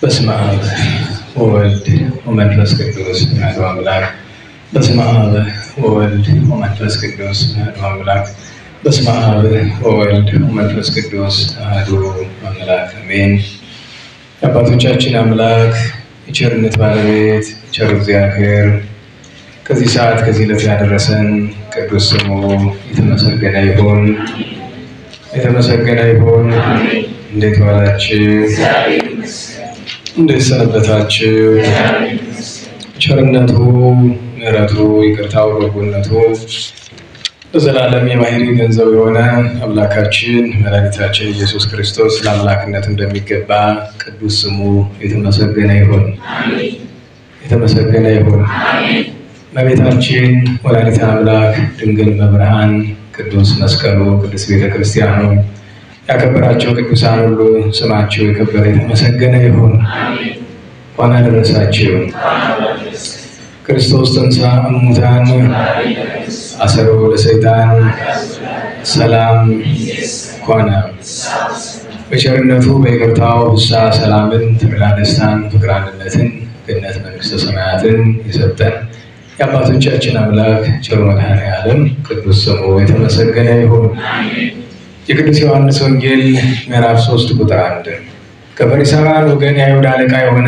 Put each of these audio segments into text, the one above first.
በስመ አብ ወወልድ ወመንፈስ ቅዱስ አሐዱ አምላክ። በስመ አብ ወወልድ ወመንፈስ ቅዱስ አሐዱ አምላክ። በስመ አብ ወወልድ ወመንፈስ ቅዱስ አሐዱ አምላክ አሜን። የአባቶቻችን አምላክ የቸርነት ባለቤት ቸር እግዚአብሔር ከዚህ ሰዓት ከዚህ ዕለት ያደረሰን ቅዱስ ስሙ የተመሰገነ ይሁን። የተመሰገነ ይሁን። እንዴት ዋላችሁ? እንዴት ሰነበታችሁ? ቸርነቱ ምሕረቱ ይቅርታው በጎነቱ በዘላለም የባህሪ ገንዘብ የሆነ አምላካችን መድኃኒታችን ኢየሱስ ክርስቶስ ለአምላክነት እንደሚገባ ቅዱስ ስሙ የተመሰገነ ይሁን። የተመሰገነ ይሁን። እመቤታችን ወላዲተ አምላክ ድንግል መብርሃን ቅዱስ መስቀሉ ቅዱስ ቤተ ክርስቲያኑ ያከበራቸው ቅዱሳን ሁሉ ስማቸው የከበረ የተመሰገነ ይሁን። እንኳን አደረሳችሁ። ክርስቶስ ተንሥአ እሙታን አሰሮ ለሰይጣን ሰላም ኮነ። በቸርነቱ በይቅርታው ፍስሐ ሰላምን፣ ተድላ ደስታን፣ ፍቅር አንድነትን፣ ገነት መንግሥተ ሰማያትን የሰጠን የአባቶቻችን አምላክ ቸር መድኃኔዓለም ቅዱስ ስሙ የተመሰገነ ይሁን። የቅዱስ ዮሐንስ ወንጌል ምዕራፍ 3 ቁጥር 1 ከፈሪሳውያን ወገን የአይሁድ አለቃ የሆነ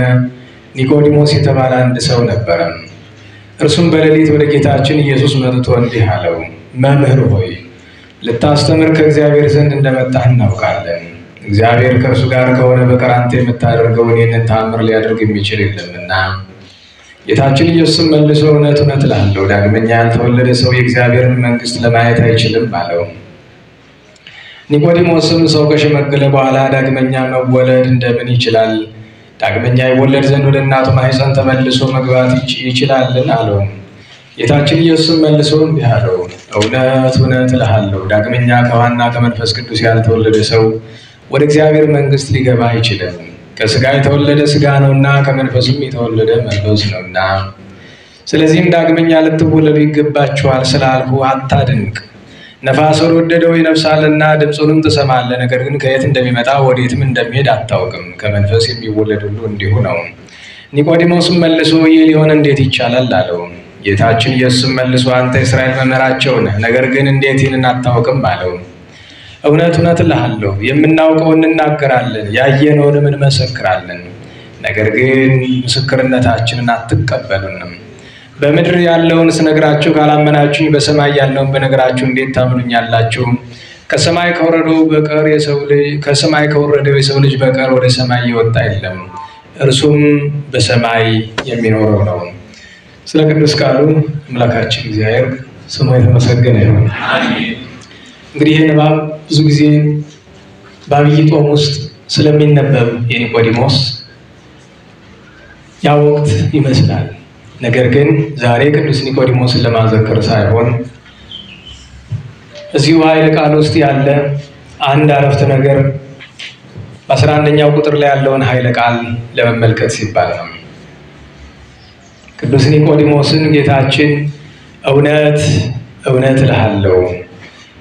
ኒቆዲሞስ የተባለ አንድ ሰው ነበረ። እርሱም በሌሊት ወደ ጌታችን ኢየሱስ መጥቶ እንዲህ አለው፣ መምህር ሆይ ልታስተምር ከእግዚአብሔር ዘንድ እንደመጣህ እናውቃለን። እግዚአብሔር ከእርሱ ጋር ከሆነ በቀር አንተ የምታደርገውን ይህንን ተአምር ሊያደርግ የሚችል የለምና። ጌታችን ኢየሱስም መልሶ እውነት እውነት እልሃለሁ ዳግመኛ ያልተወለደ ሰው የእግዚአብሔርን መንግሥት ለማየት አይችልም አለው። ኒቆዲሞስም ሰው ከሸመገለ በኋላ ዳግመኛ መወለድ እንደምን ይችላል? ዳግመኛ ይወለድ ዘንድ ወደ እናቱ ማኅፀን ተመልሶ መግባት ይችላልን? አለው። ጌታችን ኢየሱስም መልሶ እንዲህ አለው፣ እውነት እውነት እልሃለሁ ዳግመኛ ከውኃና ከመንፈስ ቅዱስ ያልተወለደ ሰው ወደ እግዚአብሔር መንግሥት ሊገባ አይችልም። ከሥጋ የተወለደ ሥጋ ነውና ከመንፈስም የተወለደ መንፈስ ነውና። ስለዚህም ዳግመኛ ልትወለዱ ይገባችኋል ስላልሁ አታድንቅ። ነፋስ ወደደው ይነፍሳልና ድምፁንም ትሰማለህ፣ ነገር ግን ከየት እንደሚመጣ ወዴትም እንደሚሄድ አታውቅም። ከመንፈስ የሚወለድ ሁሉ እንዲሁ ነው። ኒቆዲሞስም መልሶ ይህ ሊሆን እንዴት ይቻላል አለው። ጌታችን ኢየሱስም መልሶ አንተ የእስራኤል መምህራቸው ነህ፣ ነገር ግን እንዴት ይህንን አታውቅም አለው። እውነት እውነት እልሃለሁ የምናውቀውን እንናገራለን፣ ያየነውንም እንመሰክራለን፣ ነገር ግን ምስክርነታችንን አትቀበሉንም። በምድር ያለውን ስነግራችሁ ካላመናችሁኝ በሰማይ ያለውን በነገራችሁ እንዴት ታምኑኛላችሁ? ከሰማይ ከወረደው የሰው ልጅ በቀር ወደ ሰማይ የወጣ የለም፣ እርሱም በሰማይ የሚኖረው ነው። ስለ ቅዱስ ቃሉ አምላካችን እግዚአብሔር ስሙ የተመሰገነ ይሁን። እንግዲህ ይህ ንባብ ብዙ ጊዜ በዐቢይ ጾም ውስጥ ስለሚነበብ የኒቆዲሞስ ያ ወቅት ይመስላል። ነገር ግን ዛሬ ቅዱስ ኒቆዲሞስን ለማዘከር ሳይሆን እዚሁ ኃይለ ቃል ውስጥ ያለ አንድ አረፍተ ነገር በ11ኛው ቁጥር ላይ ያለውን ኃይለ ቃል ለመመልከት ሲባል ነው። ቅዱስ ኒቆዲሞስን ጌታችን እውነት እውነት እልሃለሁ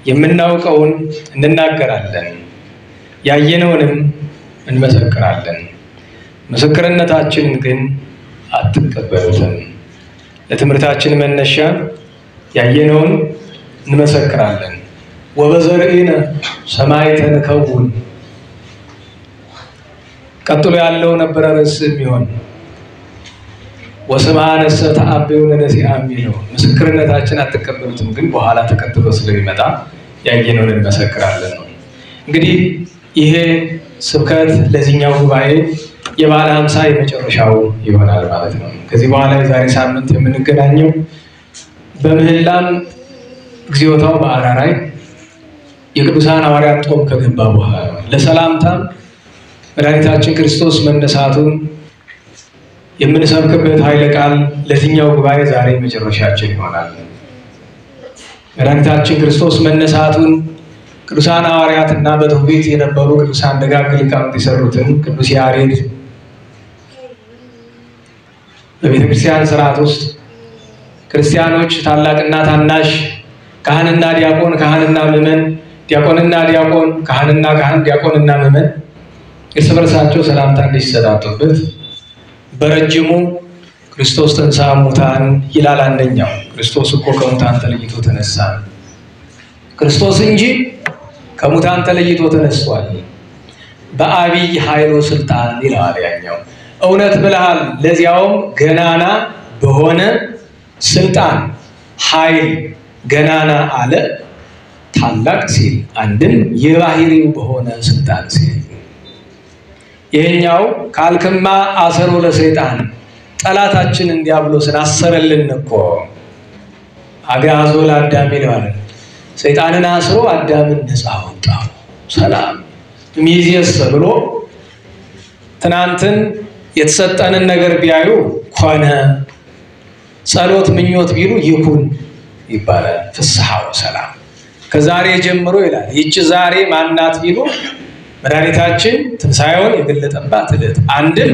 የምናውቀውን እንናገራለን፣ ያየነውንም እንመሰክራለን፣ ምስክርነታችንን ግን አትቀበሉትም። ለትምህርታችን መነሻ ያየነውን እንመሰክራለን። ወበዘርኢነ ሰማዕተ ንከውን። ቀጥሎ ያለው ነበረ ርዕስ የሚሆን ወስምዐነሰ ተአበዩ ለነሲአ የሚለው ምስክርነታችን አትቀበሉትም፣ ግን በኋላ ተከትሎ ስለሚመጣ ያየነውን እንመሰክራለን ነው። እንግዲህ ይሄ ስብከት ለዚህኛው ጉባኤ የበዓለ ሃምሳ የመጨረሻው ይሆናል ማለት ነው። ከዚህ በኋላ የዛሬ ሳምንት የምንገናኘው በምህላም እግዚኦታው በአራራይ የቅዱሳን ሐዋርያት ጾም ከገባ በኋላ ነው። ለሰላምታም መድኃኒታችን ክርስቶስ መነሳቱን የምንሰብክበት ኃይለ ቃል ለዚህኛው ጉባኤ ዛሬ መጨረሻችን ይሆናል። መድኃኒታችን ክርስቶስ መነሳቱን ቅዱሳን ሐዋርያትና በትውፊት የነበሩ ቅዱሳን ደጋግ ሊቃውንት የሰሩትን ቅዱስ ያሬድ በቤተ ክርስቲያን ስርዓት ውስጥ ክርስቲያኖች ታላቅና ታናሽ፣ ካህንና ዲያቆን፣ ካህንና ምዕመን፣ ዲያቆንና ዲያቆን፣ ካህንና ካህን፣ ዲያቆንና ምዕመን እርስ በርሳቸው ሰላምታ እንዲሰጣጡበት በረጅሙ ክርስቶስ ተንሥአ እሙታን ይላል አንደኛው። ክርስቶስ እኮ ከሙታን ተለይቶ ተነሳ፣ ክርስቶስ እንጂ ከሙታን ተለይቶ ተነስቷል በአብይ ኃይሉ ስልጣን ይላል ያኛው። እውነት ብለሃል፣ ለዚያውም ገናና በሆነ ስልጣን ኃይል ገናና አለ ታላቅ ሲል፣ አንድም የባህሪው በሆነ ስልጣን ሲል። ይሄኛው ካልክማ አሰሮ ለሰይጣን ጠላታችን ዲያብሎስን አሰረልን እኮ አጋዞ ለአዳም ይላል። ሰይጣንን አስሮ አዳምን ነፃ አወጣው። ሰላም ሚዚየስ ብሎ ትናንትን የተሰጠንን ነገር ቢያዩ ኮነ፣ ጸሎት ምኞት ቢሉ ይኩን ይባላል። ፍስሐው ሰላም ከዛሬ ጀምሮ ይላል። ይህች ዛሬ ማናት ቢሉ መድኃኒታችን ትንሣኤውን የገለጠባት ዕለት፣ አንድም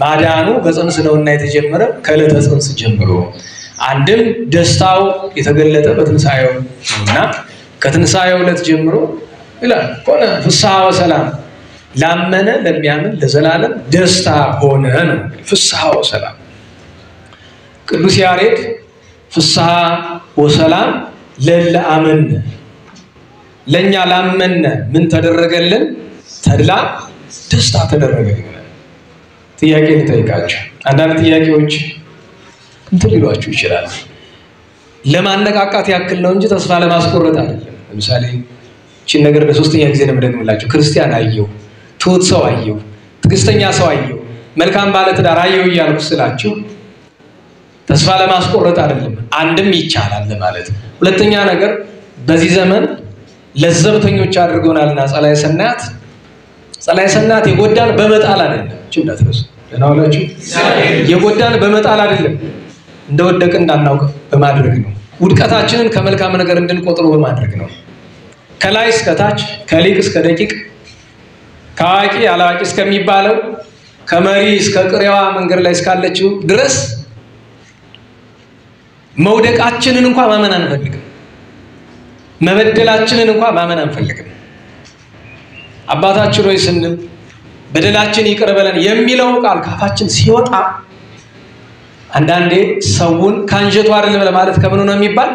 ማዳኑ በጽንስ ነውና የተጀመረ ከዕለተ ጽንስ ጀምሮ፣ አንድም ደስታው የተገለጠ በትንሣኤው ነውና ከትንሣኤው ዕለት ጀምሮ ይላል ሆነ ፍስሐ ወሰላም። ላመነ ለሚያምን ለዘላለም ደስታ ሆነ ነው ፍስሐ ወሰላም። ቅዱስ ያሬድ ፍስሐ ወሰላም ለለአመን፣ ለኛ ላመነ ምን ተደረገልን? ተድላ ደስታ ተደረገልን። ጥያቄ ልጠይቃችሁ። አንዳንድ ጥያቄዎች እንትን ሊሏችሁ ይችላል። ለማነቃቃት ያክል ነው እንጂ ተስፋ ለማስቆረጥ አይደለም። ለምሳሌ እቺን ነገር ለሶስተኛ ጊዜ ነው የምደግምላችሁ። ክርስቲያን አየው፣ ትሁት ሰው አየው፣ ትዕግስተኛ ሰው አየው፣ መልካም ባለ ትዳር አየው እያልኩ ስላችሁ ተስፋ ለማስቆረጥ አይደለም። አንድም ይቻላል ለማለት። ሁለተኛ ነገር በዚህ ዘመን ለዘብተኞች አድርገውናልና ጸላዔ ሰናያት፣ ጸላዔ ሰናያት የጎዳን በመጣል አይደለም። እቺ እንዳትረሱ። ደህና ዋላችሁ። የጎዳን በመጣል አይደለም፣ እንደወደቅ እንዳናውቅ በማድረግ ነው። ውድቀታችንን ከመልካም ነገር እንድንቆጥሩ በማድረግ ነው። ከላይ እስከ ታች፣ ከሊቅ እስከ ደቂቅ፣ ከአዋቂ አላዋቂ እስከሚባለው፣ ከመሪ እስከ ቅሬዋ መንገድ ላይ እስካለችው ድረስ መውደቃችንን እንኳን ማመን አንፈልግም። መበደላችንን እንኳን ማመን አንፈልግም። አባታችን ሆይ ስንል በደላችን ይቅር በለን የሚለው ቃል ካፋችን ሲወጣ አንዳንዴ ሰውን ካንጀቱ አይደለም ለማለት ከምኑ ነው የሚባል?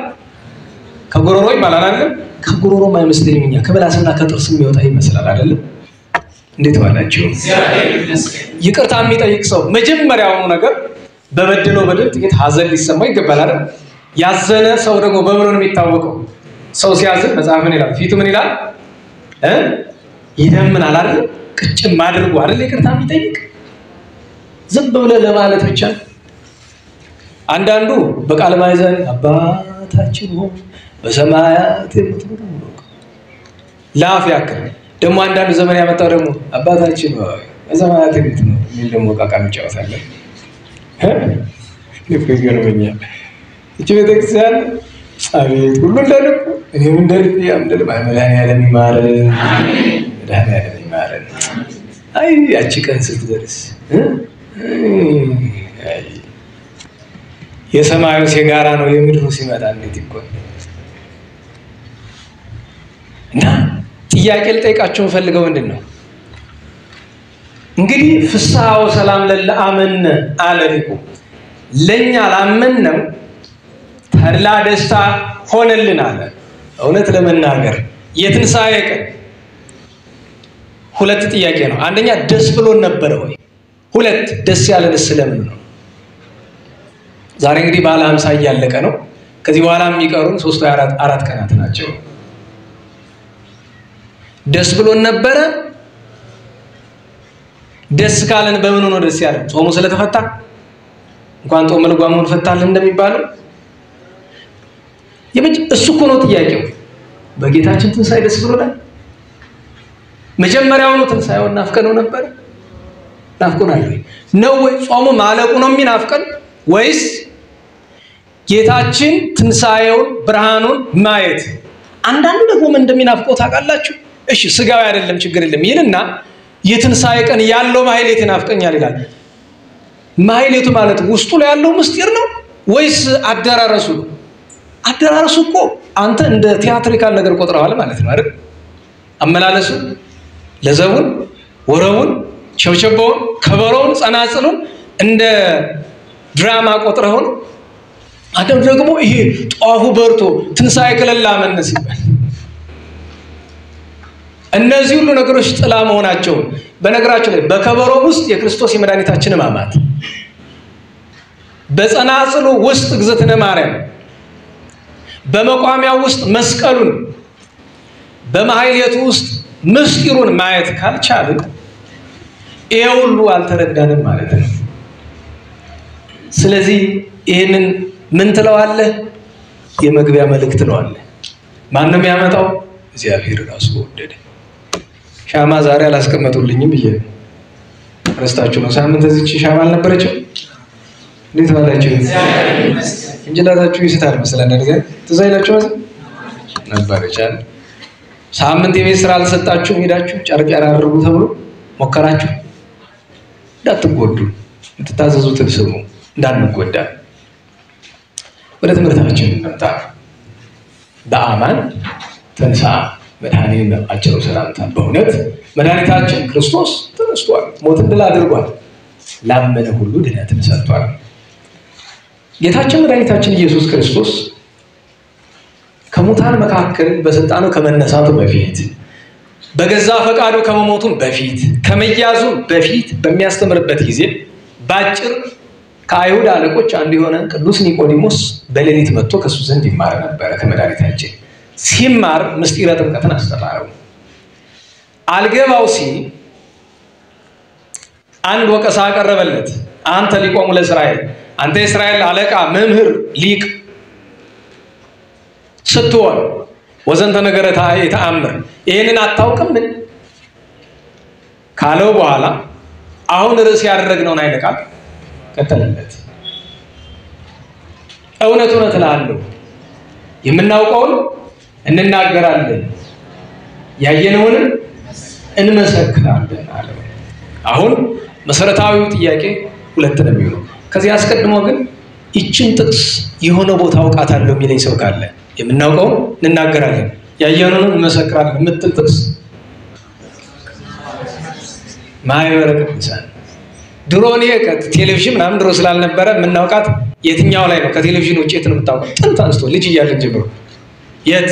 ከጉሮሮ ይባላል አይደል? ከጉሮሮም አይመስለኝም፣ እኛ ከበላስና ከጥርስ የሚወጣ ይመስላል አይደል? እንዴት ዋላችሁ? ይቅርታ የሚጠይቅ ሰው መጀመሪያውኑ ነገር በበደለው በደል ጥቂት ሐዘን ሊሰማው ይገባል አይደል? ያዘነ ሰው ደግሞ በምኑ ነው የሚታወቀው? ሰው ሲያዝን መጽሐፍ ምን ይላል? ፊቱ ምን ይላል? ይደምናል አይደል? ቅጭም አድርጎ አይደል ይቅርታ የሚጠይቅ? ዝም ብሎ ለማለት ብቻ። አንዳንዱ በቃል ማይዘን አባታችን ሆይ በሰማያት የምትኖር ላፍ ያክል። ደግሞ አንዳንዱ ዘመን ያመጣው ደግሞ አባታችን ሆይ በሰማያት የምትኖር የሚል ደግሞ ቃቃም ይጫወታል። ይገርመኛል። እቺ ቤተክርስቲያን አቤት ሁሉ እንደልብ እኔም እንደልብ ያምደል መድኃኒዓለም ይማረን፣ መድኃኒዓለም ይማረን። አይ ያቺ ቀን ስትደርስ የሰማዩ ሲጋራ ነው የምድሩ ሲመጣ እንዴት ይቆይ እና ጥያቄ ልጠይቃችሁ ፈልገው ምንድነው እንግዲህ ፍስሐ ወሰላም ለለአመነ አለልኩ ለኛ ላመነው ተድላ ደስታ ሆነልን አለ። እውነት ለመናገር የትንሣኤ ቀን ሁለት ጥያቄ ነው። አንደኛ ደስ ብሎን ነበር ወይ? ሁለት ደስ ያለን ስለምን ነው? ዛሬ እንግዲህ ባለ 50 እያለቀ ነው። ከዚህ በኋላ የሚቀሩን 3 ወይ 4 ቀናት ናቸው። ደስ ብሎን ነበረ? ደስ ካለን በምን ነው ደስ ያለን? ጾሙ ስለተፈታ እንኳን ጾም ልጓሙን ፈታልን እንደሚባለው እሱ እኮ ነው ጥያቄው። በጌታችን ትንሣኤ ደስ ብሎናል? መጀመሪያው ነው ትንሣኤውን ናፍቀነው ነበር? ናፍቆናል ነው ወይ? ጾሙ ማለቁ ነው የሚናፍቀን ወይስ ጌታችን ትንሣኤውን ብርሃኑን ማየት? አንዳንዱ ደግሞ ምን እንደሚናፍቀው ታውቃላችሁ? እሺ ስጋዊ አይደለም ችግር የለም ይልና የትንሣኤ ቀን ያለው ማህሌት ይናፍቀኛል ይላል። ማህሌቱ ማለት ውስጡ ላይ ያለው ምስጢር ነው ወይስ አደራረሱ ነው? አደራረሱ እኮ አንተ እንደ ቲያትሪካል ነገር ቆጥረዋል ማለት ነው አይደል? አመላለሱ ለዘቡን ወረውን ቸብቸባውን ከበሮውን ጸናጽሉን እንደ ድራማ ቆጥረው አደም ደግሞ ይሄ ጧፉ በርቶ ትንሳኤ ከለላ መነስ ይባል እነዚህ ሁሉ ነገሮች ጥላ መሆናቸው በነገራችን ላይ በከበሮ ውስጥ የክርስቶስ የመድኃኒታችን ሕማማት በጸናጽሉ ውስጥ እግዝእትነ ማርያም በመቋሚያው ውስጥ መስቀሉን በማህሌቱ ውስጥ ምስጢሩን ማየት ካልቻልን ይሄ ሁሉ አልተረዳንም ማለት ነው። ስለዚህ ይሄንን ምን ትለዋለህ? የመግቢያ መልእክት ትለዋለህ። ማንንም ያመጣው እግዚአብሔር ራሱ ወደደ። ሻማ ዛሬ አላስቀመጡልኝም ብዬ ረስታችሁ ነው። ሳምንት እዚህ ሻማ አልነበረችም? እንዴት ባላችሁ እንጀላታችሁ ይስታል መሰለኝ ነገር ተዛይላችሁ ነበረች አይደል? ሳምንት የቤት ስራ አልሰጣችሁ ሄዳችሁ ጨርቅ ያራርቡ ተብሎ ሞከራችሁ። እንዳትጎዱ እንድታዘዙትን ስሙ እንዳንጎዳ። ወደ ትምህርታችን እንምጣ። በአማን ተንሥአ መድኃኒነ አጭሩ ሰላምታ። በእውነት መድኃኒታችን ክርስቶስ ተነስቷል፣ ሞትን ድል አድርጓል፣ ላመነ ሁሉ ድነትን ሰጥቷል። ጌታችን መድኃኒታችን ኢየሱስ ክርስቶስ ከሙታን መካከል በስልጣኑ ከመነሳቱ በፊት በገዛ ፈቃዱ ከመሞቱ በፊት ከመያዙ በፊት በሚያስተምርበት ጊዜ ባጭር ከአይሁድ አለቆች አንዱ የሆነ ቅዱስ ኒቆዲሞስ በሌሊት መጥቶ ከሱ ዘንድ ይማር ነበር። ከመድኃኒታችን ሲማር ምስጢረ ጥምቀትን አስተማረው። አልገባው ሲል አንድ ወቀሳ አቀረበለት። አንተ ሊቆሙ ለእስራኤል አንተ የእስራኤል አለቃ መምህር ሊቅ ስትሆን ወዘንተ ነገረ ተአምር ይሄንን አታውቅም ምን ካለው በኋላ አሁን ርዕስ ያደረግነውን አይነቃል ከተለለት እውነት እላለሁ የምናውቀውን እንናገራለን ያየነውን እንመሰክራለን አለ። አሁን መሰረታዊው ጥያቄ ሁለት ነው የሚሆነው። ከዚህ አስቀድሞ ግን ይችን ጥቅስ የሆነ ቦታ አውቃታለሁ የሚለኝ ሰው ካለ የምናውቀውን እንናገራለን ያየነውን እንመሰክራለን የምትል ጥቅስ ማኅበረ ቅዱሳን ድሮ እኔ ከቴሌቪዥን ምናምን ድሮ ስላልነበረ የምናውቃት የትኛው ላይ ነው? ከቴሌቪዥን ውጪ የት ነው የምታውቀው? ጥንት አንስቶ ልጅ እያለን ጀምሮ የት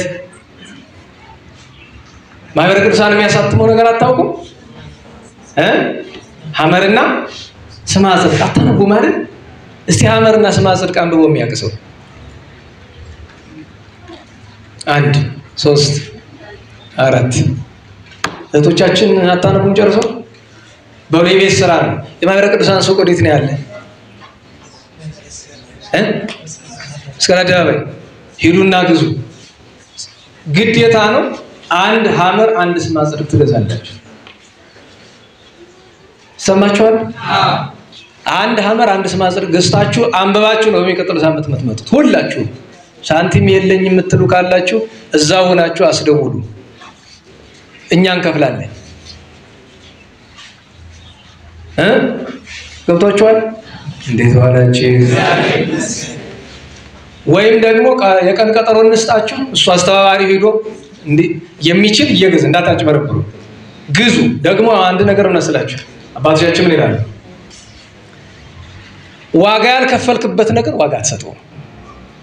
ማኅበረ ቅዱሳን የሚያሳትመው ነገር አታውቁም? ሐመርና ስማ ጽድቅ አታነቡ ማለት እስቲ ሐመርና ስማ ጽድቅ አንብቦ የሚያውቅ አንድ ሶስት አራት እህቶቻችን አታነቡም ጨርሰው በቤት ስራ ነው። የማኅበረ ቅዱሳን ሱቅ ወዴት ነው ያለ? እስከ አደባባይ ሂዱና ግዙ። ግዴታ ነው። አንድ ሐመር አንድ ስማ ጽድቅ ትገዛላችሁ። ሰማችኋል? አንድ ሐመር አንድ ስማ ጽድቅ ገዝታችሁ አንብባችሁ ነው የሚቀጥለው ሳምንት የምትመጡት። ሁላችሁ ሳንቲም የለኝ የምትሉ ካላችሁ እዛው ሆናችሁ አስደውሉ፣ እኛ እንከፍላለን። ገብቷችኋል? እንዴት ዋላችሁ? ወይም ደግሞ የቀን ቀጠሮ እንስጣችሁ፣ እሱ አስተባባሪ ሄዶ እንዴ የሚችል እየገዛ እንዳታጭበረብሩ ግዙ። ደግሞ አንድ ነገር መስላችሁ አባቶቻችን ምን ይላሉ? ዋጋ ያልከፈልክበት ነገር ዋጋ አትሰጠው።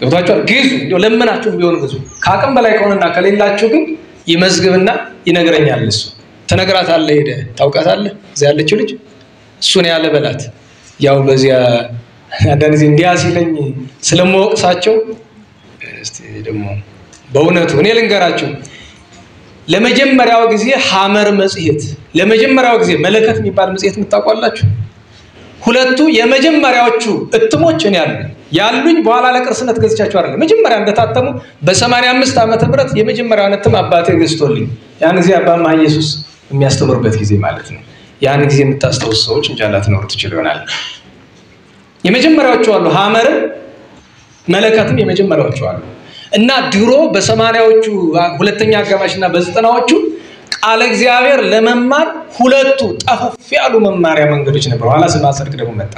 ገብቷችኋል? ግዙ፣ እንደው ለምናችሁ ቢሆን ግዙ። ከአቅም በላይ ከሆነና ከሌላችሁ ግን ይመዝግብና ይነግረኛል። እሱ ተነግራታለህ፣ ሄደህ ታውቃታለህ። እዚያ ያለችው ልጅ እሱን ያለ በላት። ያው በዚያ አንዳንድ ጊዜ እንዲያ ሲለኝ ስለማወቅሳቸው እስቲ ደግሞ በእውነቱ እኔ ልንገራችሁ። ለመጀመሪያው ጊዜ ሐመር መጽሔት፣ ለመጀመሪያው ጊዜ መለከት የሚባል መጽሔት የምታውቋላችሁ? ሁለቱ የመጀመሪያዎቹ እትሞች እኔ ያሉኝ በኋላ ለቅርስነት ገዝቻቸው አይደለም። መጀመሪያ እንደታተሙ በ85 ዓመተ ምህረት የመጀመሪያውን እትም አባቴ ገዝቶልኝ ያን ጊዜ አባማ ኢየሱስ የሚያስተምሩበት ጊዜ ማለት ነው። ያን ጊዜ የምታስተውሱ ሰዎች እንጃላ ትኖር ትችል ይሆናል። የመጀመሪያዎቹ አሉ፣ ሐመርም መለከትም የመጀመሪያዎቹ አሉ። እና ድሮ በ80ዎቹ ሁለተኛ አጋማሽና በ90ዎቹ ቃለ እግዚአብሔር ለመማር ሁለቱ ጠፈፍ ያሉ መማሪያ መንገዶች ነበሩ። ኋላ ስማ ጽድቅ ደግሞ መጣ።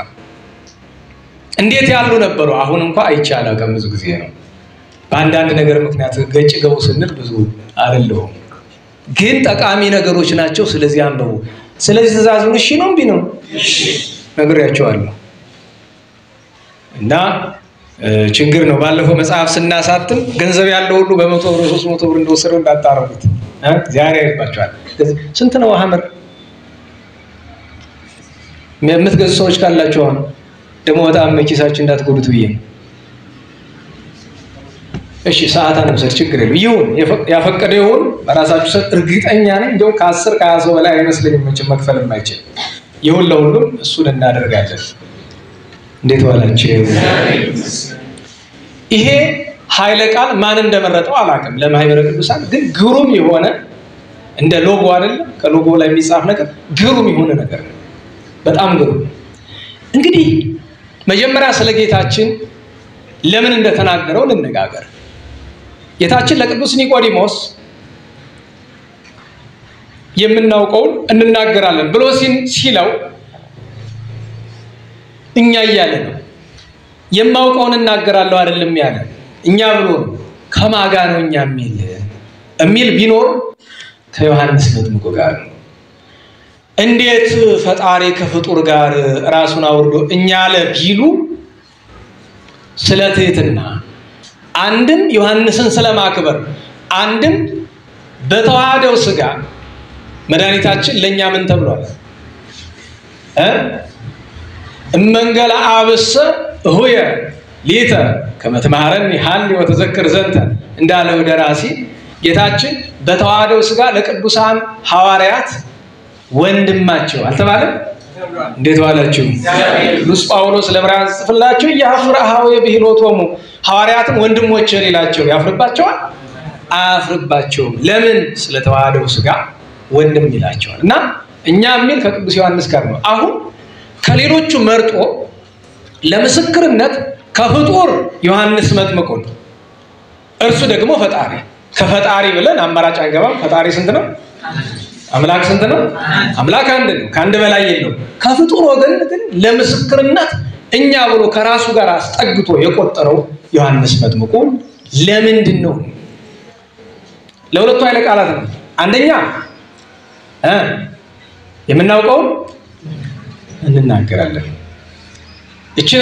እንዴት ያሉ ነበሩ? አሁን እንኳን አይቻልም፣ አቀም ብዙ ጊዜ ነው። በአንዳንድ ነገር ምክንያት ገጭ ገቡ ስንል ብዙ አይደለም፣ ግን ጠቃሚ ነገሮች ናቸው። ስለዚህ አንበቡ። ስለዚህ ትእዛዙን እሺ ነው እምቢ ነው? እሺ ነግሬያቸዋለሁ። እና ችግር ነው። ባለፈው መጽሐፍ ስናሳትም ገንዘብ ያለው ሁሉ በ100 ብር 300 ብር እንደወሰደው እንዳታረጉት ዛሬ አይባቸዋል። ስንት ነው ሐመር የምትገዙ ሰዎች ካላችሁ አሁን ደግሞ በጣም መኪሳችን እንዳትጎዱት ብዬ ነው። እሺ ሰዓታን ወሰድ ችግር የለም ይሁን ያፈቀደ ይሁን በራሳችሁ ሰጥ እርግጠኛ ነኝ እንደው ከ10 ከ20 ሰው በላይ አይመስልኝም መክፈል የማይችል ይሁን ለሁሉም እሱን እናደርጋለን። እንዴት ዋላችሁ? ይሄ ኃይለ ቃል ማን እንደመረጠው አላውቅም። ለማህበረ ቅዱሳን ግን ግሩም የሆነ እንደ ሎጎ አይደለም ከሎጎ ላይ የሚጻፍ ነገር ግሩም የሆነ ነገር ነው። በጣም ግሩም። እንግዲህ መጀመሪያ ስለ ጌታችን ለምን እንደተናገረው እንነጋገር። ጌታችን ለቅዱስ ኒቆዲሞስ የምናውቀውን እንናገራለን ብሎ ሲለው እኛ እያለ ነው። የማውቀውን እናገራለሁ አይደለም ያለ እኛ ብሎ ከማጋ ነው እኛ የሚል ቢኖር ከዮሐንስ መጥምቁ ጋር ነው። እንዴት ፈጣሪ ከፍጡር ጋር ራሱን አውርዶ እኛ አለ ቢሉ ስለትህትና አንድም ዮሐንስን ስለማክበር አንድም በተዋህደው ሥጋ መድኃኒታችን ለኛ ምን ተብሏል? እመንገላ አብሰ ሆየ ሊተ ከመትማረን ሐል ወተዘክር ዘንተ እንዳለው ደራሲ ጌታችን በተዋህደው ሥጋ ለቅዱሳን ሐዋርያት ወንድማቸው አልተባለም? እንዴት ዋላችሁ? ቅዱስ ጳውሎስ ለዕብራውያን ጽፍላችሁ ያፍራሃው የብሂሎቶሙ ሐዋርያትን ወንድሞቼ ይላቸው ያፍርባቸዋል? አያፍርባቸውም። ለምን? ስለተዋህደው ሥጋ ወንድም ይላቸዋል። እና እኛ የሚል ከቅዱስ ዮሐንስ ጋር ነው። አሁን ከሌሎቹ መርጦ ለምስክርነት ከፍጡር ዮሐንስ መጥምቁን እርሱ ደግሞ ፈጣሪ ከፈጣሪ ብለን አማራጭ አንገባም። ፈጣሪ ስንት ነው? አምላክ ስንት ነው? አምላክ አንድ ነው፣ ከአንድ በላይ የለው። ከፍጡር ወገን ግን ለምስክርነት እኛ ብሎ ከራሱ ጋር አስጠግቶ የቆጠረው ዮሐንስ መጥምቁ ለምንድን ነው? ለሁለቱ ኃይለ ቃላት ነው። አንደኛ የምናውቀው እንናገራለን። እችን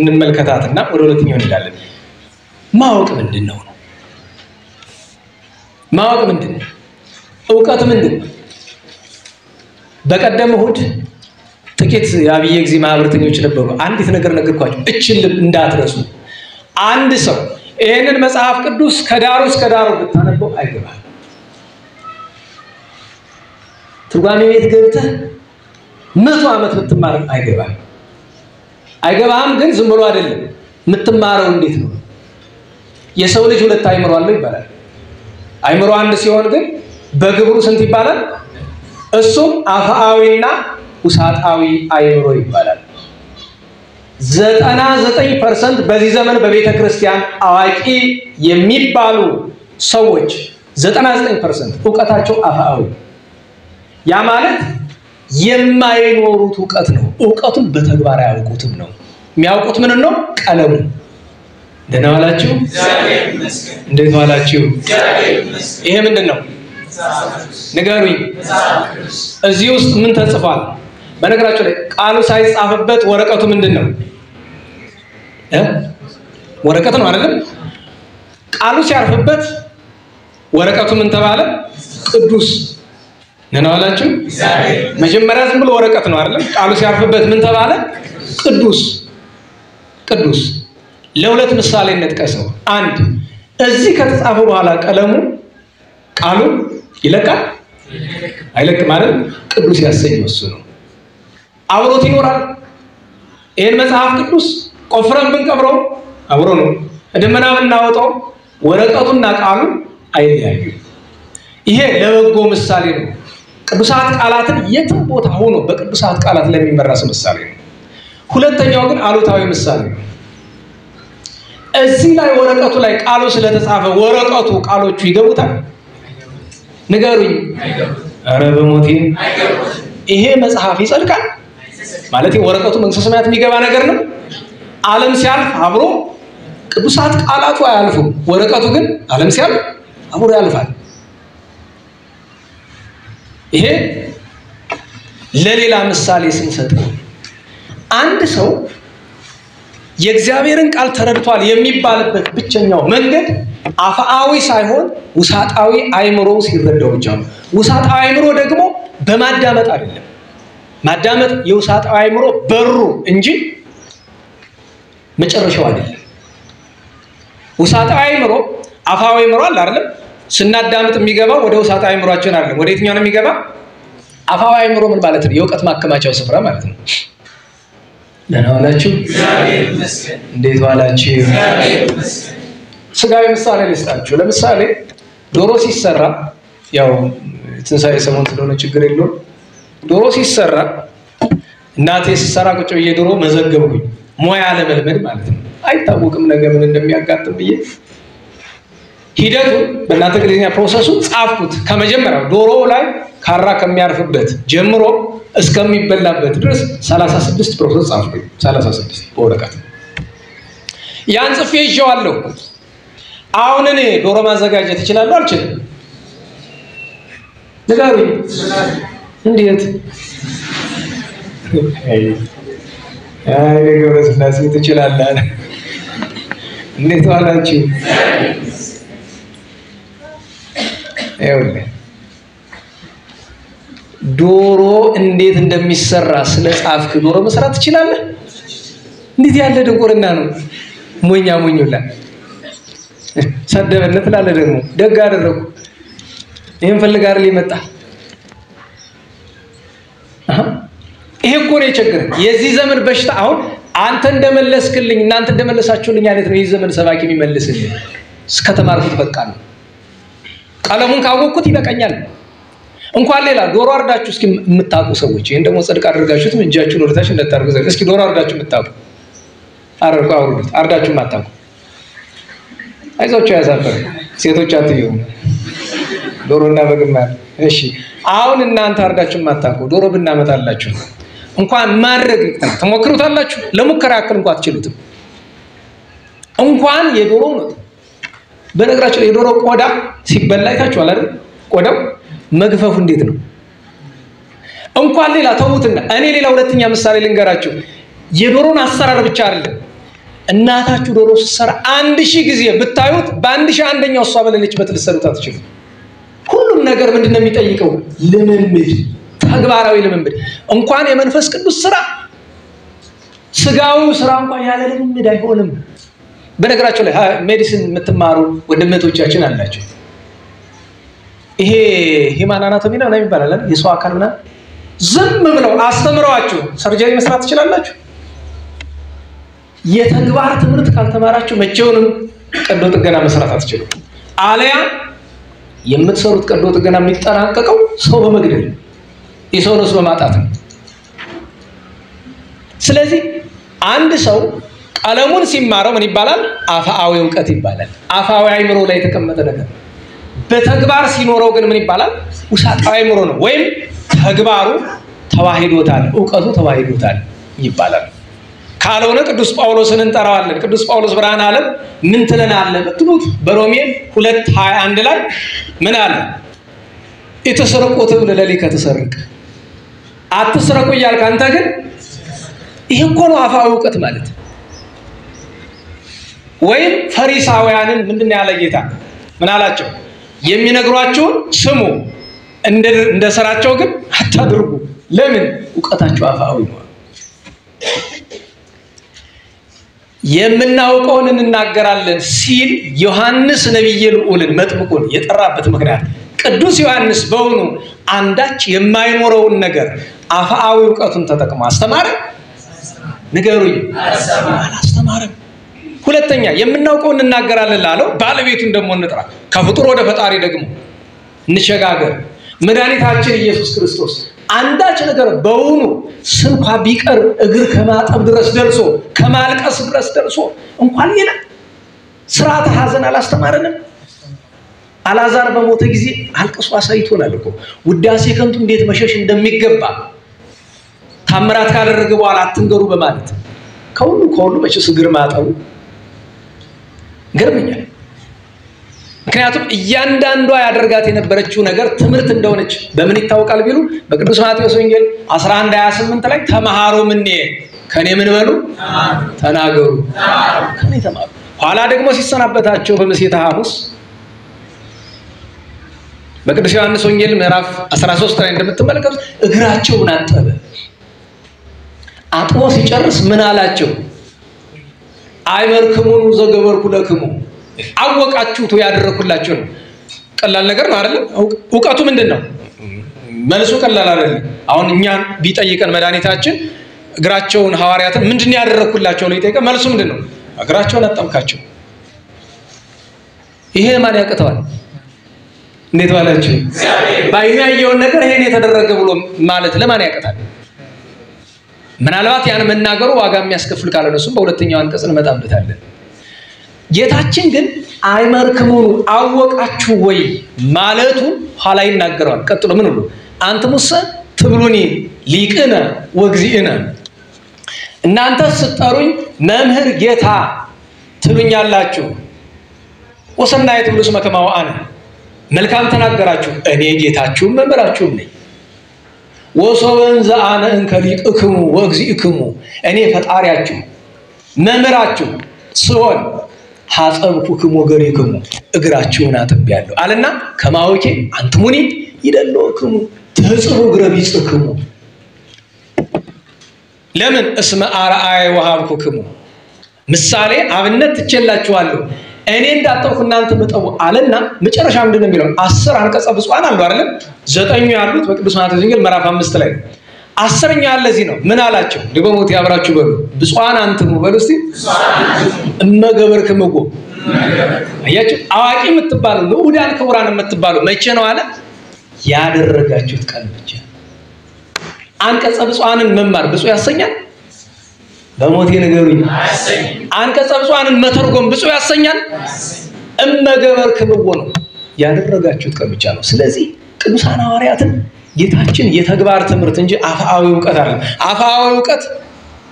እንመልከታትና ወደ ሁለተኛው እንሄዳለን። ማወቅ ምንድነው? ማወቅ ምንድነው? ዕውቀት ምንድነው? በቀደም እሑድ ጥቂት የአብየ ጊዜ ማህበርተኞች ነበሩ። አንዲት ነገር ነገርኳቸው፣ እችን ልብ እንዳትረሱ። አንድ ሰው ይሄንን መጽሐፍ ቅዱስ ከዳሩ እስከ ዳሩ ብታነበው አይገባም። ትርጓሜ ቤት ገብተህ 100 ዓመት ብትማር አይገባም። አይገባም ግን ዝም ብሎ አይደለም የምትማረው። እንዴት ነው? የሰው ልጅ ሁለት አይምሮ አለው ይባላል። አይምሮ አንድ ሲሆን ግን በግብሩ ስንት ይባላል? እሱም አፍአዊና ውሳጣዊ አይምሮ ይባላል። 99% በዚህ ዘመን በቤተ ክርስቲያን አዋቂ የሚባሉ ሰዎች 99% ዕውቀታቸው አፍአዊ፣ ያ ማለት የማይኖሩት ዕውቀት ነው። ዕውቀቱን በተግባር አያውቁትም ነው። የሚያውቁት ምን ነው? ቀለሙ። ደህና ዋላችሁ? እንዴት ዋላችሁ? ይሄ ምንድነው? ንገሩኝ። እዚህ ውስጥ ምን ተጽፏል? በነገራችሁ ላይ ቃሉ ሳይጻፍበት ወረቀቱ ምንድነው? ወረቀት ነው አይደል? ቃሉ ሲያርፍበት ወረቀቱ ምን ተባለ? ቅዱስ። ደህና ዋላችሁ? መጀመሪያ ዝም ብሎ ወረቀት ነው አይደል? ቃሉ ሲያርፍበት ምን ተባለ? ቅዱስ። ቅዱስ ለሁለት ምሳሌ እንጥቀሰው። አንድ እዚህ ከተጻፈ በኋላ ቀለሙ ቃሉ ይለቃል አይለቅም ማለት ቅዱስ ያሰኘው እሱ ነው። አብሮት ይኖራል። ይሄን መጽሐፍ ቅዱስ ቆፍረን ብንቀብረው አብሮ ነው። ደመና ብናወጣው ወረቀቱና ቃሉ አይለያዩም። ይሄ ለበጎ ምሳሌ ነው። ቅዱሳት ቃላትን የትም ቦታ ሆኖ በቅዱሳት ቃላት ለሚመራስ ምሳሌ ነው። ሁለተኛው ግን አሉታዊ ምሳሌ ነው። እዚህ ላይ ወረቀቱ ላይ ቃሉ ስለተጻፈ ወረቀቱ ቃሎቹ ይገቡታል? ንገሩኝ። ኧረ በሞቴ ይሄ መጽሐፍ ይጸድቃል ማለት ወረቀቱ መንግሥተ ሰማያት የሚገባ ነገር ነው። ዓለም ሲያልፍ አብሮ ቅዱሳት ቃላቱ አያልፉም። ወረቀቱ ግን ዓለም ሲያልፍ አብሮ ያልፋል። ይሄ ለሌላ ምሳሌ ስንሰጠው አንድ ሰው የእግዚአብሔርን ቃል ተረድቷል የሚባልበት ብቸኛው መንገድ አፍአዊ ሳይሆን ውሳጣዊ አእምሮ ሲረዳው ብቻ ነው። ውሳጣዊ አእምሮ ደግሞ በማዳመጥ አይደለም። ማዳመጥ የውሳጣዊ አእምሮ በሩ እንጂ መጨረሻው አይደለም። ውሳጣዊ አእምሮ አፍአዊ አእምሮ አለ አይደል? ስናዳምጥ የሚገባው ወደ ውሳጣዊ አእምሮአችን አይደለም። ወደ የትኛው ነው የሚገባ? አፍአዊ አእምሮ ምን ማለት ነው? የእውቀት ማከማቻው ስፍራ ማለት ነው። ደህና ዋላችሁ? እንዴት ዋላችሁ? ስጋዊ ምሳሌ ልስጣችሁ። ለምሳሌ ዶሮ ሲሰራ ያው ትንሳኤ ሰሞን ስለሆነ ችግር የለውም። ዶሮ ሲሰራ እናቴ ሲሰራ ቁጭ ብዬ ዶሮ መዘገብኩኝ። ሙያ ለመልመድ ማለት ነው። አይታወቅም ነገ ምን እንደሚያጋጥም ብዬ ሂደቱን በእናንተ እንግሊዝኛ ፕሮሰሱን ጻፍኩት። ከመጀመሪያው ዶሮ ላይ ካራ ከሚያርፍበት ጀምሮ እስከሚበላበት ድረስ 36 ፕሮሰስ ጻፍኩኝ። 36 በወረቀት ያን ጽፌ ይዤዋለሁ። አሁን እኔ ዶሮ ማዘጋጀት እችላለሁ አልችልም? ንገሩኝ። እንዴት? አይ ገብረ ስላሴ ትችላለህ። እንዴት ዋላችሁ? ይኸውልህ ዶሮ እንዴት እንደሚሰራ ስለጻፍክ ዶሮ መስራት ትችላለህ? እንዴት ያለ ድንቁርና ነው! ሞኛ ሞኙላ ሰደበነ ትላለህ። ደግሞ ደግ አደረኩ። ይሄን ፈልጋር ሊመጣ ይሄ እኮ ነው የቸገረኝ። የዚህ ዘመን በሽታ አሁን አንተ እንደመለስክልኝ እናንተ እንደመለሳችሁልኝ አይነት ነው። የዚህ ዘመን ሰባኪ የሚመልስልኝ እስከተማርኩት በቃ ነው። ቀለሙን ካወቅኩት ይበቃኛል። እንኳን ሌላ ዶሮ አርዳችሁ እስኪ የምታውቁ ሰዎች ይሄን ደግሞ ጽድቅ አድርጋችሁት እጃችሁን ወደታች እንደታርጉ ዘንድ እስኪ ዶሮ አርዳችሁ የምታውቁ አውሩት። አርዳችሁ የማታውቁ አይዟችሁ፣ ያሳፈረ ሴቶች አትየው ዶሮና በግማ። እሺ አሁን እናንተ አርዳችሁ የማታውቁ ዶሮ ብናመጣላችሁ እንኳን ማድረግ ተሞክሩታላችሁ። ለሙከራ ያክል እንኳን አትችሉትም። እንኳን የዶሮ ነው። በነገራችን ላይ የዶሮ ቆዳ ሲበላ አይታችኋል አይደል? ቆዳው መግፈፉ እንዴት ነው! እንኳን ሌላ ተውትና እኔ ሌላ ሁለተኛ ምሳሌ ልንገራችሁ። የዶሮን አሰራር ብቻ አይደለም እናታችሁ ዶሮ ስትሰራ 1000 ጊዜ ብታዩት በ1001ኛው እሷ በሌለችበት ልትሰሩት አትችሉም። ሁሉም ነገር ምንድነው የሚጠይቀው? ልምምድ፣ ተግባራዊ ልምምድ። እንኳን የመንፈስ ቅዱስ ስራ ስጋው ስራ እንኳን ያለ ልምምድ አይሆንም። በነገራችሁ ላይ ሜዲሲን የምትማሩ ወንድሞቻችን አላችሁ። ይሄ ሂማን አናቶሚ ነው የሚባለው የሰው አካል ምናምን ዝም ብለው አስተምረዋችሁ ሰርጀሪ መስራት ትችላላችሁ? የተግባር ትምህርት ካልተማራችሁ መቼውንም ቀዶ ጥገና መስራት አትችሉም። አለያ የምትሰሩት ቀዶ ጥገና የሚጠናቀቀው ሰው በመግደል የሰው ነፍስ በማጣት ነው። ስለዚህ አንድ ሰው ቀለሙን ሲማረው ምን ይባላል? አፍአዊ ዕውቀት ይባላል። አፍአዊ አእምሮ ላይ የተቀመጠ ነገር። በተግባር ሲኖረው ግን ምን ይባላል? ውሳጣዊ አእምሮ ነው። ወይም ተግባሩ ተዋሂዶታል፣ ዕውቀቱ ተዋሂዶታል ይባላል። ካልሆነ ቅዱስ ጳውሎስን እንጠራዋለን። ቅዱስ ጳውሎስ ብርሃነ ዓለም ምን ትለናለህ ብትሉት በሮሜ 2:21 ላይ ምን አለ? የተሰረቁት ለሌሊት ተሰርቅ አትስረቁ እያልክ አንተ ግን ይሄ እኮ ነው አፍአዊ ዕውቀት ማለት። ወይም ፈሪሳውያንን ምንድነው ያለ ጌታ? ምን አላቸው? የሚነግሯችሁን ስሙ፣ እንደ ስራቸው ግን አታድርጉ። ለምን? ዕውቀታቸው አፍአዊ ነው። የምናውቀውን እንናገራለን ሲል ዮሐንስ ነብየ ልዑልን መጥምቁን የጠራበት ምክንያት ቅዱስ ዮሐንስ በውኑ አንዳች የማይኖረውን ነገር አፍአዊ ዕውቀቱን ተጠቅሞ አስተማረ? ንገሩኝ። አላስተማረም። ሁለተኛ የምናውቀውን እንናገራለን ላለው ባለቤቱን ደግሞ እንጥራ። ከፍጡር ወደ ፈጣሪ ደግሞ እንሸጋገር። መድኃኒታችን ኢየሱስ ክርስቶስ አንዳች ነገር በውኑ ስንኳ ቢቀር እግር ከማጠብ ድረስ ደርሶ ከማልቀስ ድረስ ደርሶ እንኳን ሌላ ስርዓተ ሐዘን አላስተማረንም? አልዓዛር በሞተ ጊዜ አልቅሶ አሳይቶናል እኮ ውዳሴ ከንቱ እንዴት መሸሽ እንደሚገባ ታምራት ካደረገ በኋላ አትንገሩ በማለት ከሁሉ መቼስ እግር ማጠቡ ገርመኛል። ምክንያቱም እያንዳንዷ ያደርጋት የነበረችው ነገር ትምህርት እንደሆነች በምን ይታወቃል ቢሉ በቅዱስ ማቴዎስ ወንጌል 11:28 ላይ ተማሃሩ ምኔ ከኔ ምን በሉ ተናገሩ ከኔ ተማሩ። ኋላ ደግሞ ሲሰናበታቸው በምሴተ ሐሙስ በቅዱስ ዮሐንስ ወንጌል ምዕራፍ 13 ላይ እንደምትመለከቱት እግራቸውን አጠበ። አጥቦ ሲጨርስ ምን አላቸው? አይመርክሙን ዘገበርኩ ለክሙ አወቃችሁት ያደረኩላችሁ ነው። ቀላል ነገር ነው አይደል? ዕውቀቱ ምንድነው? መልሱ ቀላል አይደለም። አሁን እኛን ቢጠይቀን መድኃኒታችን እግራቸውን ሐዋርያትን ምንድነው ያደረኩላችሁ ነው ይጠይቀ። መልሱ ምንድነው? እግራቸውን አጠብካቸው። ይሄ ማን ያቀተዋል? እንዴት ዋላችሁ? ባይኑ ያየውን ነገር ይሄን የተደረገ ብሎ ማለት ለማን ያቀታል? ምናልባት ያን መናገሩ ዋጋ የሚያስከፍል ካለ እሱም በሁለተኛው አንቀጽ እንመጣበታለን። ጌታችን ግን አይመርክሙን አወቃችሁ ወይ ማለቱ ኋላ ይናገራል። ቀጥሎ ምን ብሎ አንተሙሰ ትብሉኒ ሊቅነ ወግዚእነ እናንተ ስትጠሩኝ መምህር ጌታ ትሉኛላችሁ። ወሰናይት ብሉስ መከማው አነ መልካም ተናገራችሁ እኔ ጌታችሁም መምህራችሁም ነኝ። ወሶበን ዘአነ እንከሊቅክሙ ወግዚእክሙ እኔ ፈጣሪያችሁ መምህራችሁ ስሆን ሐጸብኩክሙ ወገሪክሙ እግራችሁን አጥቤያለሁ አለና ከማወቄ አንትሙኒ ይደሎክሙ ተጽሩ ግረቢጽክሙ ለምን እስመ አርአየ ወሃብኩክሙ ምሳሌ አብነት ትችላችኋለሁ እኔ እንዳጠውኩ እናንተ መጠው አለና መጨረሻ ምንድነው የሚለው 10 አንቀጸ ብፁዓን አሉ አይደል? 9 ያሉት በቅዱስ ማቴዎስ ወንጌል ምዕራፍ 5 ላይ 10ኛው ያለ እዚህ ነው። ምን አላቸው? ለበሞት ያብራችሁ በሉ ብፁዓን አንትሙ በሉ እስቲ እመገበርክሙ አያችሁ አዋቂ የምትባሉ ለኡዳን ክቡራን የምትባሉ መቼ ነው አለ? ያደረጋችሁት ቀን ብቻ። አንቀጸ ብፁዓንን መማር ብፁዕ ያሰኛል? በሞቴ ነገሩኝ አንቀጸ ብፁዓንን መተርጎም ብፁዕ ያሰኛል? እመገበርክሙ ነው ያደረጋችሁት ቀን ብቻ ነው። ስለዚህ ቅዱሳን ሐዋርያትን ጌታችን የተግባር ትምህርት እንጂ አፋዊ ዕውቀት አይደለም። አፋዊ ዕውቀት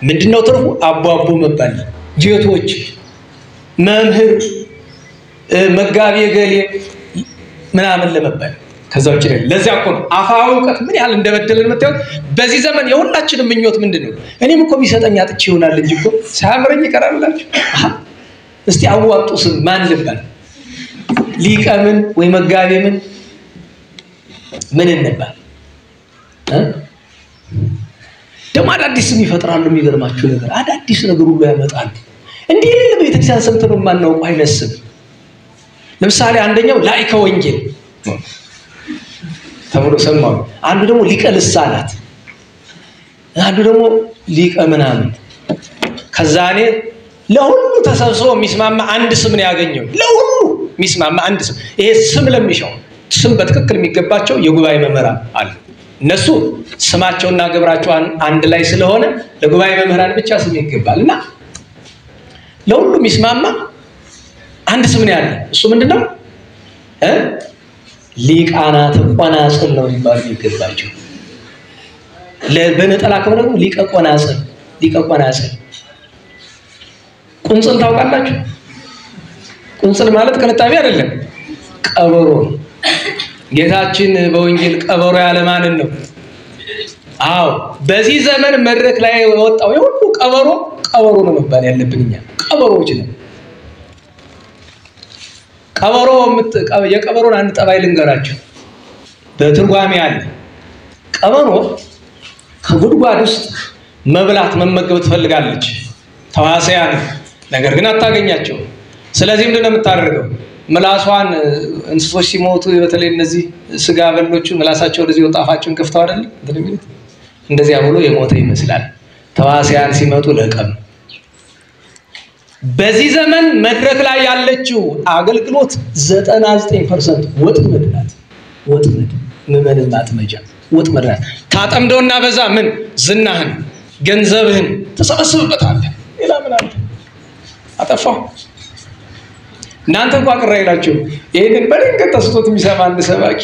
ምንድነው ትርፉ? አቧቦ መባል ጌቶች መምህር መጋቢ ገሌ ምናምን ለመባል ከዛ ውጭ ነው። ለዚያ እኮ ነው አፋዊ ዕውቀት ምን ያህል እንደበደለን መታየት። በዚህ ዘመን የሁላችንም ምኞት ምንድነው? እኔም እኮ ቢሰጠኝ አጥቼ ይሆናል እንጂ እኮ ሳያምረኝ ይቀራልላችሁ። እስቲ አዋጡ ስም ማን ልባል? ሊቀምን ወይ መጋቢ ምን እንባል? ደግሞ አዳዲስ ስም ይፈጥራሉ። የሚገርማችሁ ነገር አዳዲስ ነገር ሁሉ ያመጣሉ። እንዲህ ለቤተክርስቲያን ሰምተው ማናውቀው አይመስል። ለምሳሌ አንደኛው ላይከ ወንጌል ተብሎ ሰማው። አንዱ ደግሞ ሊቀ ልሳናት፣ አንዱ ደግሞ ሊቀ ምናምን። ከዛኔ ለሁሉ ተሰብስቦ የሚስማማ አንድ ስም ነው ያገኘው። ለሁሉ የሚስማማ አንድ ስም። ይሄ ስም ለሚሻው ስም በትክክል የሚገባቸው የጉባኤ መምህራን አሉ። እነሱ ስማቸውና ግብራቸው አንድ ላይ ስለሆነ ለጉባኤ መምህራን ብቻ ስም ይገባልና ለሁሉ የሚስማማ አንድ ስም ነው ያለ። እሱ ምንድነው? ሊቃናት ቆናጽል ነው ይባል ይገባቸው። ለበነጠላ ከሆነ ሊቀ ቆናጽል፣ ሊቀ ቆናጽል። ቁንጽል ታውቃላችሁ? ቁንጽል ማለት ከነጣቢ አይደለም፣ ቀበሮ። ጌታችን በወንጌል ቀበሮ ያለ ማንን ነው? አዎ በዚህ ዘመን መድረክ ላይ ወጣው የሁሉ ቀበሮ ነው መባል ያለብን እኛ ቀበሮዎች ነን። ቀበሮ የቀበሮን አንድ ጠባይ ልንገራችሁ በትርጓሜ አለ። ቀበሮ ከጉድጓድ ውስጥ መብላት መመገብ ትፈልጋለች ተዋሲያን፣ ነገር ግን አታገኛቸው። ስለዚህ ምንድነው የምታደርገው? ምላሷን እንስሶች ሲሞቱ በተለይ እነዚህ ስጋ በሎቹ ምላሳቸው ወደዚህ ወጣፋቸውን ከፍተው አይደል እንደሚሉት እንደዚያ ብሎ የሞተ ይመስላል። ተዋሲያን ሲመጡ ለቀም። በዚህ ዘመን መድረክ ላይ ያለችው አገልግሎት 99% ወጥመድ ናት። ወጥመድ ምመንን ማጥመጃ ወጥመድ ናት። ታጠምደውና በዛ ምን ዝናህን ገንዘብህን ተሰበስብበታለህ። ሌላ ምን አለ? አጠፋው። እናንተ እንኳን ቅር አይላችሁ። ይሄንን በድንገት ተስቶት የሚሰማ አንድ ሰባኪ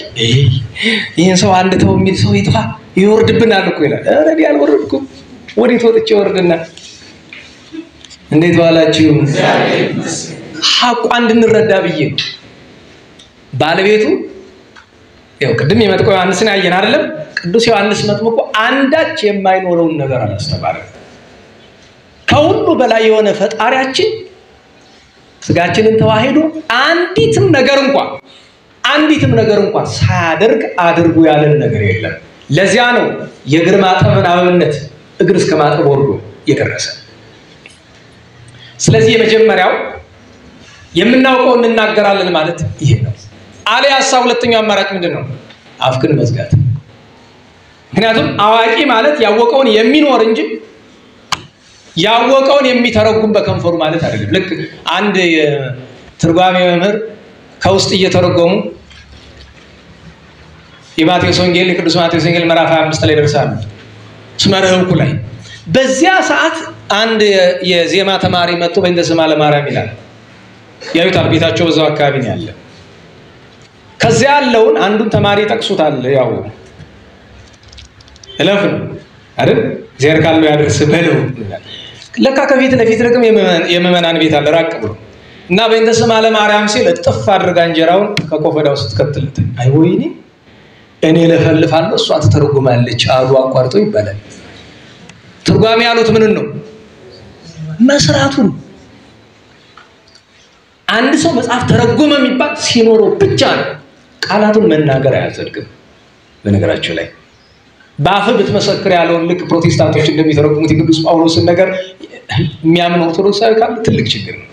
ይሄን ሰው አንድ ተው የሚል ሰው ይጥፋ ይወርድብናል እኮ ይላል። ኧረ እኔ አልወረድኩም። ወዴት ወጥቼ ወርድና እንዴት ዋላችሁ? ሐቋ እንድንረዳ ብዬ ባለቤቱ ያው ቅድም የመጥምቁ ዮሐንስን ያየን አይደለም? ቅዱስ ዮሐንስ መጥምቁ አንዳች የማይኖረውን ነገር አላስተማረም። ከሁሉ በላይ የሆነ ፈጣሪያችን ስጋችንን ተዋህዶ አንዲትም ነገር እንኳን ሳያደርግ አድርጉ ያለን ነገር የለም። ለዚያ ነው የእግር ማጠብን አብነት እግር እስከ ማጠብ ወርዶ የደረሰ። ስለዚህ የመጀመሪያው የምናውቀው እንናገራለን ማለት ይሄ ነው። አልያሳ ሁለተኛው አማራጭ ምንድነው? አፍክን መዝጋት። ምክንያቱም አዋቂ ማለት ያወቀውን የሚኖር እንጂ ያወቀውን የሚተረጉም በከንፈሩ ማለት አይደለም። ልክ አንድ ትርጓሜ መምህር ከውስጥ እየተረጎሙ የማቴዎስ ወንጌል የቅዱስ ማቴዎስ ወንጌል ምዕራፍ 25 ላይ ደርሳሉ። ስመረህኩ ላይ በዚያ ሰዓት አንድ የዜማ ተማሪ መጥቶ በእንተ ስማ ለማርያም ይላል። ያዩታል፣ ቤታቸው በዛው አካባቢ ነው ያለ። ከዚያ ያለውን አንዱን ተማሪ ጠቅሱታል። ያው እለፍ ነው አይደል? እግዚአብሔር ካለው ያድርስ በለው። ለካ ከፊት ለፊት ደግሞ የምእመናን ቤት አለ ራቅ ብሎ እና በእንተ ስማ ለማርያም ሲል እጥፍ አድርጋ እንጀራውን ከቆፈዳው ስትከትልት አይ ወይኔ እኔ ለፈልፋለሁ እሷ ትተረጉማለች አሉ አቋርጦ ይባላል። ትርጓሜ ያሉት ምን ነው? መስራቱን። አንድ ሰው መጽሐፍ ተረጎመ የሚባል ሲኖረው ብቻ ነው። ቃላቱን መናገር አያጸድቅም። በነገራቸው ላይ በአፍ ብትመሰክር ያለውን ልክ ፕሮቴስታንቶች እንደሚተረጉሙት የቅዱስ ጳውሎስን ነገር የሚያምን ኦርቶዶክሳዊ ካለ ትልቅ ችግር ነው።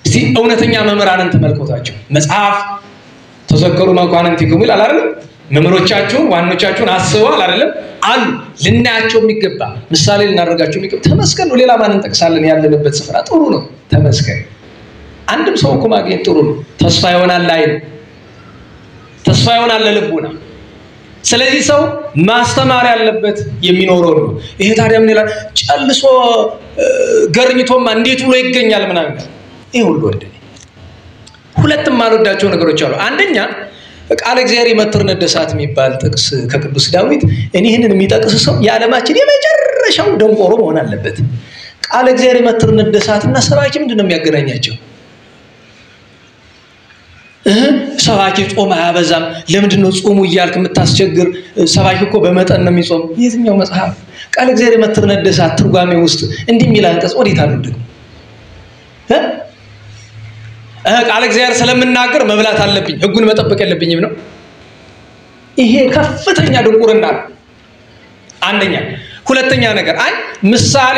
እዚህ እውነተኛ መምህራንን ተመልከቷቸው። መጽሐፍ ተዘከሩ መኳንንቲክሙ ይላል አይደል? መምህሮቻችሁን ዋኖቻችሁን አስበዋል አይደለም? አሉ ልናያቸው የሚገባ ምሳሌ ልናደርጋቸው የሚገባ ተመስገን ነው። ሌላ ማንን እንጠቅሳለን? ያለንበት ስፍራ ጥሩ ነው፣ ተመስገን። አንድም ሰው እኮ ማግኘት ጥሩ ነው። ተስፋ ይሆናል ላይ ተስፋ ይሆናል ለልቡና። ስለዚህ ሰው ማስተማር ያለበት የሚኖረው ነው። ይሄ ታዲያ ምን ይላል? ጨልሶ ገርኝቶማ እንዴት ብሎ ይገኛል ምናምን። ይሄ ሁሉ ወደ ሁለቱም ማልወዳቸው ነገሮች አሉ። አንደኛ ቃል እግዚአብሔር ይመትር ነደሳት የሚባል ጥቅስ ከቅዱስ ዳዊት እኔህንን የሚጠቅስ ሰው የዓለማችን የመጨረሻው ደንቆሮ መሆን አለበት። ቃል እግዚአብሔር ይመትር ነደሳትና ሰባኪ ምንድነው የሚያገናኛቸው? ሰባኪ ጾም አያበዛም። ለምንድነው ጾሙ እያልክ የምታስቸግር? ሰባኪ እኮ በመጠን ነው የሚጾም። የትኛው መጽሐፍ ቃል እግዚአብሔር ይመትር ነደሳት ትርጓሜ ውስጥ እንዲህ የሚል አንቀጽ ወዴት አለ ደግሞ? ቃል እግዚአብሔር ስለምናገር መብላት አለብኝ ህጉን መጠበቅ የለብኝም ነው። ይሄ ከፍተኛ ድንቁርና ነው። አንደኛ። ሁለተኛ ነገር አይ ምሳሌ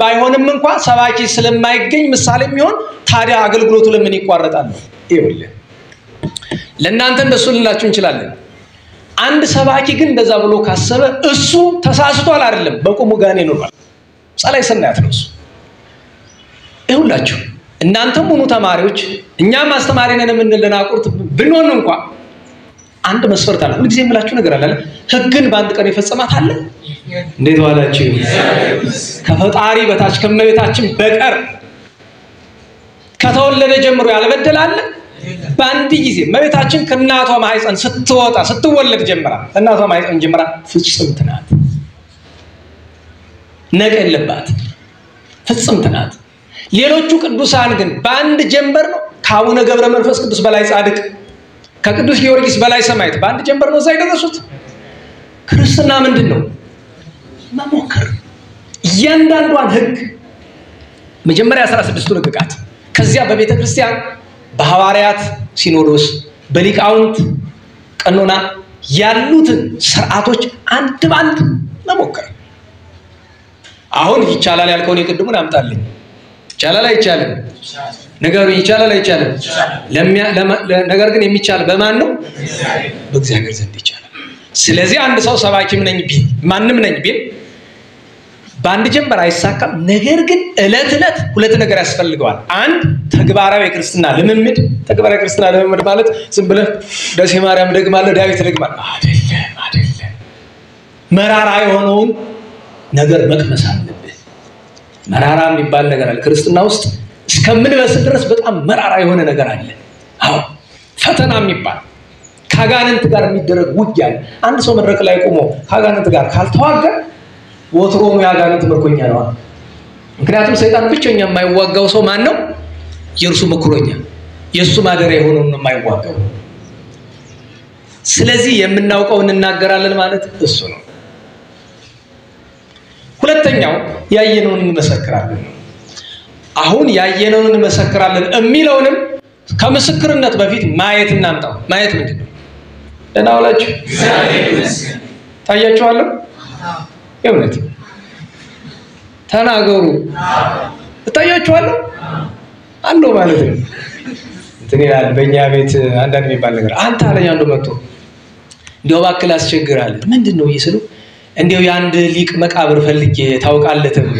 ባይሆንም እንኳን ሰባኪ ስለማይገኝ ምሳሌ የሚሆን ታዲያ አገልግሎቱ ለምን ይቋረጣል? ይኸውልህ ለእናንተ እንደሱ ልላችሁ እንችላለን። አንድ ሰባኪ ግን እንደዛ ብሎ ካሰበ እሱ ተሳስቷል አይደለም፣ በቁሙ ጋኔ ኖሯል። ጸላይ ሰናያት ነው እሱ። ይሁላችሁ እናንተም ሆኑ ተማሪዎች እኛም አስተማሪ ነን የምንለናቁርት ብንሆን እንኳን አንድ መስፈርት አለ። ሁልጊዜ የምላችሁ ነገር አለ። ህግን በአንድ ቀን የፈጸማት አለ። እንዴት ዋላችሁ? ከፈጣሪ በታች ከመቤታችን በቀር ከተወለደ ጀምሮ ያልበደለ አለ? በአንድ ጊዜ መቤታችን ከእናቷ ማህፀን ስትወለድ ጀምራ እናቷ ማህፀን ጀምራ ፍጽምት ናት። ነቅ የለባት፣ ፍጽምት ናት። ሌሎቹ ቅዱሳን ግን በአንድ ጀንበር ነው። ከአቡነ ገብረ መንፈስ ቅዱስ በላይ ጻድቅ፣ ከቅዱስ ጊዮርጊስ በላይ ሰማዕት በአንድ ጀንበር ነው እዛ የደረሱት። ክርስትና ምንድን ነው? መሞከር። እያንዳንዷን ህግ መጀመሪያ 16ቱ ህግጋት፣ ከዚያ በቤተ ክርስቲያን በሐዋርያት ሲኖዶስ በሊቃውንት ቀኖና ያሉትን ስርዓቶች አንድ ባንድ መሞከር። አሁን ይቻላል ያልከውን የቅድሙን አምጣልኝ። ይቻላል አይቻልም? ነገሩ ይቻላል አይቻልም? ነገር ግን የሚቻል በማን ነው? በእግዚአብሔር ዘንድ ይቻላል። ስለዚህ አንድ ሰው ሰባኪም ነኝ ቢል ማንም ነኝ ቢል በአንድ ጀንበር አይሳካም። ነገር ግን እለት እለት ሁለት ነገር ያስፈልገዋል። አንድ ተግባራዊ ክርስትና ልምምድ። ተግባራዊ ክርስትና ልምምድ ማለት ዝም ብለህ ደሴ ማርያም ደግማለህ ዳዊት ደግማለህ አይደለም። መራራ የሆነውን ነገር መቅመስ አለብህ። መራራ የሚባል ነገር አለ ክርስትና ውስጥ እስከምንበስል ድረስ በጣም መራራ የሆነ ነገር አለ። አዎ ፈተና የሚባል ከአጋንንት ጋር የሚደረግ ውጊያ አለ። አንድ ሰው መድረክ ላይ ቆሞ ከአጋንንት ጋር ካልተዋጋ ወትሮም ያጋንንት ምርኮኛ ነው። ምክንያቱም ሰይጣን ብቸኛ የማይዋጋው ሰው ማን ነው? የእርሱ ምክሮኛ። የሱ ማደሪያ የሆነውን ነው የማይዋጋው። ስለዚህ የምናውቀውን እንናገራለን ማለት እሱ ነው። ሁለተኛው ያየነውን እንመሰክራለን። አሁን ያየነውን እንመሰክራለን የሚለውንም ከምስክርነት በፊት ማየት እናምጣው። ማየት ምንድነው? ደህና ዋላችሁ? ታያችኋለሁ? የእውነት ተናገሩ። ታያችኋለሁ አለው ማለት ነው። እንትን ይላል በእኛ ቤት አንዳንድ የሚባል ነገር አንተ አለኝ አንዱ መጥቶ እንደው እባክህ ላስቸግርሃለሁ። ምንድነው ይስሉ እንደው የአንድ ሊቅ መቃብር ፈልጌ ታውቃለህ ተብሎ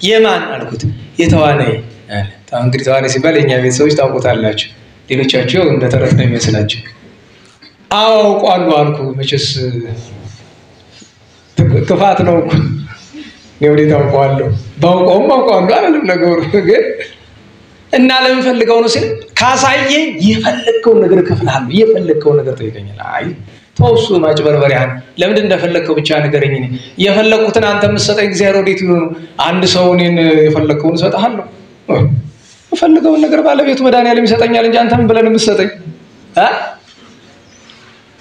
የማን አልኩት የተዋናይ አለ። እንግዲህ ተዋናይ ሲባል የኛ ቤት ሰዎች ታውቁታላችሁ። ሌሎቻችሁ እንደ ተረት ነው የሚመስላችሁ። አውቃለሁ አልኩ። መቼስ ክፋት ነው እኮ ነው ወዴት አውቀዋለሁ ባውቀውም አውቀዋለሁ አይደለም ነገሩ። ግን እና ለምን ፈልገው ነው ሲል ካሳየኝ የፈለከውን ነገር ከፍልሃለሁ፣ የፈለከውን ነገር ጠይቀኛል። አይ ተውሱ ማጭበርበሪያን ለምን እንደፈለከው ብቻ ንገረኝ። የፈለኩትን አንተ የምትሰጠኝ እግዚአብሔር ወዴት ይሆኑ? አንድ ሰው እኔን የፈለከውን እሰጥሃለሁ። የፈለገውን ነገር ባለቤቱ መድኃኒዓለም ይሰጠኛል እንጂ አንተ ምን ብለህ ነው የምትሰጠኝ?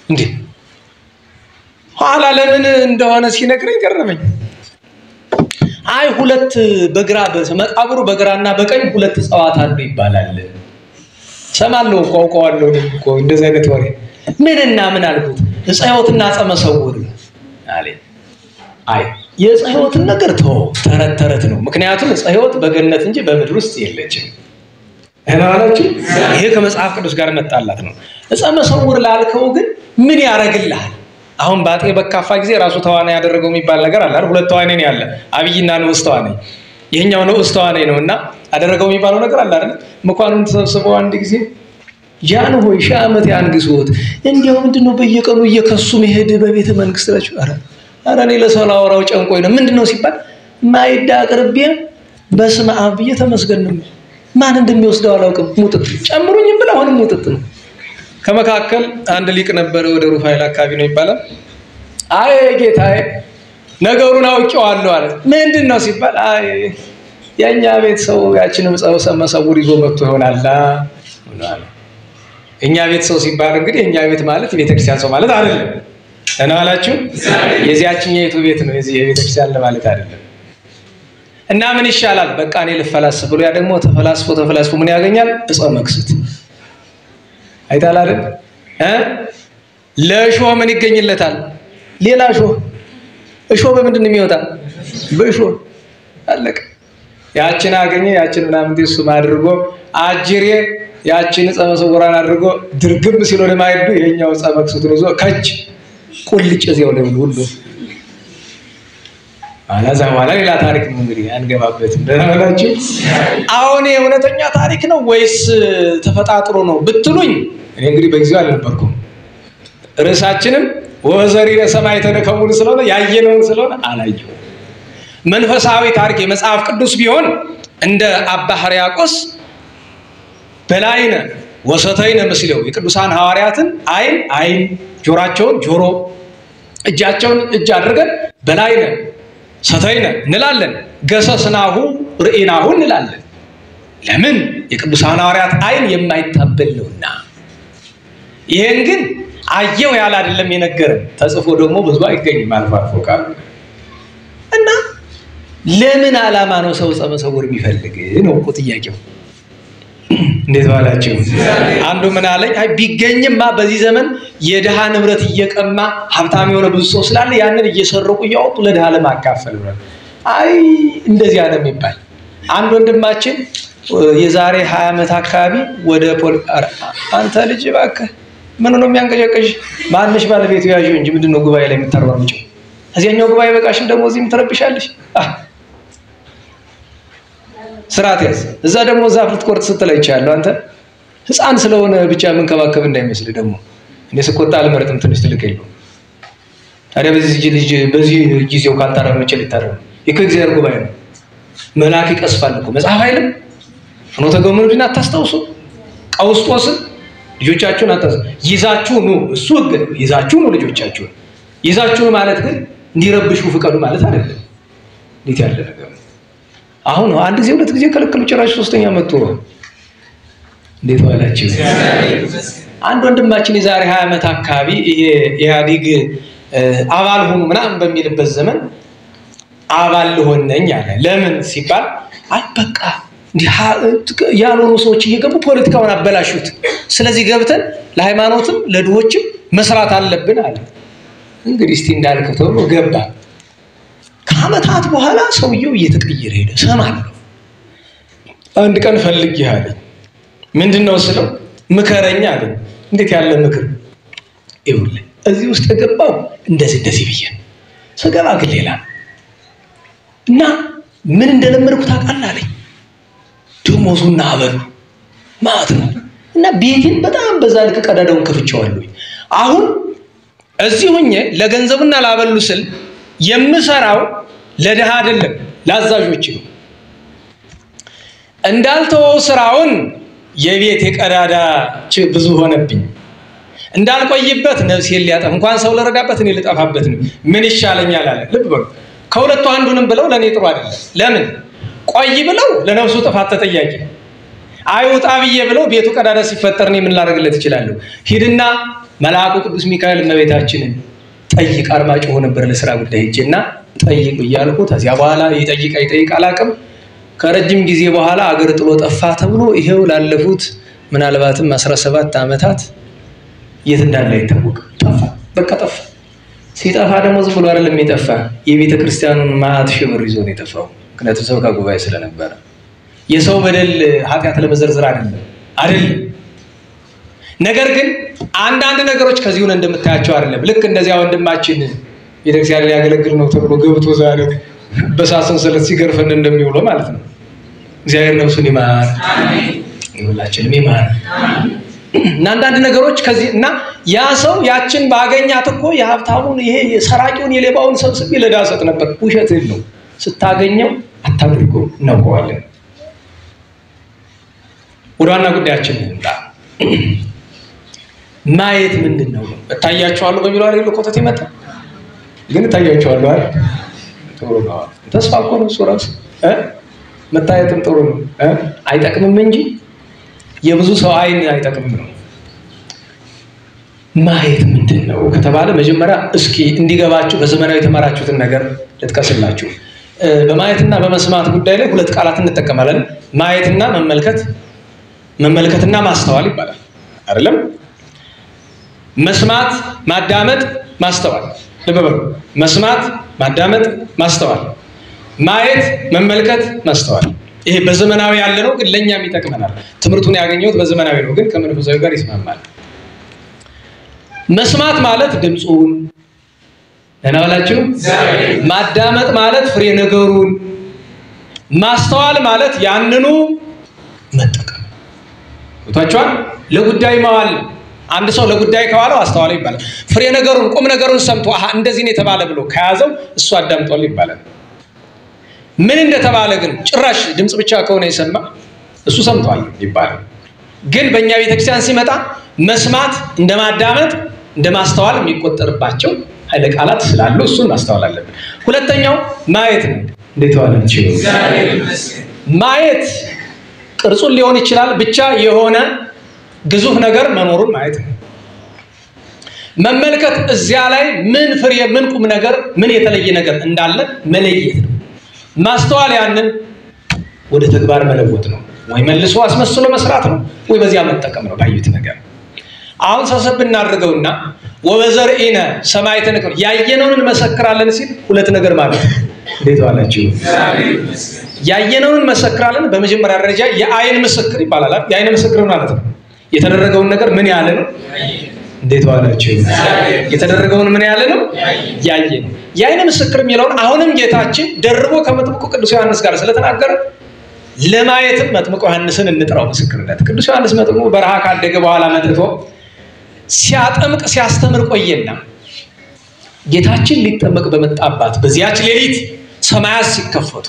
እንዴ ኋላ ለምን እንደሆነ ሲነግረኝ ገረመኝ። አይ ሁለት በግራ መቃብሩ በግራና በቀኝ ሁለት እጽዋት አሉ ይባላል። ሰማለሁ እኮ አውቀዋለሁ እኮ እንደዚህ አይነት ወሬ ምንና ምን አልኩት። ዕፀ ሕይወትና ዕፀ መሰውር አለ። አይ የዕፀ ሕይወትን ነገር ተው፣ ተረት ተረት ነው። ምክንያቱም ዕፀ ሕይወት በገነት እንጂ በምድር ውስጥ የለችም። እናላችሁ ይሄ ከመጽሐፍ ቅዱስ ጋር መጣላት ነው። ዕፀ መሰውር ላልከው ግን ምን ያረግልሃል? አሁን ባጤ በካፋ ጊዜ ራሱ ተዋናይ ያደረገው የሚባል ነገር አለ አይደል? ሁለት ተዋናይ ነው ያለ፣ አብይና ንዑስ ተዋናይ። ይሄኛው ንዑስ ተዋናይ ነውና አደረገው የሚባለው ነገር አለ አይደል? መኳኑን ተሰብስበው አንድ ጊዜ ጃን ሆይ ሺህ ዓመት ያንግስዎት እንዴው ምንድነው በየቀኑ እየከሱ መሄድ በቤተ መንግስት ላይ? አረ እኔ ለሰው ላወራው ጨንቆኝ ነው። ምንድነው ሲባል ማይዳ አቅርቤ በስመ አብ ብዬ ተመስገን ነው። ማን እንደሚወስደው አላውቅም። ሙጥጥ ጨምሩኝም ብለ አሁንም ሙጥጥ ነው። ከመካከል አንድ ሊቅ ነበር፣ ወደ ሩፋኤል አካባቢ ነው ይባላል። አይ ጌታዬ ነገሩን አውቄዋለሁ አለ። ምንድነው ሲባል አይ የኛ ቤት ሰው ያችንም ዕፀ መሰውር ይዞ መጥቶ ይሆናል አለ። እኛ ቤት ሰው ሲባል እንግዲህ እኛ ቤት ማለት የቤተክርስቲያን ሰው ማለት አይደለም። እናላችሁ የዚያችኛይቱ ቤት ነው፣ የዚህ የቤተክርስቲያን ለማለት አይደለም። እና ምን ይሻላል? በቃ እኔ ልፈላስፍ ብሎ ያ ደግሞ ተፈላስፎ ምን ያገኛል? ዕፀ መክስት አይታል አይደል? ለሾህ ምን ይገኝለታል? ሌላ እሾህ በምንድን ነው የሚወጣ? በእሾህ አለቀ። ያችን አገኘ፣ ያችን ምናምን ደስ ማድርጎ አጅሬ ያችን ዕፀ መሰውራን አድርጎ ድርግም ሲል ወደ ማይዱ ይሄኛው ዕፀ መክስቱን ይዞ ከች ቁልጭ እዚያው ላይ ሁሉ አላዛ በኋላ ሌላ ታሪክ ነው እንግዲህ አንገባበትም። ደህናላችሁ? አሁን የእውነተኛ ታሪክ ነው ወይስ ተፈጣጥሮ ነው ብትሉኝ እኔ እንግዲህ በጊዜው አልነበርኩም። ርዕሳችንም ወዘሪ ለሰማይ ተነከሙን ስለሆነ ያየነውን ስለሆነ አላየው። መንፈሳዊ ታሪክ የመጽሐፍ ቅዱስ ቢሆን እንደ አባ ሕርያቆስ በላይነ ወሰተይነ መስለው የቅዱሳን ሐዋርያትን አይን ጆሮአቸውን ጆሮ እጃቸውን እጅ አድርገን በላይነ ሰተይነ እንላለን፣ ገሰስናሁ ርኢናሁ እንላለን። ለምን? የቅዱሳን ሐዋርያት አይን የማይታበል ነውና። ይሄን ግን አየው ያለ አይደለም የነገረን፣ ተጽፎ ደግሞ ብዙ አይገኝም አልፎ አልፎ ቃል እና ለምን ዓላማ ነው ሰው ዕፀ መሰውር የሚፈልግ ነው እኮ ጥያቄው። እንዴት ዋላችሁ? አንዱ ምን አለኝ፣ አይ ቢገኝማ በዚህ ዘመን የድሃ ንብረት እየቀማ ሀብታም የሆነ ብዙ ሰው ስላለ ያንን እየሰረቁ እያወጡ ለድሃ ለማካፈል ነው። አይ እንደዚህ አለ የሚባል አንድ ወንድማችን የዛሬ 20 ዓመት አካባቢ ወደ አንተ ልጅ እባክህ ምን ነው የሚያንቀጨቀጭ? ማንሽ ባለቤቱ ያዥው እንጂ ምንድነው ጉባኤ ላይ የምታሯሩጭው? እዚያኛው ጉባኤ በቃሽም ደግሞ እዚህም ትረብሻለሽ። ስርዓት ያዝ። እዛ ደግሞ ዛፍ ልትቆርጥ ስትል አይቻለሁ። አንተ ህፃን ስለሆነ ብቻ መንከባከብ እንዳይመስል ደግሞ እኔ ስቆጣ አልመርጥም። ትንሽ ትልቅ የለውም። ታዲያ በዚህ ጊዜው ካልታረመ መቼ ሊታረም? ይሄ እግዚአብሔር ጉባኤ ነው። መልአክ ይቀስፋል እኮ መጽሐፍ አይልም? ፍኖተ ገመዱን አታስታውሱ? ቀውስጦስን ልጆቻችሁን ይዛችሁ ኑ፣ እሱ ህግ ነው። ይዛችሁ ኑ ልጆቻችሁን። ይዛችሁ ማለት ግን እንዲረብሹ ፍቀዱ ማለት አይደለም። እንዴት ያለ ነገር! አሁን አንድ ጊዜ ሁለት ጊዜ ከለከሉ፣ ጭራሽ ሶስተኛ መጥቶ እንዴት ዋላችሁ? አንድ ወንድማችን የዛሬ 20 ዓመት አካባቢ የኢህአዴግ አባል ሆኑ ምናምን በሚልበት ዘመን አባል ሆነኝ አለ። ለምን ሲባል አይ በቃ ያልሆኑ ሰዎች እየገቡ ፖለቲካውን አበላሹት፣ ስለዚህ ገብተን ለሃይማኖትም ለድሆችም መስራት አለብን አለ። እንግዲህ እስቲ እንዳልከው ተብሎ ገባ። ከዓመታት በኋላ ሰውየው እየተቀየረ ሄደ። ሰማለሁ። አንድ ቀን ፈልጌ አለኝ። ምንድነው ስለው ምከረኛ አለኝ። እንዴት ያለ ምክር? ይኸውልህ እዚህ ውስጥ የገባው እንደዚህ ብዬ ስገባ ግን ሌላ እና ምን እንደለመድኩ ታውቃለህ አለኝ። ደሞዙና አበሉ ማለት ነው። እና ቤቴን በጣም በዛ ልክ ቀዳዳውን ከፍቼዋለሁ። አሁን እዚህ ሆኜ ለገንዘብና ላበሉ ስል የምሰራው ለድሃ አይደለም ለአዛዦች ነው። እንዳልተወው ስራውን የቤት የቀዳዳ ብዙ ሆነብኝ። እንዳልቆይበት ነፍሴን ሊያጠፋ እንኳን ሰው ለረዳበት እኔ ልጠፋበት ነው። ምን ይሻለኛል አለ። ልብ በሉ ከሁለቱ አንዱንም ብለው ለኔ ጥሩ አይደለም። ለምን ቆይ ብለው ለነፍሱ ጥፋት ተጠያቂ፣ አይውጣ ብዬ ብለው ቤቱ ቀዳዳ ሲፈጠር እኔ ምን ላደርግለት እችላለሁ? ሂድና መልአኩ ቅዱስ ሚካኤል እመቤታችንን ጠይቅ። አርማጭሆ ነበር ለስራ ጉዳይ ሄጄና ጠይቁ እያልኩት ከዚያ በኋላ ይጠይቅ አላቅም። ከረጅም ጊዜ በኋላ አገር ጥሎ ጠፋ ተብሎ ይሄው ላለፉት ምናልባትም 17 ዓመታት የት እንዳለ አይታወቅም። ጠፋ፣ በቃ ጠፋ። ሲጠፋ ደግሞ ዝም ብሎ አይደለም የጠፋ፣ የቤተ ክርስቲያኑን ማዕት ሺህ ብር ይዞ ነው የጠፋው። ምክንያቱም ሰው ከጉባኤ ስለነበረ የሰው በደል ኃጢአት ለመዘርዘር አይደለም። ነገር ግን አንዳንድ ነገሮች ከዚሁን እንደምታያቸው አይደለም። ልክ እንደዚያ ወንድማችን ቤተክርስቲያን ሊያገለግል ነው ተብሎ ገብቶ ዛሬ በሳስን ሰለት ሲገርፈን እንደሚውለው ማለት ነው። እግዚአብሔር ነፍሱን ይማር፣ አሜን። ሁላችንም ይማር። እና አንዳንድ ነገሮች ከዚህ እና ያ ሰው ያችን ባገኛት እኮ የሀብታሙን ይሄ የሰራቂውን የሌባውን ሰብስቤ ለዳሰጥ ነበር። ውሸት ነው። ስታገኘው አታድርገው እናውቀዋለን። ወደ ዋና ጉዳያችን እንምጣ። ማየት ምንድነው? እታያቸዋለሁ በሚለው አይደል ኮተት ይመጣ፣ ግን እታያቸዋለሁ አይደል? ጥሩ ነው። ተስፋ እኮ ነው እሱ ራሱ መታየትም ጥሩ ነው። አይጠቅምም እንጂ የብዙ ሰው አይን አይጠቅምም ነው። ማየት ምንድነው ከተባለ መጀመሪያ እስኪ እንዲገባችሁ በዘመናዊ የተማራችሁትን ነገር ልጥቀስላችሁ። በማየትና በመስማት ጉዳይ ላይ ሁለት ቃላት እንጠቀማለን። ማየትና መመልከትና ማስተዋል ይባላል አይደለም? መስማት፣ ማዳመጥ፣ ማስተዋል። ልብ በሉ። መስማት፣ ማዳመጥ፣ ማስተዋል። ማየት፣ መመልከት፣ ማስተዋል። ይሄ በዘመናዊ ያለ ነው፣ ግን ለኛም ይጠቅመናል። ትምህርቱን ያገኘሁት በዘመናዊ ነው፣ ግን ከመንፈሳዊ ጋር ይስማማል። መስማት ማለት ድምጹን እናባላችሁ፣ ማዳመጥ ማለት ፍሬ ነገሩን፣ ማስተዋል ማለት ያንኑ መጠቀም። ወጣቻው ለጉዳይ ማዋል። አንድ ሰው ለጉዳይ ከዋለው አስተዋለ ይባላል። ፍሬ ነገሩን ቁም ነገሩን ሰምቶ አሃ እንደዚህ ነው የተባለ ብሎ ከያዘው እሱ አዳምጧል ይባላል። ምን እንደተባለ ግን ጭራሽ ድምጽ ብቻ ከሆነ የሰማ እሱ ሰምቷል ይባላል። ግን በእኛ ቤተክርስቲያን ሲመጣ መስማት እንደማዳመጥ እንደማስተዋል የሚቆጠርባቸው ኃይለ ቃላት ስላሉ እሱን ማስተዋል አለብን። ሁለተኛው ማየት ነው። እንዴት ዋላችሁ? ማየት ቅርጹን ሊሆን ይችላል፣ ብቻ የሆነ ግዙፍ ነገር መኖሩን ማየት ነው። መመልከት እዚያ ላይ ምን ፍሬ ምን ቁም ነገር ምን የተለየ ነገር እንዳለ መለየት ነው። ማስተዋል ያንን ወደ ተግባር መለወጥ ነው። ወይ መልሶ አስመስሎ መስራት ነው፣ ወይ በዚያ መጠቀም ነው ባዩት ነገር። አሁን ሰሰብ እናድርገውና ወበዘርኢነ ሰማይተን ያየነውን እንመሰክራለን ሲል ሁለት ነገር ማለት ነው። እንዴት ዋላችሁ? ያየነውን እንመሰክራለን በመጀመሪያ ደረጃ የአይን ምስክር ይባላል። የአይን ምስክር ማለት ነው የተደረገውን ነገር ምን ያለ ነው። እንዴት ዋላችሁ? የተደረገውን ምን ያለ ነው ያየ ነው። የአይን ምስክር የሚለውን አሁንም ጌታችን ደርቦ ከመጥምቁ ቅዱስ ዮሐንስ ጋር ስለተናገረ ለማየትም መጥምቁ ዮሐንስን እንጥራው ምስክርነት። ቅዱስ ዮሐንስ መጥምቁ በረሃ ካደገ በኋላ መጥቶ ሲያጠምቅ ሲያስተምር ቆየና ጌታችን ሊጠመቅ በመጣባት በዚያች ሌሊት ሰማያት ሲከፈቱ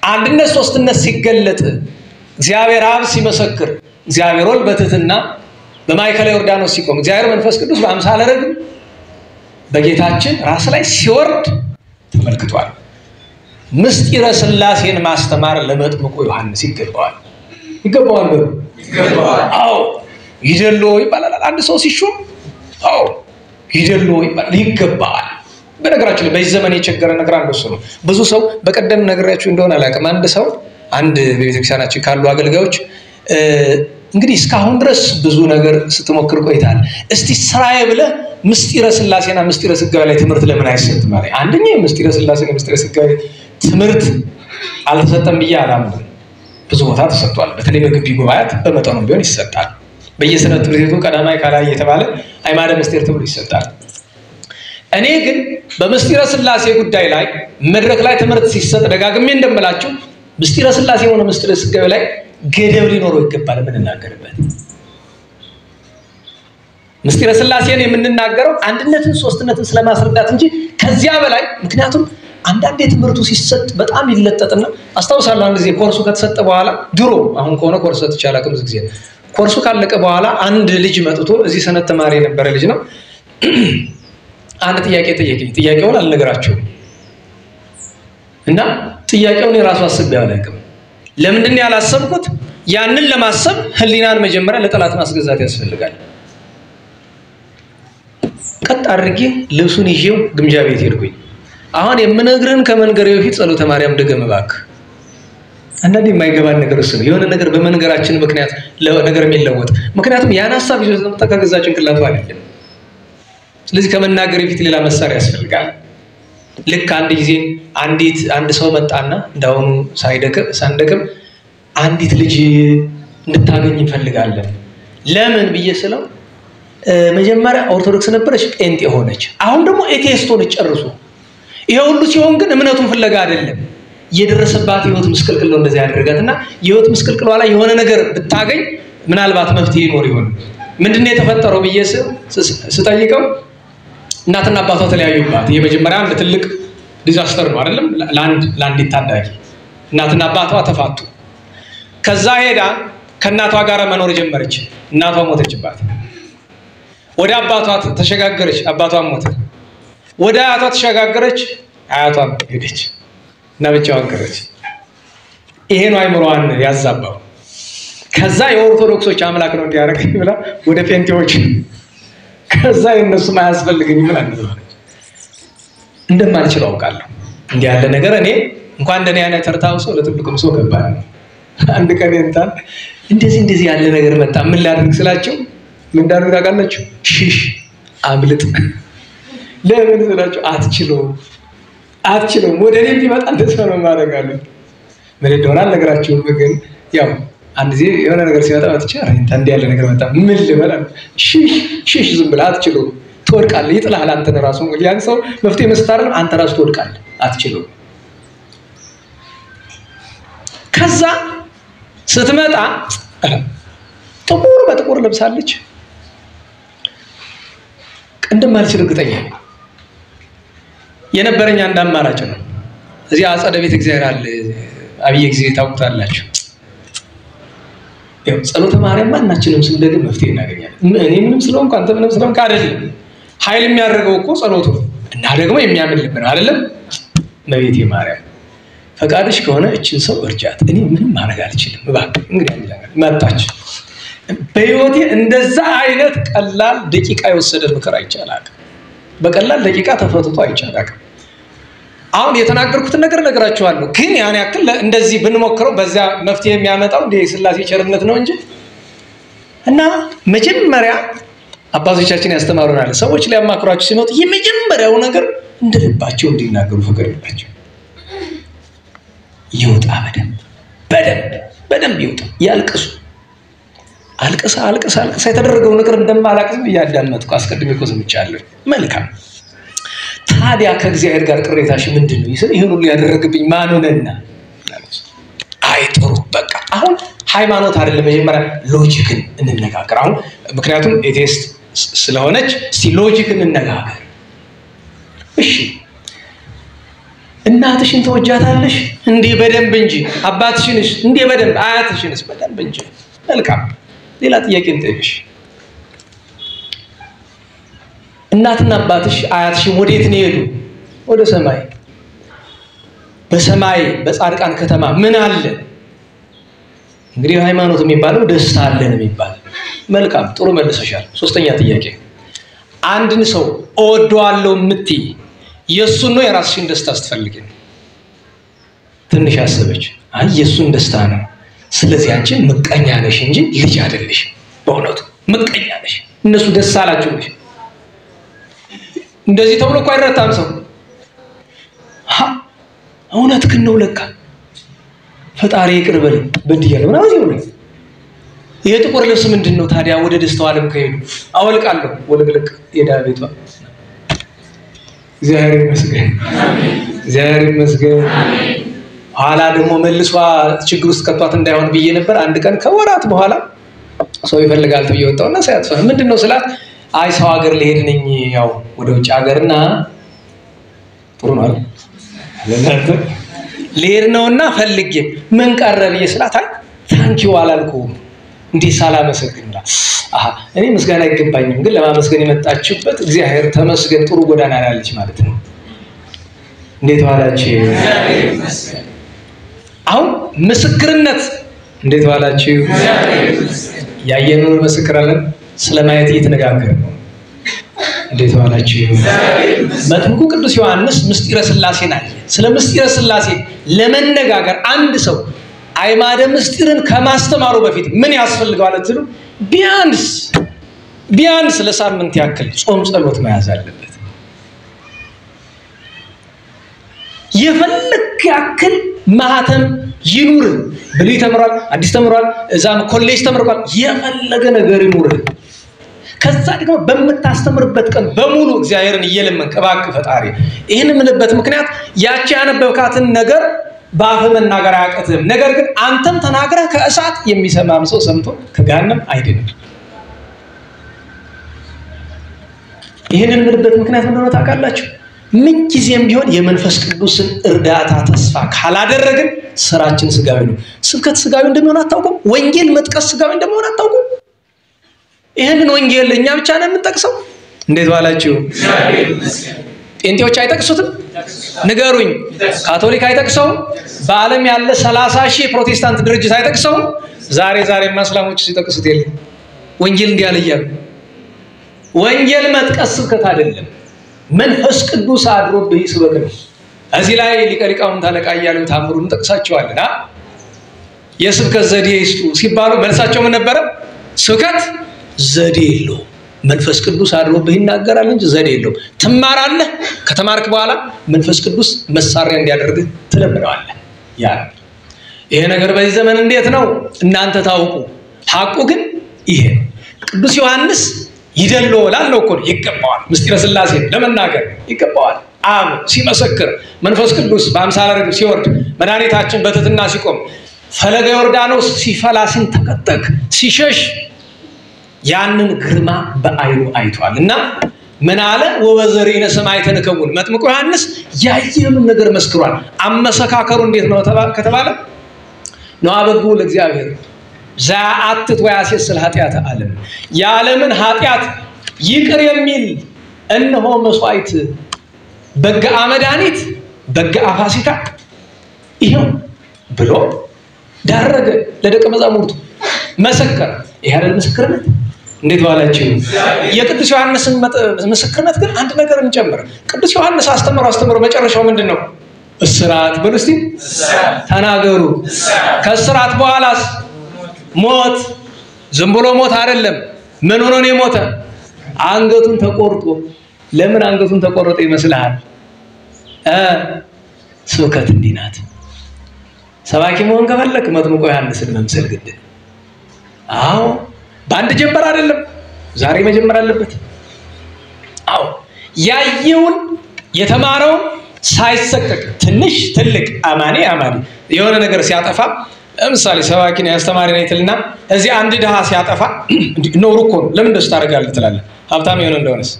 አንድነት ሶስትነት ሲገለጥ እግዚአብሔር አብ ሲመሰክር እግዚአብሔር ወልድ በትህትና በማይከለ ዮርዳኖስ ሲቆም እግዚአብሔር መንፈስ ቅዱስ በአምሳለ ርግብ በጌታችን ራስ ላይ ሲወርድ ተመልክቷል። ምስጢረ ሥላሴን ማስተማር ለመጥምቁ ዮሐንስ ይገባዋል። ይገባዋል። አዎ ይደሎ ይባላል። አንድ ሰው ሲሾም አዎ ይደሎ ይባላል፣ ይገባዋል። በነገራችን ላይ በዚህ ዘመን የቸገረ ነገር አንዱ እሱ ነው። ብዙ ሰው በቀደም ነግሬያችሁ እንደሆነ አላውቅም። አንድ በቤተክርስቲያናችን ካሉ አገልጋዮች እንግዲህ እስካሁን ድረስ ብዙ ነገር ስትሞክር ቆይታል። እስቲ ስራዬ ብለህ ምስጢረ ሥላሴና ምስጢረ ሥጋዌ ላይ ትምህርት ለምን አይሰጥም ማለት? አንደኛ ምስጢረ ሥላሴና ምስጢረ ሥጋዌ ትምህርት አልተሰጠም ብዬ አላምንም። ብዙ ቦታ ተሰጥቷል። በተለይ በግቢ ጉባኤያት በመጠኑም ቢሆን ይሰጣል። በየሰንበት ትምህርት ቤቱ ቀዳማይ ካላይ እየተባለ አዕማደ ምስጢር ተብሎ ይሰጣል። እኔ ግን በምስጢረ ሥላሴ ጉዳይ ላይ መድረክ ላይ ትምህርት ሲሰጥ ደጋግሜ እንደምላችሁ ምስጢረ ሥላሴ ሆነ ምስጢረ ሥጋዌ ላይ ገደብ ሊኖረው ይገባል። የምንናገርበት ምስጢረ ሥላሴን የምንናገረው አንድነትን ሶስትነትን ስለማስረዳት እንጂ ከዚያ በላይ ምክንያቱም አንዳንድ የትምህርቱ ሲሰጥ በጣም ይለጠጥና አስታውሳለሁ አንድ ጊዜ ኮርሱ ከተሰጠ በኋላ ድሮ አሁን ከሆነ ኮርሱ ተቻለ አቅም ጊዜ ኮርሱ ካለቀ በኋላ አንድ ልጅ መጥቶ እዚህ ሰነድ ተማሪ የነበረ ልጅ ነው። አንድ ጥያቄ ጠየቀኝ። ጥያቄውን አልነገራችሁም እና ጥያቄውን የራሱ አስቤ አላውቅም። ለምንድን ነው ያላሰብኩት? ያንን ለማሰብ ህሊናን መጀመሪያ ለጠላት ማስገዛት ያስፈልጋል። ቀጥ አድርጌ ልብሱን ይዤው ግምጃ ቤት ሄድኩኝ። አሁን የምነግርህን ከመንገሬ በፊት ጸሎተ ማርያም ደገም እባክህ። አንዳንዴ የማይገባን ነገር እሱ ነው። የሆነ ነገር በመንገራችን ምክንያት ነገር የሚለወጥ ምክንያቱም ያን ሐሳብ ይዞ ተከገዛ ጭንቅላቱ አይደለም። ስለዚህ ከመናገር በፊት ሌላ መሳሪያ ያስፈልጋል። ልክ አንድ ጊዜ አንድ ሰው መጣና እንዳውኑ ሳንደክም አንዲት ልጅ እንድታገኝ እንፈልጋለን። ለምን ብዬ ስለው መጀመሪያ ኦርቶዶክስ ነበረች፣ ጴንጤ ሆነች፣ አሁን ደግሞ ኤቴስት ሆነች ጨርሶ። ይሄ ሁሉ ሲሆን ግን እምነቱን ፍለጋ አይደለም የደረሰባት ህይወት ምስቅልቅል ነው እንደዚህ ያደረጋትና የህይወት ምስቅልቅሏ ላይ የሆነ ነገር ብታገኝ ምናልባት መፍትሄ ይኖር ይሆን። ምንድነው የተፈጠረው ብዬ ስጠይቀው እናትና አባቷ ተለያዩባት። የመጀመሪያ አንድ ትልቅ ዲዛስተር ነው አይደለም? ለአንዲት ታዳጊ እናትና አባቷ ተፋቱ። ከዛ ሄዳ ከእናቷ ጋር መኖር ጀመረች። እናቷ ሞተችባት። ወደ አባቷ ተሸጋገረች፣ አባቷ ሞተ። ወደ አያቷ ተሸጋገረች፣ አያቷ ሄደች እና ብቻዋን ቀረች። ይሄ ነው አይምሮዋን ያዛባው። ከዛ የኦርቶዶክሶች አምላክ ነው እንዲያረጋኝ ብላ ወደ ጴንጤዎች ከዛ የነሱም አያስፈልገኝም ብላ እንደማልችል አውቃለሁ። እንዲህ ያለ ነገር እኔ እንኳን እንደኔ አይነት ተርታው ሰው ለትልቁም ሰው ከባድ ነው። አንድ ቀን እንታን እንደዚህ ያለ ነገር መጣ። ምን ላድርግ ስላቸው ምን እንዳደረግ ታውቃላችሁ? ሽሽ አምልጥ። ለምን ስላቸው አትችሉም ወደ እኔ ቢመጣ እንደዛ ነው ማድረጋለሁ። ምን እንደሆነ አልነግራችሁም፣ ግን ያው አንድ ጊዜ የሆነ ነገር ሲመጣ መጥቼ እንዴ ያለ ነገር መጣ ምን ልበላ? ሽሽ ዝም ብለህ አትችሉም፣ ትወድቃለህ፣ ይጥልሃል። አንተን ራሱ ያን ሰው መፍትሄ መስጠት አይደለም አንተ ራሱ ትወድቃለህ፣ አትችሉም። ከዛ ስትመጣ ጥቁር በጥቁር ለብሳለች። እንደማልችል እርግጠኛ ነኝ። የነበረኝ አንድ አማራጭ ነው። እዚህ አጸደ ቤተ እግዚአብሔር አለ፣ አብይ ጊዜ ታውቁታላችሁ። ያው ጸሎተ ማርያም ማናችንም ስንደግም መፍትሄ እናገኛለን። እኔ ምንም ስለሆንኩ አንተ ምንም ስለሆንክ አይደለም። ኃይል የሚያደርገው እኮ ጸሎቱ ነው እና ደግሞ የሚያምን ልብ ነው አይደለም? እመቤቴ ማርያም ፈቃድሽ ከሆነ እችን ሰው እርጃት፣ እኔ ምንም ማድረግ አልችልም፣ እባክህ። እንግዲህ መጣች። በህይወቴ እንደዛ አይነት ቀላል ደቂቃ የወሰደ ምክር አይቻላል። በቀላል ደቂቃ ተፈትቶ አይቻላል። አሁን የተናገርኩትን ነገር ነግራችኋለሁ፣ ግን ያን ያክል እንደዚህ ብንሞክረው በዚያ መፍትሄ የሚያመጣው እንደ ሥላሴ ቸርነት ነው እንጂ እና መጀመሪያ አባቶቻችን ያስተማሩናል። ሰዎች ሊያማክሯችሁ ሲመጡ የመጀመሪያው ነገር እንደልባቸው እንዲናገሩ ፈቅዱላቸው። ይውጣ በደንብ ይውጣ። ያልቅሱ። አልቅሳ የተደረገው ነገር እንደማላቅም እያዳመጥኩ አስቀድሜ እኮ ሰምቻለሁ። መልካም። ታዲያ ከእግዚአብሔር ጋር ቅሬታሽ ምንድነው? ይሄን ሁሉ ያደረግብኝ ማን ሆነና? አይ ጥሩ በቃ አሁን ሃይማኖት አይደለም፣ መጀመሪያ ሎጂክን እንነጋገር። አሁን ምክንያቱም ኤቴስት ስለሆነች ሎጂክ እንነጋገር። እሺ እናትሽን ተወጃታለሽ እንዴ? በደንብ እንጂ። አባትሽንስ እንዴ? በደንብ። አያትሽንስ በደንብ እንጂ። መልካም። ሌላ ጥያቄ እንጠይቅሽ። እናትና አባትሽ አያትሽም ወዴት ነው የሄዱ? ወደ ሰማይ። በሰማይ በጻድቃን ከተማ ምን አለ? እንግዲህ ሃይማኖት የሚባለው ደስታ አለን የሚባል መልካም ጥሩ መልሰሻል። ሶስተኛ ጥያቄ አንድን ሰው እወደዋለሁ የምትይ የሱን ነው የራስሽን ደስታ ስትፈልጊ? ትንሽ አሰበች። አይ የሱን ደስታ ነው። ስለዚህ አንቺ ምቀኛ ነሽ እንጂ ልጅ አይደለሽ። በእውነቱ ምቀኛ ነሽ። እነሱ ደስ አላቸው ነሽ። እንደዚህ ተብሎ እኮ አይረታም ሰው። እውነት ግን ነው ለካ ፈጣሪ ይቅር በለኝ በድያለሁ ምናምን ይሆናል። ይሄ ጥቁር ልብስ ምንድነው ታዲያ? ወደ ደስታው ዓለም ከሄዱ አወልቃለሁ ወለግለቅ የዳ ቤቷ። እግዚአብሔር ይመስገን እግዚአብሔር ይመስገን። ኋላ ደግሞ መልሷ ችግር ውስጥ ከቷት እንዳይሆን ብዬ ነበር። አንድ ቀን ከወራት በኋላ ሰው ይፈልጋል ተብዬ ወጣውና ሳያጥፋ ምንድነው ስላት አይ ሰው ሀገር ልሄድ ነኝ ያው ወደ ውጭ ሀገርና ጥሩ ነው አለ ለናንተ ልሄድ ነውና ፈልጌ ምን ቀረብ ይስላት አይ ታንኪው አላልኩም እንዴ ሳላመሰግንላ እኔ ምስጋና አይገባኝም ግን ለማመስገን የመጣችበት እግዚአብሔር ተመስገን ጥሩ ጎዳና ያለች ማለት ነው። እንዴት ዋላችሁ? እግዚአብሔር ይመስገን። አሁን ምስክርነት እንዴት ዋላችሁ? እግዚአብሔር ይመስገን። ያየነውን መስክራለን ስለማየት እየተነጋገርን ነው። እንዴት ዋላችሁ? እግዚአብሔር ይመስገን። መጥምቁ ቅዱስ ዮሐንስ ምስጢረ ሥላሴን አየ። ስለ ምስጢረ ሥላሴ ለመነጋገር አንድ ሰው አይማደ ምስጢርን ከማስተማሩ በፊት ምን ያስፈልገዋል ትሉ? ቢያንስ ለሳምንት ያክል ጾም ጸሎት መያዝ አለበት። የፈለክ ያክል ማህተም ይኑር ብሉይ ተምሯል፣ አዲስ ተምሯል፣ እዛም ኮሌጅ ተምሯል፣ የፈለገ ነገር ይኑር። ከዛ ደግሞ በመታስተምርበት ቀን በሙሉ እግዚአብሔርን እየለመንክ እባክህ ፈጣሪ ይሄን ምንበት ምክንያት ያቺ ያነበብካትን ነገር በአፍ መናገር አያቅትም። ነገር ግን አንተም ተናግረህ ከእሳት የሚሰማም ሰው ሰምቶ ከገሃነም አይድንም። ይሄንን ምንበት ምክንያት ምን ነው ታውቃላችሁ? ምን ጊዜም ቢሆን የመንፈስ ቅዱስን እርዳታ ተስፋ ካላደረግን ስራችን ስጋዊ ነው። ስብከት ስጋዊ እንደሚሆን አታውቁም? ወንጌል መጥቀስ ስጋዊ እንደሚሆን አታውቁም? ይሄንን ወንጌል እኛ ብቻ ነን የምንጠቅሰው። እንዴት ዋላችሁ? እግዚአብሔር ይመስገን። ጴንጤዎች አይጠቅሱትም? ንገሩኝ። ካቶሊክ አይጠቅሰው? በዓለም ያለ 30,000 ፕሮቴስታንት ድርጅት አይጠቅሰው? ዛሬ እስላሞች ሲጠቅሱት የለም። ወንጌል እንዲህ ያለ እያሉ ወንጌል መጥቀስ ስብከት አይደለም። መንፈስ ቅዱስ አድሮብህ ይስበክ ነው። እዚህ ላይ ሊቀ ሊቃውንት አለቃ እያሉ ታምሩን ጠቅሳቸዋልና የስብከት ዘዴ ይስጡ ሲባሉ መልሳቸው ምን ነበረ? ስብከት ዘዴ የለው፣ መንፈስ ቅዱስ አድሮብህ ይናገራል እንጂ ዘዴ የለው። ትማራለህ፣ ከተማርክ በኋላ መንፈስ ቅዱስ መሳሪያ እንዲያደርግህ ትለምነዋለህ። ይሄ ነገር በዚህ ዘመን እንዴት ነው እናንተ ታውቁ። ሐቁ ግን ይሄ ነው። ቅዱስ ዮሐንስ ይደሎ ላለው እኮ ይገባዋል። ምስጢረ ሥላሴ ለመናገር ይገባዋል። አብ ሲመሰክር መንፈስ ቅዱስ በአምሳለ ርግብ ሲወርድ መድኃኒታችን በትሕትና ሲቆም ፈለገ ዮርዳኖስ ሲፈላ ሲንተከተክ ሲሸሽ ያንን ግርማ በአይኑ አይቷል። እና ምን አለ? ወበዘሪነ ሰማይ ተንከውን መጥምቁ ዮሐንስ ያየውን ነገር መስክሯል። አመሰካከሩ እንዴት ነው ከተባለ ነው አበጉ ለእግዚአብሔር ዛአትት ወያሴስል ኃጢአት ዓለም የዓለምን ኃጢአት ይቅር የሚል እነሆ መስዋዕት በገአ መድኃኒት በገአ ፋሲካ ይሄው ብሎ ዳረገ ለደቀ መዛሙርቱ መሰከረ። ይሄ አይደል ምስክርነት? እንዴት ዋላችሁ? የቅዱስ ዮሐንስን ምስክርነት ግን አንድ ነገር እንጨምር። ቅዱስ ዮሐንስ አስተምሮ መጨረሻው ምንድነው? እስራት በሉ እስቲ ተናገሩ። ከእስራት በኋላስ ሞት። ዝም ብሎ ሞት አይደለም። ምን ሆኖ ነው የሞተ? አንገቱን ተቆርጦ። ለምን አንገቱን ተቆረጠ ይመስልሃል? ስብከት እንዲህ ናት። ሰባኪ መሆን ከፈለክ መጥምቁ ዮሐንስን መምሰል ግድ። አዎ በአንድ ጀምበር አይደለም፣ ዛሬ መጀመር አለበት። አዎ ያየውን የተማረውን ሳይሰቀቅ ትንሽ ትልቅ አማኔ የሆነ ነገር ሲያጠፋ ለምሳሌ ሰባኪን ያስተማሪ ነው ይተልና እዚህ አንድ ድሃ ሲያጠፋ ኖሩ እኮ ለምን ደስ ታደርጋለህ ትላለህ? ሀብታም የሆነ እንደሆነስ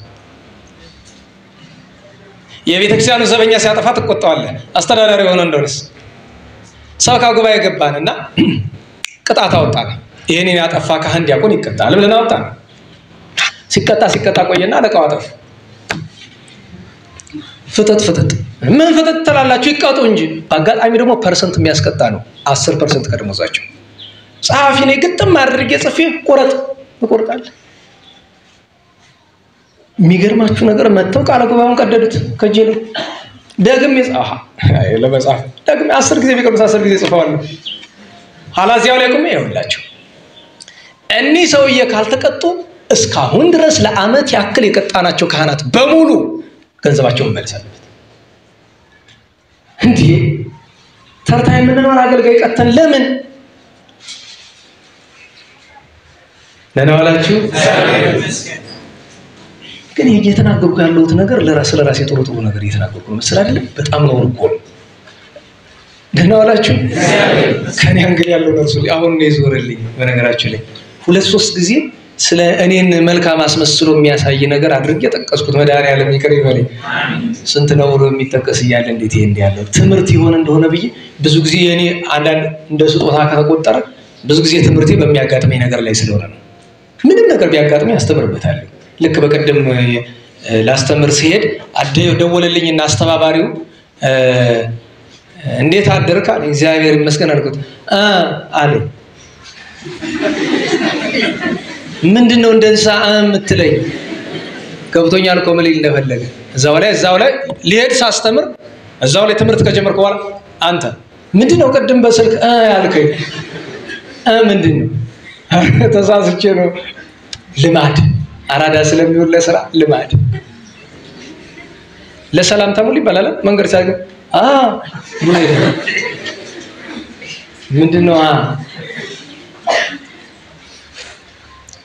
የቤተክርስቲያኑ ዘበኛ ሲያጠፋ ትቆጣዋለህ? አስተዳዳሪ የሆነ እንደሆነስ? ሰበካ ጉባኤ ገባንና ቅጣት አወጣን። ይሄንን ያጠፋ ካህን ዲያቆን ይቀጣል ብለን አወጣን። ሲቀጣ ቆየና አለቃው አጠፋ። ፍተት ምን ፍተት ትላላችሁ? ይቀጡ እንጂ። በአጋጣሚ ደግሞ ፐርሰንት የሚያስቀጣ ነው። 10% ከደሞዛቸው ጸሐፊ ነኝ ግጥም አድርጌ ጽፌ እቆርጣለሁ። የሚገርማችሁ ነገር መተው ቃለ ጉባኤውን ቀደዱት ከጀሉ ደግሜ ለመጻፍ ደግሜ 10 ጊዜ ቢቀርስ 10 ጊዜ ጽፈዋለሁ። ሐላዚያው ላይ ቆሜ ይኸውላችሁ እኒህ ሰውዬ ካልተቀጡ እስካሁን ድረስ ለዓመት ያክል የቀጣናቸው ካህናት በሙሉ ገንዘባቸውን መልሰዋል። እንዴ ተርታ የምንኖር አገልጋይ ቀጥተን ለምን ለናዋላችሁ? ግን እየተናገርኩ ያለሁት ነገር ለራሴ ጥሩ ነገር እየተናገርኩ ነው መሰል አይደለም? በጣም ነው እኮ ለናዋላችሁ ከኔ አንግል ያለው ነው አሁን ነው ይዞርልኝ። በነገራችሁ ላይ 2-3 ጊዜ ስለ እኔን መልካም አስመስሎ የሚያሳይ ነገር አድርጌ ጠቀስኩት። መድኃኒዓለም ይቅር ይበለኝ። ስንት ነው የሚጠቀስ ይያለ እንዴት ይሄ እንዲያለው ትምህርት ይሆን እንደሆነ ብዬ ብዙ ጊዜ እኔ አንዳንድ እንደ ስጦታ ከተቆጠረ ብዙ ጊዜ ትምህርቴ በሚያጋጥመኝ ነገር ላይ ስለሆነ ነው። ምንም ነገር ቢያጋጥመኝ አስተምርበታለሁ። ልክ በቀደም ላስተምር ሲሄድ ደወለልኝና አስተባባሪው እንዴት አደርክ አለ። እግዚአብሔር ይመስገን አልኩት። አለ ምንድነው እንደንሳ የምትለኝ? ገብቶኛል እኮ ምን እንደፈለገ እዛው ላይ ሊሄድ ሳስተምር እዛው ላይ ትምህርት ከጀመርኩ በኋላ አንተ ምንድነው ቀደም በስልክ ያልከኝ? ምንድነው? ተሳስቼ ነው። ልማድ አራዳ ስለሚውል ለስራ ልማድ ለሰላም ተሙል ይባላል። መንገድ ሳይገ ምንድነው?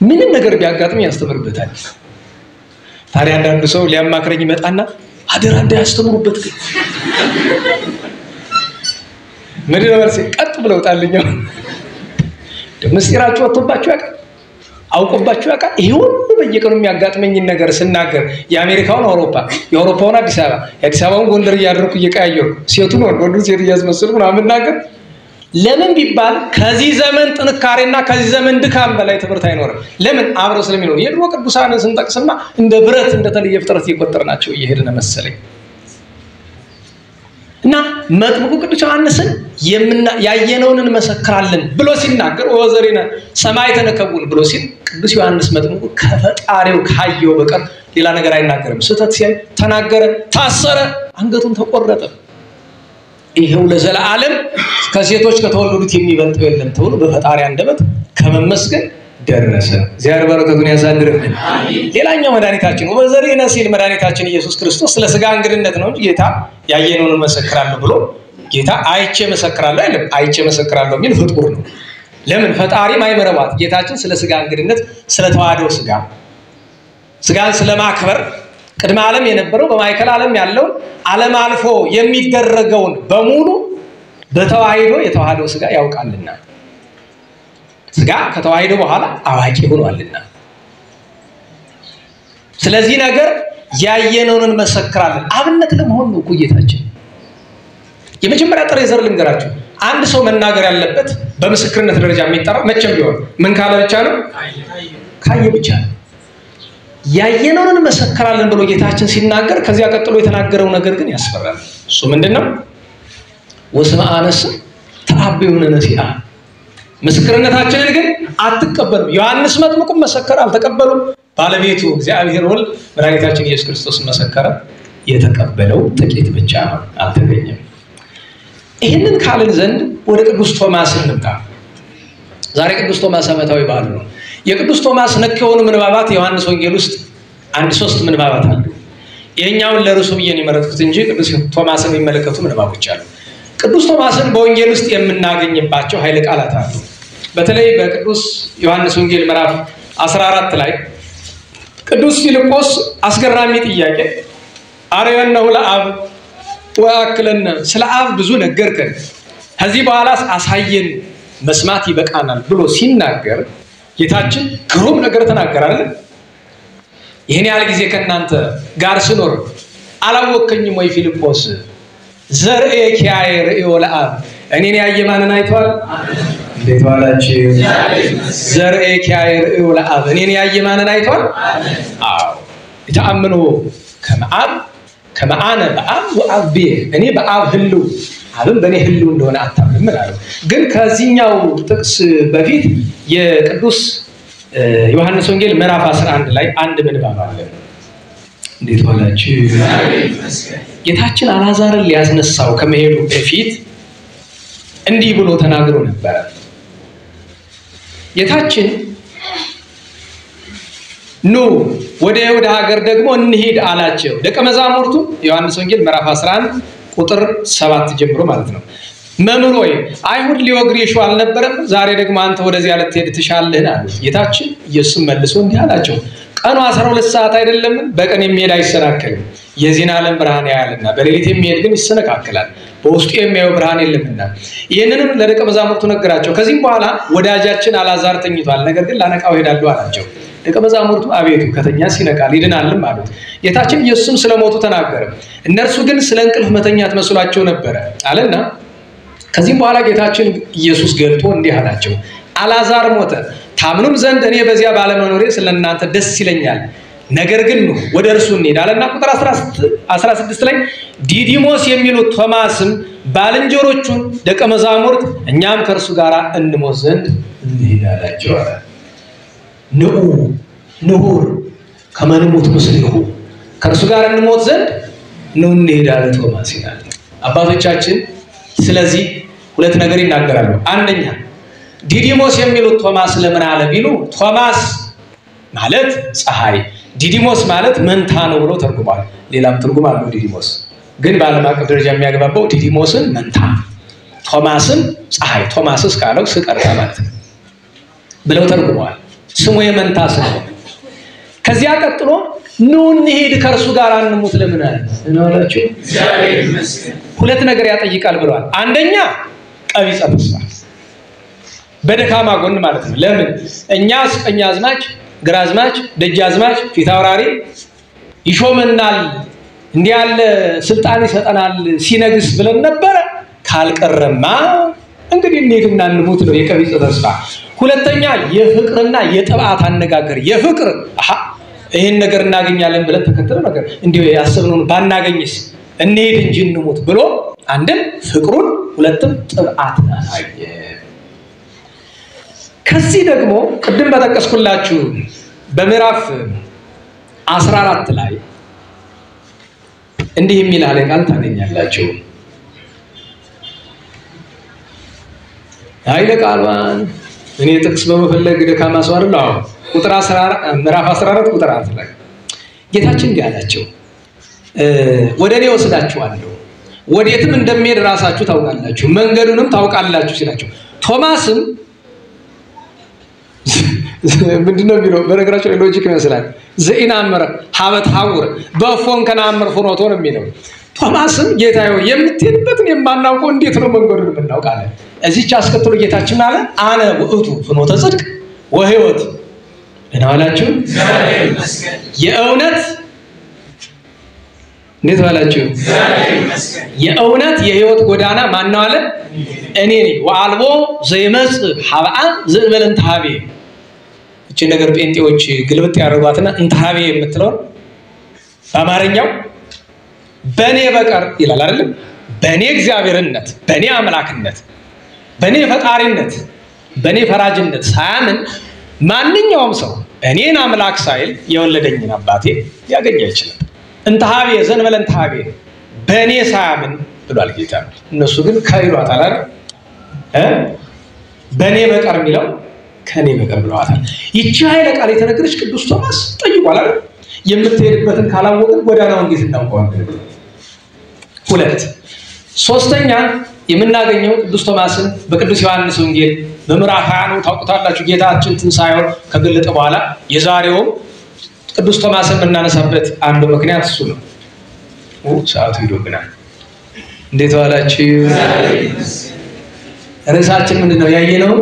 ምንም ነገር ቢያጋጥም ያስተምርበታል። ታዲያ አንዳንዱ ሰው ሊያማክረኝ ይመጣና አደራ እንዳያስተምሩበት ግን ምንድነው ማለት ቀጥ ብለው ጣልኛው ምስጢራችሁ ወጥቶባችሁ ያውቃል? አውቆባችሁ ያውቃል? ይሄ ሁሉ በየቀኑ የሚያጋጥመኝ ነገር ስናገር የአሜሪካውን አውሮፓ፣ የአውሮፓውን አዲስ አበባ፣ የአዲስ አበባውን ጎንደር እያደረኩ እየቀያየርኩ ሴቱን ወንዱን ሴት እያስመስልኩ ምናምን እናገር ለምን ቢባል ከዚህ ዘመን ጥንካሬና ከዚህ ዘመን ድካም በላይ ትምህርት አይኖርም። ለምን አብረው ስለሚኖር የድሮ ቅዱሳንን ስንጠቅስማ እንደ ብረት እንደተለየ ፍጥረት እየቆጠርናቸው እየሄድን መሰለኝ። እና መጥምቁ ቅዱስ ዮሐንስን ያየነውን እንመሰክራለን ብሎ ሲናገር ወዘሪነ ሰማዕተ ነከቡን ብሎ ሲል ቅዱስ ዮሐንስ መጥምቁ ከፈጣሪው ካየው በቀር ሌላ ነገር አይናገርም። ስህተት ሲያይ ተናገረ፣ ታሰረ፣ አንገቱን ተቆረጠ። ይሄው ለዘላለም ከሴቶች ከተወለዱት የሚበልጥ የለም ተብሎ በፈጣሪ አንደበት ከመመስገን ደረሰ። እግዚአብሔር በረከቱን ያሳድርልን። ሌላኛው መድኃኒታችን ወበዘሪነ ሲል መድኃኒታችን ኢየሱስ ክርስቶስ ስለ ስጋ እንግድነት ነው እንጂ ጌታ ያየነውን እንመሰክራለሁ ብሎ ጌታ አይቼ መሰክራለሁ አይደለም። አይቼ መሰክራለሁ የሚል ፍጡር ነው። ለምን ፈጣሪ ማይመረባት ጌታችን ስለ ስጋ እንግድነት ስለ ተዋህዶ ስጋን ስለማክበር ቅድመ ዓለም የነበረው በማይከል ዓለም ያለው ዓለም አልፎ የሚደረገውን በሙሉ በተዋህዶ የተዋህዶ ስጋ ያውቃልና ስጋ ከተዋህዶ በኋላ አዋቂ ሆኗልና ስለዚህ ነገር ያየነውን እንመሰክራለን። አብነት ለመሆን ነው ጌታችን። የመጀመሪያ ጥሬ ዘር ልንገራችሁ። አንድ ሰው መናገር ያለበት በምስክርነት ደረጃ የሚጠራው መቼም ቢሆን ምን ካለ ብቻ ነው? ካየ ብቻ ነው። ያየነውን እንመሰክራለን ብሎ ጌታችን ሲናገር ከዚያ ቀጥሎ የተናገረው ነገር ግን ያስፈራል። እሱ ምንድነው? ወስመ አነስ ተአብዩነ ነሲአ ምስክርነታችንን ግን አትቀበሉም። ዮሐንስ መጥምቁ መሰከረ፣ አልተቀበሉም። ባለቤቱ እግዚአብሔር ወልድ መድኃኒታችን ኢየሱስ ክርስቶስ መሰከረ፣ የተቀበለው ጥቂት ብቻ ነው፣ አልተገኘም። ይህንን ካልን ዘንድ ወደ ቅዱስ ቶማስ እንምጣ። ዛሬ ቅዱስ ቶማስ ዓመታዊ በዓሉ ነው። የቅዱስ ቶማስ ነክ የሆኑ ምንባባት ዮሐንስ ወንጌል ውስጥ 1-3 ምንባባት አሉ። ይሄኛውን ለርሱ ብዬ ነው የመረጥኩት እንጂ ቅዱስ ቶማስን የሚመለከቱ ምንባቦች አሉ። ቅዱስ ቶማስን በወንጌል ውስጥ የምናገኝባቸው ኃይለ ቃላት አሉ። በተለይ በቅዱስ ዮሐንስ ወንጌል ምዕራፍ 14 ላይ ቅዱስ ፊልጶስ አስገራሚ ጥያቄ አርዮነሁ ለአብ ወአክለነ፣ ስለ አብ ብዙ ነገርከን፣ ከዚህ በኋላ አሳየን፣ መስማት ይበቃናል ብሎ ሲናገር ጌታችን ግሩም ነገር ተናገረ አይደል? ይሄን ያህል ጊዜ ከናንተ ጋር ስኖር አላወከኝም ወይ ፊልጶስ? ዘርኤ ኪያየ ርእዮ ለአብ፣ እኔን ያየ ማንን አይቷል? እንዴት ዋላችሁ? ዘርኤ ኪያየ ርእዮ ለአብ፣ እኔን ያየ ማንን አይቷል? አዎ የተአምኑ ከመአብ ከመአነ በአብ ወአብ፣ እኔ በአብ ህልው አብን በእኔ ህልው እንደሆነ አታምንም አለው። ግን ከዚህኛው ጥቅስ በፊት የቅዱስ ዮሐንስ ወንጌል ምዕራፍ 11 ላይ አንድ ምንባብ አለ። እንዴት ዋላችሁ? ጌታችን አልዓዛርን ሊያስነሳው ከመሄዱ በፊት እንዲህ ብሎ ተናግሮ ነበር። ጌታችን ኑ ወደ ይሁዳ ሀገር ደግሞ እንሂድ አላቸው። ደቀ መዛሙርቱ ዮሐንስ ወንጌል ምዕራፍ 11 ቁጥር 7 ጀምሮ ማለት ነው። መምህር ሆይ አይሁድ ሊወግሩ ይሹ አልነበረም? ዛሬ ደግሞ አንተ ወደዚያ ልትሄድ ትሻለህን አሉት። ጌታችን ኢየሱስ መልሶ እንዲህ አላቸው፣ ቀኑ 12 ሰዓት አይደለም? በቀን የሚሄድ አይሰናከልም፣ የዚህን ዓለም ብርሃን ያያልና፣ በሌሊት የሚሄድ ግን ይሰነካከላል፣ በውስጡ የሚያየው ብርሃን የለምና። ይህንንም ለደቀ መዛሙርቱ ነገራቸው። ከዚህም በኋላ ወዳጃችን አልዓዛር ተኝቷል፣ ነገር ግን ላነቃው ሄዳለሁ አላቸው። ደቀ መዛሙርቱ አቤቱ ከተኛስ ይነቃል ይድናልም አሉት። ጌታችን ኢየሱስም ስለሞቱ ተናገረ። እነርሱ ግን ስለ እንቅልፍ መተኛት መስሏቸው ነበረ አለና ከዚህም በኋላ ጌታችን ኢየሱስ ገልጦ እንዲህ አላቸው፣ አልዓዛር ሞተ፣ ታምኑም ዘንድ እኔ በዚያ ባለመኖሬ ስለእናንተ ደስ ይለኛል። ነገር ግን ወደ እርሱ እንሂድ አለና ቁጥር 16 ላይ ዲዲሞስ የሚሉት ቶማስም ባልንጀሮቹን ደቀ መዛሙርት እኛም ከእርሱ ጋር እንሞት ዘንድ እንሂድ አላቸው። ንዑር ከመንሞት ምስልሁ ከእርሱ ጋር እንሞት ዘንድ ነው እንሂድ አለ ቶማስ ይላል አባቶቻችን። ስለዚህ ሁለት ነገር ይናገራሉ። አንደኛ ዲዲሞስ የሚሉት ቶማስ ለምን አለ ቢሉ ቶማስ ማለት ፀሐይ፣ ዲዲሞስ ማለት መንታ ነው ብሎ ተርጉሟል። ሌላም ትርጉም አለው ዲዲሞስ፣ ግን በዓለም አቀፍ ደረጃ የሚያገባባው ዲዲሞስን መንታ፣ ቶማስን ፀሐይ፣ ቶማስስ ካለው ስቀርታ ማለት ነው ብለው ተርጉመዋል። ስሙ የመንታ ስለሆነ ከዚያ ቀጥሎ ኑ እንሂድ ከእርሱ ጋር እንሙት ለምን አለ እናላችሁ? ሁለት ነገር ያጠይቃል ብለዋል። አንደኛ ቀቢጸ ተስፋ በደካማ ጎን ማለት ነው። ለምን እኛስ ቀኛዝማች፣ ግራዝማች፣ ደጃዝማች፣ ፊታውራሪ ይሾመናል እንዲህ ያለ ስልጣን ይሰጠናል ሲነግስ ብለን ነበረ። ካልቀረማ እንግዲህ እንሂድና እንሙት ነው የቀቢጸ ተስፋ። ሁለተኛ የፍቅርና የጥብዓት አነጋገር የፍቅር ይሄን ነገር እናገኛለን ብለን ተከተለ ነገር እንዲሁ ያሰብነውን ባናገኝስ እንሂድ እንጂ እንሙት ብሎ አንድም ፍቅሩን ሁለትም ጥብዓትን አሳየ። ከዚህ ደግሞ ቅድም በተጠቀስኩላችሁ በምዕራፍ 14 ላይ እንዲህ የሚል ቃል ታገኛላችሁ። ኃይለ ቃሏን እኔ ጥቅስ በመፈለግ ደካማ ሰው አይደለሁ። ቁጥር 14 ምዕራፍ 14 ቁጥር 4 ላይ ጌታችን እንዲህ አላቸው፣ ወደ እኔ ወስዳችኋለሁ፣ ወዴትም እንደሚሄድ ራሳችሁ ታውቃላችሁ፣ መንገዱንም ታውቃላችሁ ሲላቸው ቶማስም ምንድነው የሚለው? በነገራችን ላይ ሎጂክ ይመስላል። ዘኢናመረ ሀበት ሀውር በፎን ከናመር ፍኖቶ ነው የሚለው። ቶማስም ጌታዬ የምትሄድበትን የማናውቀው እንዴት ነው መንገዱን የምናውቃለን? እዚህች አስከትሎ ጌታችን አለ አነ ውእቱ ፍኖተ ጽድቅ ወሕይወት እናላችሁ የእውነት እንዴት ዋላችሁ? የእውነት የሕይወት ጎዳና ማን ነው አለ? እኔ ነኝ። ወአልቦ ዘይመጽእ ሀብአ ዘእንበለ እንተ ኀቤ። እቺ ነገር ጴንጤዎች ግልብጥ ያደርጓትና እንተ ኀቤ የምትለው በአማርኛው በኔ በቀር ይላል አይደል? በኔ እግዚአብሔርነት፣ በኔ አምላክነት፣ በኔ ፈጣሪነት፣ በኔ ፈራጅነት ሳያምን ማንኛውም ሰው እኔን አምላክ ሳይል የወለደኝን አባቴ ሊያገኝ አይችልም። እንተ ኀቤ ዘእንበለ እንተ ኀቤ በኔ ሳያምን ብሏል ጌታ። እነሱ ግን ከይሏታል አይደል? በኔ በቀር የሚለው ከኔ በቀር ብለዋታል። ይቺ ኃይለ ቃል የተነገረች ቅዱስ ቶማስ ጠይቋል አይደል? የምትሄድበትን ካላወቅን ጎዳናውን እንዴት እናውቀዋለን? ሁለት ሶስተኛ የምናገኘው ቅዱስ ቶማስን በቅዱስ ዮሐንስ ወንጌል በምዕራፍ 20 ነው። ታውቁታላችሁ። ጌታችን ትንሣኤውን ከገለጠ በኋላ የዛሬው ቅዱስ ቶማስን የምናነሳበት አንዱ ምክንያት እሱ ነው። ሰዓቱ ሄዶብናል። እንዴት ዋላችሁ? ርዕሳችን ምንድነው? ያየነው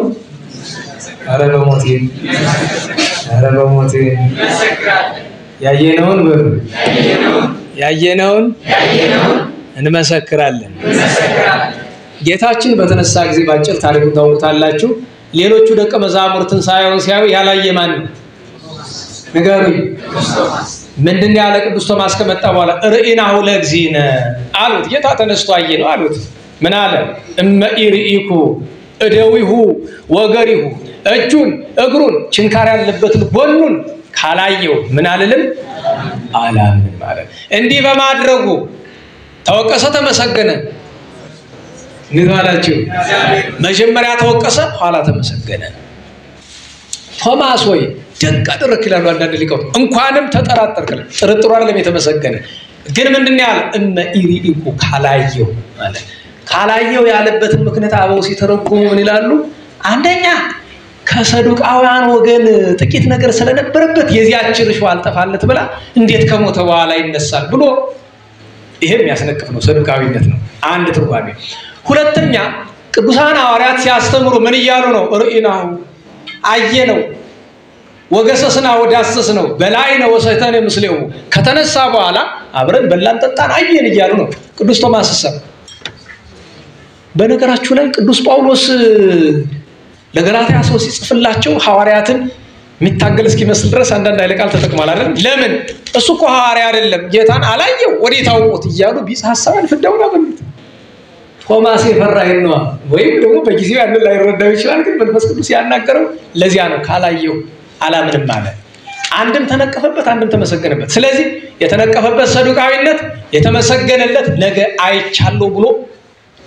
ኧረ በሞቴ ያየነውን እንመሰክራለን። ጌታችን በተነሳ ጊዜ ባጭር ታሪኩን ታውቁታላችሁ። ሌሎቹ ደቀ መዛሙርትን ሳይሆን ሲያዩ ያላየ ማን ነው? ንገሩኝ። ምንድን ያለ ቅዱስ ቶማስ ከመጣ በኋላ ርኢናሁ ለእግዚእነ አሉት። ጌታ ተነስቶ አየ ነው አሉት። ምን አለ? እመ ኢርኢኩ እደዊሁ ወገሪሁ እጁን እግሩን ችንካር ያለበትን ጎኑን ካላየው ምን አልልም አላምንም ማለት። እንዲህ በማድረጉ ተወቀሰ ተመሰገነ? ንባላችሁ መጀመሪያ ተወቀሰ ኋላ ተመሰገነ። ቶማስ ሆይ ደግ አደረክ ይላሉ አንዳንድ ሊቃውንት። እንኳንም ተጠራጠርክ። ጥርጥሩ አይደለም የተመሰገነ ግን ምንድነው ያለ? እመ ኢርኢኩ ካላየው ማለት። ካላየው ያለበትን ምክንያት አበው ሲተረጉሙ ምን ይላሉ? አንደኛ ከሰዱቃውያን ወገን ጥቂት ነገር ስለነበረበት የዚያች ርሾ አልጠፋለት ብላ እንዴት ከሞተ በኋላ ይነሳል ብሎ ይሄም ያስነቅፍ ነው፣ ሰዱቃዊነት ነው አንድ ትርጓሜ። ሁለተኛ ቅዱሳን ሐዋርያት ሲያስተምሩ ምን እያሉ ነው? ርኢናሁ አየነው፣ ወገሰስና ወዳሰስነው፣ በላይነው ወሰተነ ምስሌው፣ ከተነሳ በኋላ አብረን በላን ጠጣን አየን እያሉ ነው። ቅዱስ ቶማስ ሰም በነገራችሁ ላይ ቅዱስ ጳውሎስ ለገላትያ ሰው ሲጽፍላቸው ሐዋርያትን የሚታገል እስኪመስል ድረስ አንዳንድ ኃይለ ቃል ተጠቅሟል አይደል? ለምን? እሱ እኮ ሐዋርያ አይደለም፣ ጌታን አላየው ወዴት አውቆት እያሉ ቢጽ ሐሳብን ፍዳውን አበሉት። ቶማስ የፈራ ነው ወይም ደግሞ በጊዜው ያንን ላይረዳው ይችላል። ግን መንፈስ ቅዱስ ያናገረው ለዚያ ነው። ካላየው አላምንም ማለት አንድም ተነቀፈበት አንድም ተመሰገነበት። ስለዚህ የተነቀፈበት ሰዱቃዊነት የተመሰገነለት ነገ አይቻለው ብሎ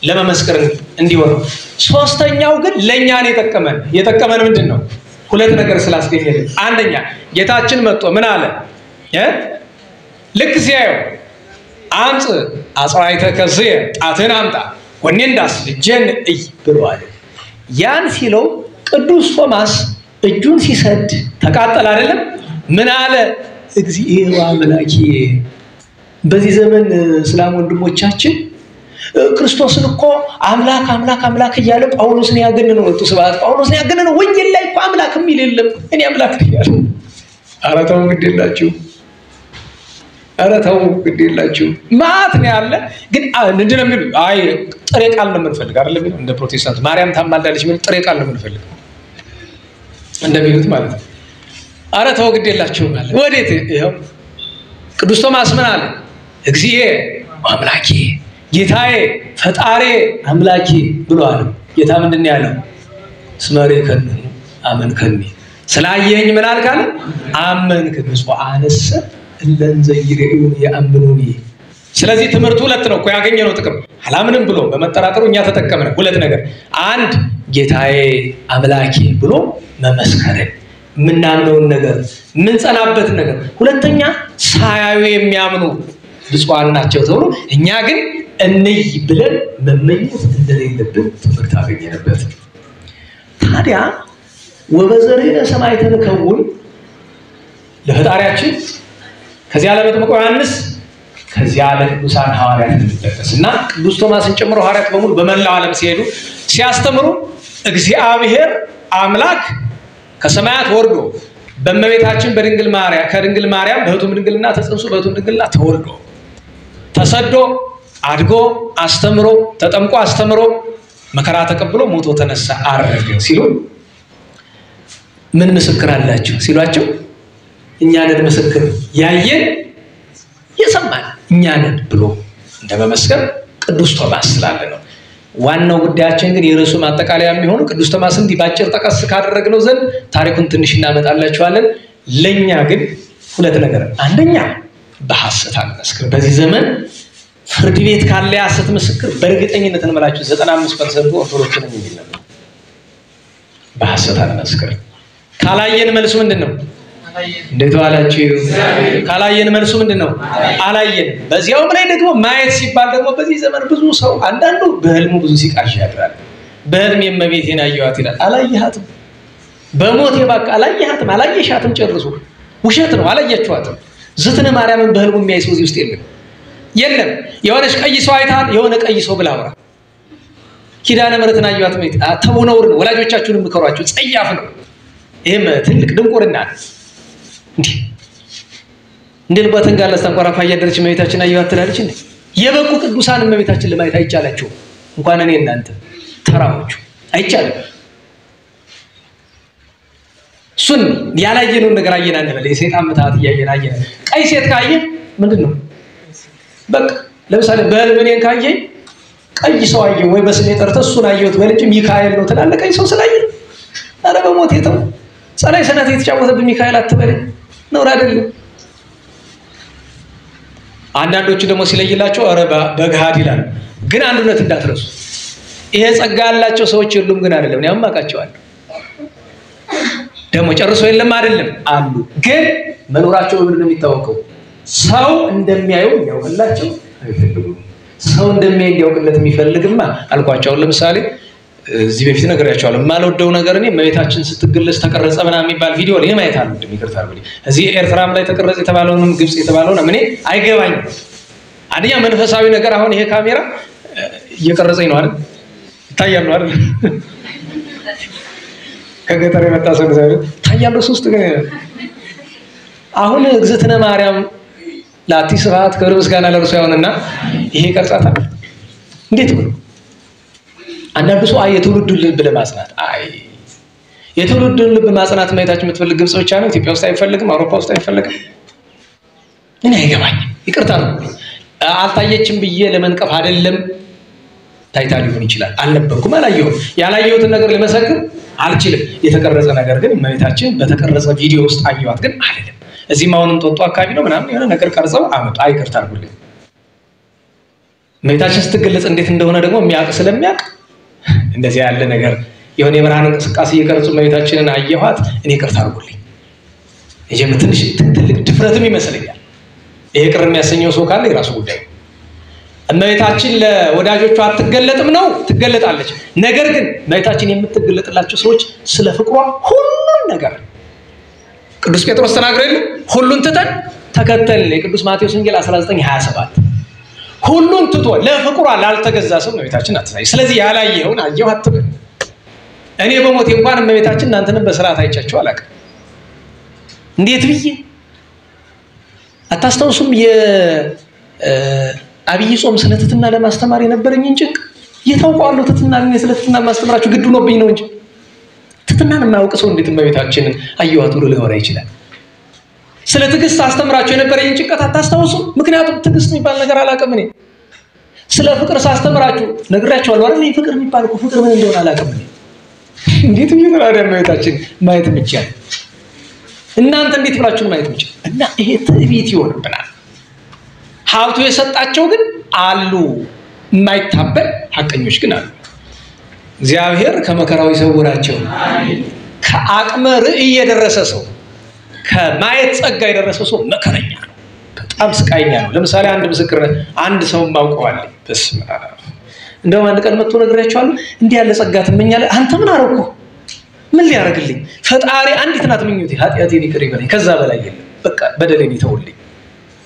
ለመመስከር እንዲሆን። ሶስተኛው ግን ለኛ ነው የጠቀመን ምንድነው? ሁለት ነገር ስላስገኘልን። አንደኛ ጌታችን መጥቶ ምን አለ? ልክ ሲያየው አንጽ አጽዋይተ ከዚህ ጣትን አምጣ ወኔን ዳስ እጄን እይ ብሏል። ያን ሲለው ቅዱስ ቶማስ እጁን ሲሰድ ተቃጠለ አይደለም? ምን አለ? እግዚኦ አምላኬ። በዚህ ዘመን እስላም ወንድሞቻችን ክርስቶስን እኮ አምላክ አምላክ አምላክ እያለ ጳውሎስን ያገነነው ነው። ተስባት ጳውሎስን ያገነነው ወንጌል ላይ እኮ አምላክ የሚል የለም። እኔ አምላክ እያለ ኧረ ተው ግዴላችሁ፣ ኧረ ተው ግዴላችሁ ማት ነው ያለ። ግን ምንድነው የሚሉ? አይ ጥሬ ቃል ነው የምንፈልግ አይደለም እንደ ፕሮቴስታንት ማርያም ታማልዳለች ምን ጥሬ ቃል ነው የምንፈልግ እንደሚሉት ማለት ነው። ኧረ ተው ግዴላችሁ ማለት ወዴት? ይሄው ቅዱስ ቶማስ ምን አለ? እግዚኦ አምላኬ ጌታዬ ፈጣሪ አምላኬ ብሏል። ጌታ ምንድነው ያለው? ስመሬከን አመንከኒ፣ ስላየኝ ምን አልካለ? አመንክ። ንጹሐንስ እለንዘ ይሬኡን ያምኑኒ። ስለዚህ ትምህርቱ ሁለት ነው እኮ ያገኘነው ጥቅም። አላምንም ብሎ በመጠራጠሩ እኛ ተጠቀምነ ሁለት ነገር። አንድ ጌታዬ አምላኬ ብሎ መመስከርን፣ ምናምነውን ነገር ምንጸናበት ነገር። ሁለተኛ ሳያዩ የሚያምኑ ብፁዓን ናቸው ተብሎ እኛ ግን እንይ ብለን መመኘት እንደሌለብን ትምህርት አገኘንበት። ታዲያ ወበዘሬነ ሰማዕታተ ከውን ለፈጣሪያችን ከዚያ ለመጥምቁ ዮሐንስ ከዚያ ለቅዱሳን ሐዋርያት እንደተጠቀሰና ቅዱስ ቶማስን ጨምሮ ሐዋርያት በሙሉ በመላው ዓለም ሲሄዱ ሲያስተምሩ እግዚአብሔር አምላክ ከሰማያት ወርዶ በእመቤታችን በድንግል ማርያም ከድንግል ማርያም በሕቱም ድንግልና ተጸንሶ በሕቱም ድንግልና ተወልዶ ተሰዶ አድጎ አስተምሮ ተጠምቆ አስተምሮ መከራ ተቀብሎ ሞቶ ተነሳ አረገ ሲሉ ምን ምስክር አላችሁ ሲሏቸው እኛ ነን ምስክር ያየን የሰማን እኛ ነን ብሎ እንደመመስከር ቅዱስ ቶማስ ስላለ ነው። ዋናው ጉዳያችን ግን የርዕሱ ማጠቃለያ የሚሆነው ቅዱስ ቶማስ እንዲህ ባጭር ጠቀስ ካደረግነው ዘንድ ታሪኩን ትንሽ እናመጣላችኋለን። ለኛ ግን ሁለት ነገር፣ አንደኛ በሐሰት አንመስክር። በዚህ ዘመን ፍርድ ቤት ካለ ሐሰት ምስክር በእርግጠኝነት እንመላችሁ 95% ኦርቶዶክስን የሚል ነው። በሐሰት አንመስክር። ካላየን መልሱ ምንድነው? እንዴት ዋላችሁ? ካላየን መልሱ ምንድነው? አላየን። በዚያውም ላይ ደግሞ ማየት ሲባል ደግሞ በዚህ ዘመን ብዙ ሰው አንዳንዱ በህልሙ ብዙ ሲቃሽ ያድራል። በህልም የእመቤቴን አየኋት ይላል። አላየሃትም። በሞት የባካ አላየሃትም፣ አላየሻትም። ጨርሶ ውሸት ነው። አላየቻትም። ዝትነ ማርያምን በህልሙ የሚያይ ሰው እዚህ ውስጥ የለም። የሆነች ቀይ ሰው አይታል፣ የሆነ ቀይ ሰው ብላ አውራ። ኪዳነ ምሕረትን አየኋት ማለት ተው ነውር ነው። ወላጆቻችሁን ምከሯቸው፣ ጸያፍ ነው። ይሄም ትልቅ ድንቁርና ነው። እንዴ ልባተን ጋር ለስተንቆራፋ ያደረች እመቤታችን አየኋት ትላለች እንዴ? የበቁ ቅዱሳን እመቤታችን ለማየት አይቻላችሁ። እንኳን እኔ እናንተ ተራዎቹ አይቻልም። ሱን ያላየነውን ነገር አየና እንበል። የሰይጣን ምታት ያየና ቀይ ሴት ካየ ምንድነው? በቃ ለምሳሌ በህልም እኔን ካየኝ ቀይ ሰው አየሁ ወይ በስሜ ጠርተህ እሱን አየሁት በል እንጂ ሚካኤል ነው ትላለህ ቀይ ሰው ስላየህ? ኧረ በሞት የተው ጸላይ ሰናት የተጫወተብህ ሚካኤል አትበለኝ። ነው አይደለም? አንዳንዶቹ ደግሞ ሲለይላቸው ኧረ በግሃድ ይላል። ግን አንዱነት እንዳትረሱ። ይሄ ጸጋ ያላቸው ሰዎች የሉም ግን አይደለም። እኔም አውቃቸዋለሁ። ደግሞ ጨርሶ የለም አይደለም አሉ። ግን መኖራቸው ምን እንደሚታወቀው ሰው እንደሚያዩ ያውቅላቸው አይፈልጉም። ሰው እንደሚያይ ያውቅለት የሚፈልግማ አልኳቸው። ለምሳሌ እዚህ በፊት ነገራቸዋለሁ። የማልወደው ነገር እኔ እመቤታችን ስትገለጽ ተቀረጸ ምናምን የሚባል ቪዲዮ ላይ ማየት አልወድም። ይቅርታ አድርጉልኝ። እዚህ ኤርትራም ላይ ተቀረጸ የተባለውንም ግብጽ የተባለውንም እኔ አይገባኝም። አንደኛ መንፈሳዊ ነገር አሁን ይሄ ካሜራ እየቀረጸኝ ነው አይደል? ይታያል ነው አይደል? ከገጠር የመጣ ሰው ነው ታያል። ሶስት ግን አሁን እግዝእትነ ማርያም ላቲ ስብሐት ክብር ምስጋና ለእርሱ ይሁንና ይሄ ቀርጻታ እንዴት ብሎ አንዳንዱ ሰው የትውልዱን ልብ ለማጽናት የትውልዱን ልብ ማጽናት ማየታችን የምትፈልግ ግብጽ ብቻ ነው። ኢትዮጵያ ውስጥ አይፈልግም፣ አውሮፓ ውስጥ አይፈልግም። እኔ አይገባኝም። ይቅርታ ነው አልታየችም ብዬ ለመንቀፍ አይደለም። ታይታ ሊሆን ይችላል። አልነበርኩም፣ አላየሁም። ያላየሁትን ነገር ለመሰክር አልችልም። የተቀረጸ ነገር ግን እመቤታችን በተቀረጸ ቪዲዮ ውስጥ አየኋት ግን አይደለም። እዚህም አሁንም ጦጦ አካባቢ ነው ምናምን የሆነ ነገር ቀርጸው አመጡ። ይቅርታ አድርጉልኝ። እመቤታችን ስትገለጽ እንዴት እንደሆነ ደግሞ የሚያውቅ ስለሚያውቅ እንደዚህ ያለ ነገር የሆነ የብርሃን እንቅስቃሴ እየቀረጹ እመቤታችንን አየኋት። እኔ ይቅርታ አድርጉልኝ። ትንሽ ትልቅ ድፍረትም ይመስለኛል። ይሄ ቅር የሚያሰኘው ሰው ካለ የራሱ ጉዳይ። እመቤታችን ለወዳጆቿ አትገለጥም ነው? ትገለጣለች። ነገር ግን እመቤታችን የምትገለጥላቸው ሰዎች ስለ ፍቅሯ ሁሉን ነገር ቅዱስ ጴጥሮስ ተናግሮ የለ ሁሉን ትተን ተከተልን። የቅዱስ ማቴዎስ ወንጌል 19:27 ሁሉን ትቶ ለፍቅሯ ላልተገዛ ሰው እመቤታችን አትሳይ። ስለዚህ ያላየኸውን አየሁ አትበል። እኔ በሞቴ እንኳን እመቤታችን እናንተንም በስርዓት አይቻችሁ አላውቅም። እንዴት ብዬ አታስታውሱም? የአብይ ጾም ስለ ትሕትና ለማስተማር የነበረኝን ጭንቅ የታውቀዋለሁ። ትሕትና ስለትሕትና ማስተማራችሁ ግድ ሆኖብኝ ነው እንጂ ትሕትናን የማያውቅ ሰው እንዴት እመቤታችንን አየኋት ብሎ ሊሆን ይችላል? ስለ ትዕግስት አስተምራችሁ የነበረኝን ጭንቀት አታስታውሱም? ምክንያቱም ትዕግስት የሚባል ነገር አላውቅም። እኔ ስለ ፍቅር ሳስተምራችሁ ነግራችኋለሁ አይደል? ፍቅር የሚባል እኮ ፍቅር ምን እንደሆነ አላውቅም። እንዴት ብዬ ታዲያ እመቤታችን ማየት የምችል እናንተ እንዴት ብላችሁ ማየት የምችል? እና ይሄ ትዕቢት ይሆንብናል። ሀብቱ የሰጣቸው ግን አሉ፣ የማይታበል ሐቀኞች ግን አሉ። እግዚአብሔር ከመከራው ይሰውራቸው። ከአቅመ ርዕይ የደረሰ ሰው ከማየት ጸጋ የደረሰ ሰው መከረኛ ነው፣ በጣም ስቃይኛ ነው። ለምሳሌ አንድ ምስክርነት አንድ ሰው ማውቀዋል። በስመ አብ እንደውም አንድ ቀን መጥቶ ነግሬያቸዋለሁ። እንዲህ ያለ ጸጋ ትመኛለህ አንተ? ምን አደረኩ? ምን ሊያደርግልኝ? ፈጣሪ አንዲት ናት ምኞቴ፣ ኃጢአቴን ይቅር ይበለኝ፣ ከዛ በላይ የለም። በቃ በደሌን ይተውልኝ፣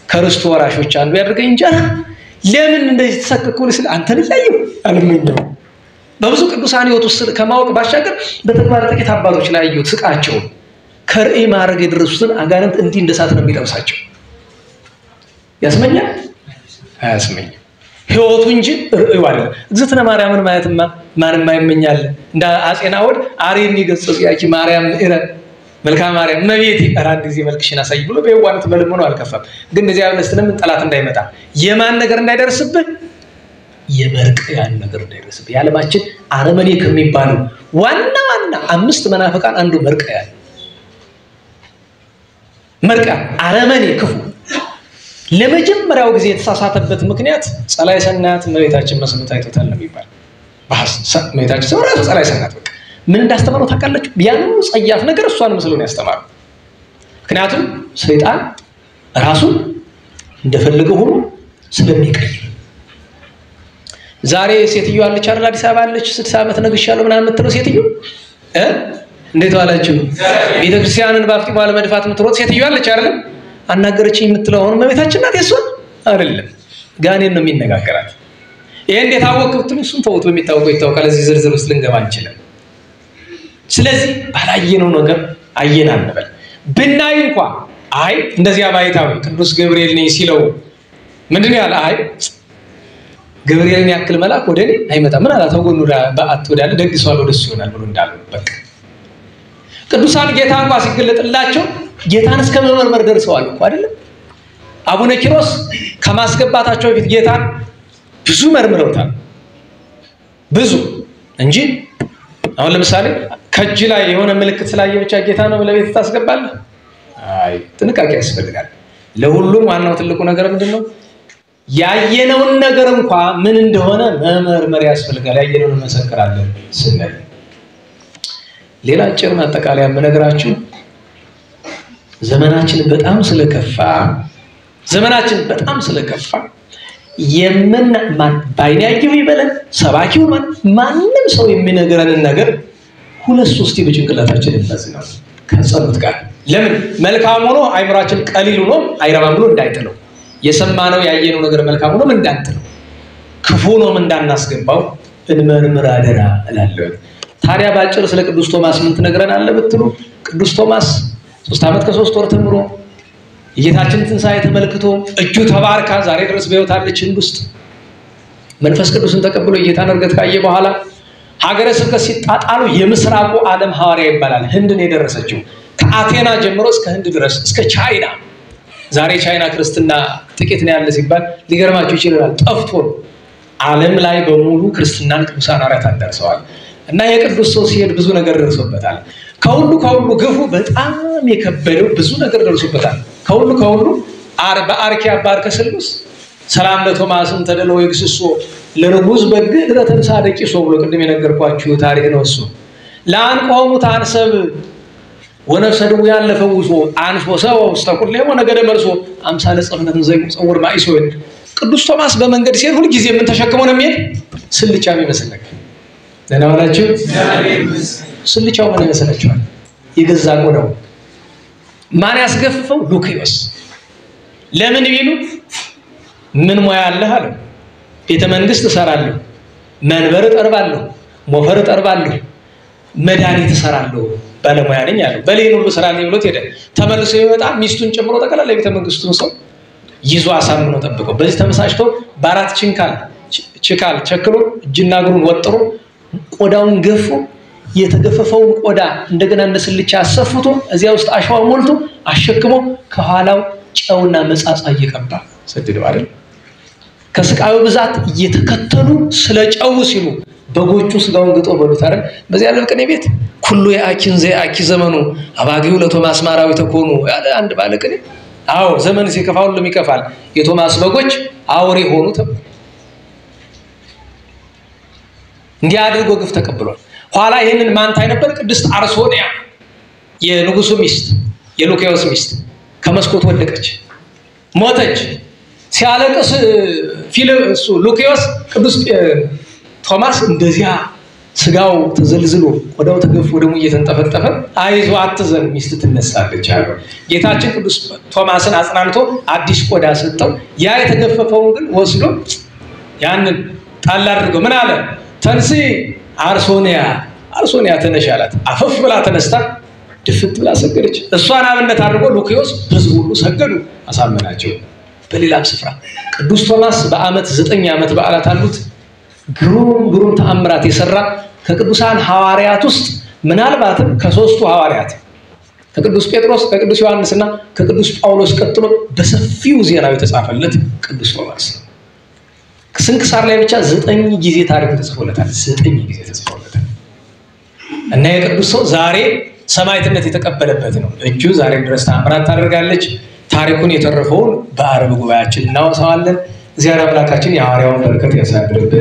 ከርስቱ ወራሾች አንዱ ያደርገኝ እንጂ ለምን እንደዚህ ተሰከኩል ስለ አንተን እያየሁ አልመኘውም። በብዙ ቅዱሳን ሕይወት ውስጥ ከማወቅ ባሻገር በተግባር ጥቂት አባቶች ላይ አየሁት ስቃቸውን። ከርዕይ ማድረግ የደረሱትን አጋንንት እንዲህ እንደሳት ነው የሚጠብሳቸው። ያስመኛል? አያስመኝም። ሕይወቱ እንጂ ርዕዩ አይደለም። እግዝእትነ ማርያምን ማየትማ ማንም አይመኛል። እንደ አፄ ናዖድ አሬኒ ገጽ ያቺ ማርያም እረ መልካም ማርያም እመቤቴ ኧረ አንድ ጊዜ መልክሽን አሳይ ብሎ በየዋነት መልሞ ነው አልከፋም። ግን እንደዚህ አይነት ስለምን ጠላት እንዳይመጣ የማን ነገር እንዳይደርስብህ የመርቅያን ነገር እንዳይደርስብህ። የዓለማችን አረመኔ ከሚባሉ ዋና 5 መናፍቃን አንዱ መርቅያን አረመኔ ክፉ ለመጀመሪያው ጊዜ የተሳሳተበት ምክንያት ጸላይ ሰናት እመቤታችን መስሎ ታይቶታል ነው የሚባል። እመቤታችን ሰውራቱ ጸላይ ሰናት በቃ ምን እንዳስተማረው ታውቃላችሁ? ያን ጸያፍ ነገር እሷን መስሎ ነው ያስተማረው። ምክንያቱም ሰይጣን ራሱን እንደፈለገው ሆኖ ስለሚቀይር። ዛሬ ሴትዮ አለች አይደል? አዲስ አበባ አለች 60 ዓመት ነግሻለሁ ምናምን የምትለው ሴትዮ እንዴት ዋላችሁ? ቤተክርስቲያንን ባፍጢሟ ለመድፋት የምትሮጥ ሴትዮ አለች አይደል? አናገረችኝ የምትለው አሁን እመቤታችን ናት። የእሷን አይደለም ጋኔን ነው የሚነጋገራት። ይሄ እንዴት አወቅህ ብትሉ እሱን ተውት፣ በሚታወቀው ይታወቃል። እዚህ ዝርዝር ውስጥ ልንገባ አንችልም። ስለዚህ ባላየነው ነገር አየን አንበል። ብናይ እንኳን አይ እንደዚያ ባይታዊ ቅዱስ ገብርኤል ነኝ ሲለው ምንድነው ያለ? አይ ገብርኤልን ያክል መልአክ ወደ እኔ አይመጣም። ምን አላተው ጎኑ በአት ወዳለ ደግሷል ወደሱ ይሆናል ብሎ እንዳለ በቃ ቅዱሳን ጌታ እንኳን ሲገለጥላቸው ጌታን እስከ መመርመር ደርሰዋል እኮ አይደለም? አቡነ ኪሮስ ከማስገባታቸው በፊት ጌታን ብዙ መርምረውታል። ብዙ እንጂ አሁን ለምሳሌ ከእጅ ላይ የሆነ ምልክት ስላየ ብቻ ጌታ ነው ለቤት ታስገባለህ? አይ ጥንቃቄ ያስፈልጋል። ለሁሉም ዋናው ትልቁ ነገር ምንድነው? ያየነውን ነገር እንኳን ምን እንደሆነ መመርመር ያስፈልጋል። ያየነውን መሰከራለን ስንል ሌላ አጭር ማጠቃለያ የምነግራችሁ ዘመናችን በጣም ስለከፋ ባይናየው ይበለን ሰባኪው ማንም ሰው የሚነገረንን ነገር ሁለት ሶስት በጭንቅላታችን እንፈጽናል ከጸሎት ጋር። ለምን መልካም ሆኖ አይምራችን ቀሊል ሆኖ አይረባም ብሎ እንዳይጥለው፣ የሰማነው ያየነው ነገር መልካም ሆኖ እንዳንጥለው፣ ክፉ ነው እንዳናስገባው እንመርምር አደራ እላለሁ። ታዲያ ባጭሩ ስለ ቅዱስ ቶማስ ምን ትነግረናል ብትሉ፣ ቅዱስ ቶማስ 3 ዓመት ከ3 ወር ተምሮ የጌታችን ትንሣኤ ተመልክቶ እጁ ተባርካ ዛሬ ድረስ በሕይወት አለች ህንድ ውስጥ መንፈስ ቅዱስን ተቀብሎ የጌታን እርገት ካየ በኋላ ሀገረ ስብከት ሲጣጣሉ የምስራቁ ዓለም ሐዋርያ ይባላል። ህንድን የደረሰችው ከአቴና ጀምሮ እስከ ህንድ ድረስ እስከ ቻይና። ዛሬ ቻይና ክርስትና ጥቂት ነው ያለ ሲባል ሊገርማችሁ ይችላል። ጠፍቶ ዓለም ላይ በሙሉ ክርስትናን ቅዱሳን ሐዋርያት አዳርሰዋል። እና የቅዱስ ሰው ሲሄድ ብዙ ነገር ደርሶበታል። ከሁሉ ግፉ በጣም የከበደው ብዙ ነገር ደርሶበታል። ከሁሉ በአርኪ አባርከ ስሉስ ሰላም ለቶማስን ተደለው ይግስሶ ለርጉዝ በግ ለተንሳደቂ ሶ ብሎ ቅድም የነገርኳችሁ ታሪክ ነው። እሱ ለአንቆሙ ታንሰብ ወነፍሰዱ ያለፈውሶ አንፎ ሰው ወስተቁል ወነገደ መርሶ አምሳለ ጽፍነትን ዘይቁ ጸውር ማይሶ። ቅዱስ ቶማስ በመንገድ ሲሄድ ሁሉ ጊዜ ምን ተሸክሞ ነው የሚሄድ? ስልቻም ይመስላል። ለናውላችሁ ስልቻው ምን ይመስላችኋል? የገዛ ቆዳው ማን ያስገፍፈው? ሉኪዮስ። ለምን ቢሉ ምን ሙያ አለህ አለ። ቤተ መንግስት እሰራለሁ፣ መንበር እጠርባለሁ፣ ሞፈር እጠርባለሁ፣ መድኃኒት እሰራለሁ፣ ባለሙያ ነኝ አለ። በሌን ሁሉ ስራ ላይ ብሎት ሄደ። ተመልሶ ይመጣ ሚስቱን ጨምሮ ጠቅላላ ቤተ መንግስቱን ሰው ይዞ አሳምኖ ጠብቀው በዚህ ተመሳጭቶ በአራት ችካል ቸክሎ እጅና እግሩን ወጥሮ ቆዳውን ገፎ የተገፈፈውን ቆዳ እንደገና እንደ ስልቻ አሰፍቶ እዚያ ውስጥ አሸዋ ሞልቶ አሸክሞ ከኋላው ጨውና መጻጻ እየቀባ ሰደደው አይደል? ከስቃዩ ብዛት እየተከተሉ ስለ ጨው ሲሉ በጎቹ ስጋውን ግጦ በሉት አይደል? በዚያ ለቅኔ ቤት ኩሉ ያኪን ዘያኪ ዘመኑ አባጊው ለቶማስ ማራዊ ተኮኑ ያለ አንድ ባለቅኔ። አዎ ዘመን ሲከፋው ሁሉም ይከፋል። የቶማስ በጎች አውሬ ሆኑ ተብሎ እንዲያድርጎ ግፍ ተቀብሏል። ኋላ ይሄንን ማንታይ ነበር? ቅድስት አርሶንያ የንጉሱ ሚስት የሉኪዮስ ሚስት ከመስኮት ወደቀች፣ ሞተች። ሲያለቅስ ፊልሱ ሉኪዮስ ቅዱስ ቶማስ እንደዚያ ስጋው ተዘልዝሎ ቆዳው ተገፎ ደሙ እየተንጠፈጠፈ አይዞ አትዘን ሚስት ትነሳለች አለ። ጌታችን ቅዱስ ቶማስን አጽናንቶ አዲስ ቆዳ ሰጠው። ያ የተገፈፈውን ግን ወስዶ ያንን ጣል አድርጎ ምን አለ? ተንሲ አርሶንያ ተነሽ አላት። አፈፍ ብላ ተነስታ ድፍት ብላ ሰገደች። እሷን አብነት አድርጎ ሉኪዮስ ህዝቡ ሁሉ ሰገዱ፣ አሳመናቸው። በሌላም ስፍራ ቅዱስ ቶማስ በአመት 9 ዓመት በዓላት አሉት። ግሩም ተአምራት የሰራ ከቅዱሳን ሐዋርያት ውስጥ ምናልባትም ከ3ቱ ሐዋርያት ከቅዱስ ጴጥሮስ ከቅዱስ ዮሐንስና ከቅዱስ ጳውሎስ ቀጥሎ በሰፊው ዜናው የተጻፈለት ቅዱስ ቶማስ ስንክሳር ላይ ብቻ 9 ጊዜ ታሪኩ ተጽፎለታል። 9 ጊዜ ተጽፎለታል። እና የቅዱስ ሰው ዛሬ ሰማዕትነት የተቀበለበት ነው። እጁ ዛሬ ድረስ ተአምራት ታደርጋለች። ታሪኩን የተረፈውን በአርብ ጉባኤያችን እናወሳዋለን። እግዚአብሔር አምላካችን የሐዋርያውን በረከት ያሳድርብን።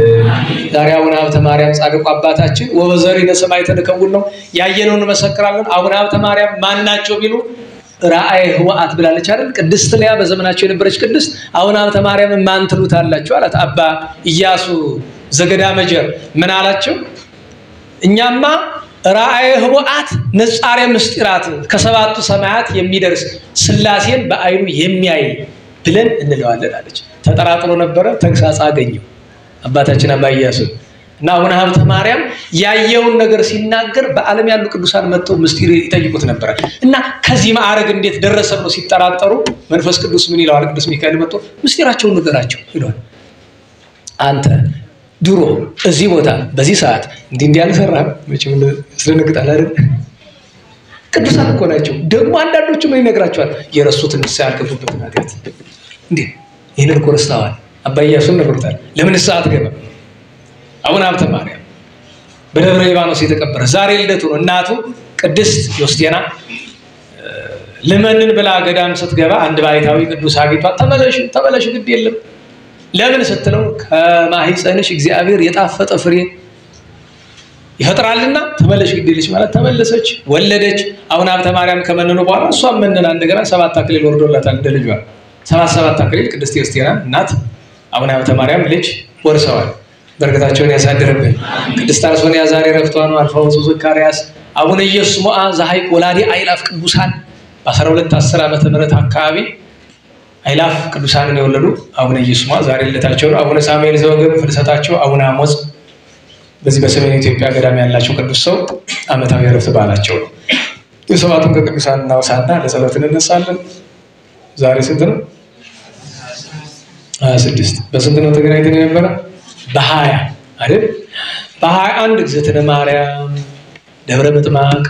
ዛሬ አቡነ ሀብተ ማርያም ጻድቁ አባታችን ወበዘሪነ ሰማዕተ ንከውን ነው ያየነውን መሰክራለን። አቡነ ሀብተ ማርያም ማን ናቸው ቢሉ ራእይ ህዋአት ብላለች አይደል? ቅድስት ሊያ በዘመናቸው የነበረች ቅድስት አቡነ ሀብተ ማርያም ማን ትሉታላችሁ አላት። አባ ኢያሱ ዘገዳ መጀር ምን አላቸው? እኛማ ራእይ ህዋአት ንጻሬ ምስጢራት ከሰባቱ ሰማያት የሚደርስ ስላሴን በአይኑ የሚያይ ብለን እንለዋለን አለች። ተጠራጥሮ ነበረ፣ ተግሳጽ አገኘው አባታችን አባ ኢያሱ። እና አቡነ ሀብተ ማርያም ያየውን ነገር ሲናገር በዓለም ያሉ ቅዱሳን መጥተው ምስጢር ይጠይቁት ነበር። እና ከዚህ ማዕረግ እንዴት ደረሰ ብሎ ሲጠራጠሩ መንፈስ ቅዱስ ምን ይለዋል? ቅዱስ ሚካኤል መጥቶ ምስጢራቸውን ንገራቸው ይለዋል። አንተ ድሮ እዚህ ቦታ በዚህ ሰዓት እንዲህ ያልሰራህ መቼም ስለነግጣል አይደል? ቅዱሳን እኮ ናቸው። ደግሞ አንዳንዶቹ ምን ይነግራቸዋል? የረሱትን ንስሐ ያልገቡበት ናት እንዴ ይሄንን እኮ ረስተዋል። አባ ኢያሱን ነግሮታል። ለምን ንስሐ አትገባም? አቡነ ሀብተ ማርያም በደብረ ሊባኖስ የተቀበረ ዛሬ ልደቱ ነው። እናቱ ቅድስት ዮስቴና ለመንን ብላ ገዳም ስትገባ አንድ ባይታዊ ቅዱስ አግኝቷ ተመለሽ ግድ የለም ለምን ስትለው ከማህፀንሽ እግዚአብሔር የጣፈጠ ፍሬ ይፈጥራልና ተመለሽ ግድ የለሽ ማለት ተመለሰች፣ ወለደች። አሁን ሀብተ ማርያም ከመነኑ በኋላ እሷም መንና እንደገና 7 አክሊል ወርዶላታል እንደ ልጇ 7 አክሊል ቅድስት ዮስቴና እናት አሁን ሀብተ ማርያም ልጅ ወርሰዋል። በረከታቸውን ያሳድርብን። ቅድስት አርሶንያ ዛሬ ረፍቷ ነው። አልፋውስ ዘካርያስ አቡነ ኢየሱስ ሞዓ ዘሐይቅ ወላዲ አይላፍ ቅዱሳን በ1210 ዓመተ ምህረት አካባቢ አይላፍ ቅዱሳንን የወለዱ አቡነ ኢየሱስ ሞዓ ዛሬ ልደታቸው ነው። አቡነ ሳሙኤል ዘወገብ ፍልሰታቸው፣ አቡነ አሞጽ በዚህ በሰሜን ኢትዮጵያ ገዳም ያላቸው ቅዱስ ሰው ዓመታዊ ዕረፍት በዓላቸው ነው። የሰባቱን ቅዱሳን እናውሳና ለጸሎት እንነሳለን። ዛሬ ስንት ነው? 26 በስንት ነው ተገናኝተን የነበረ? በ20 አይደል? በ21 እግዝእትነ ማርያም ደብረ ምጥማቅ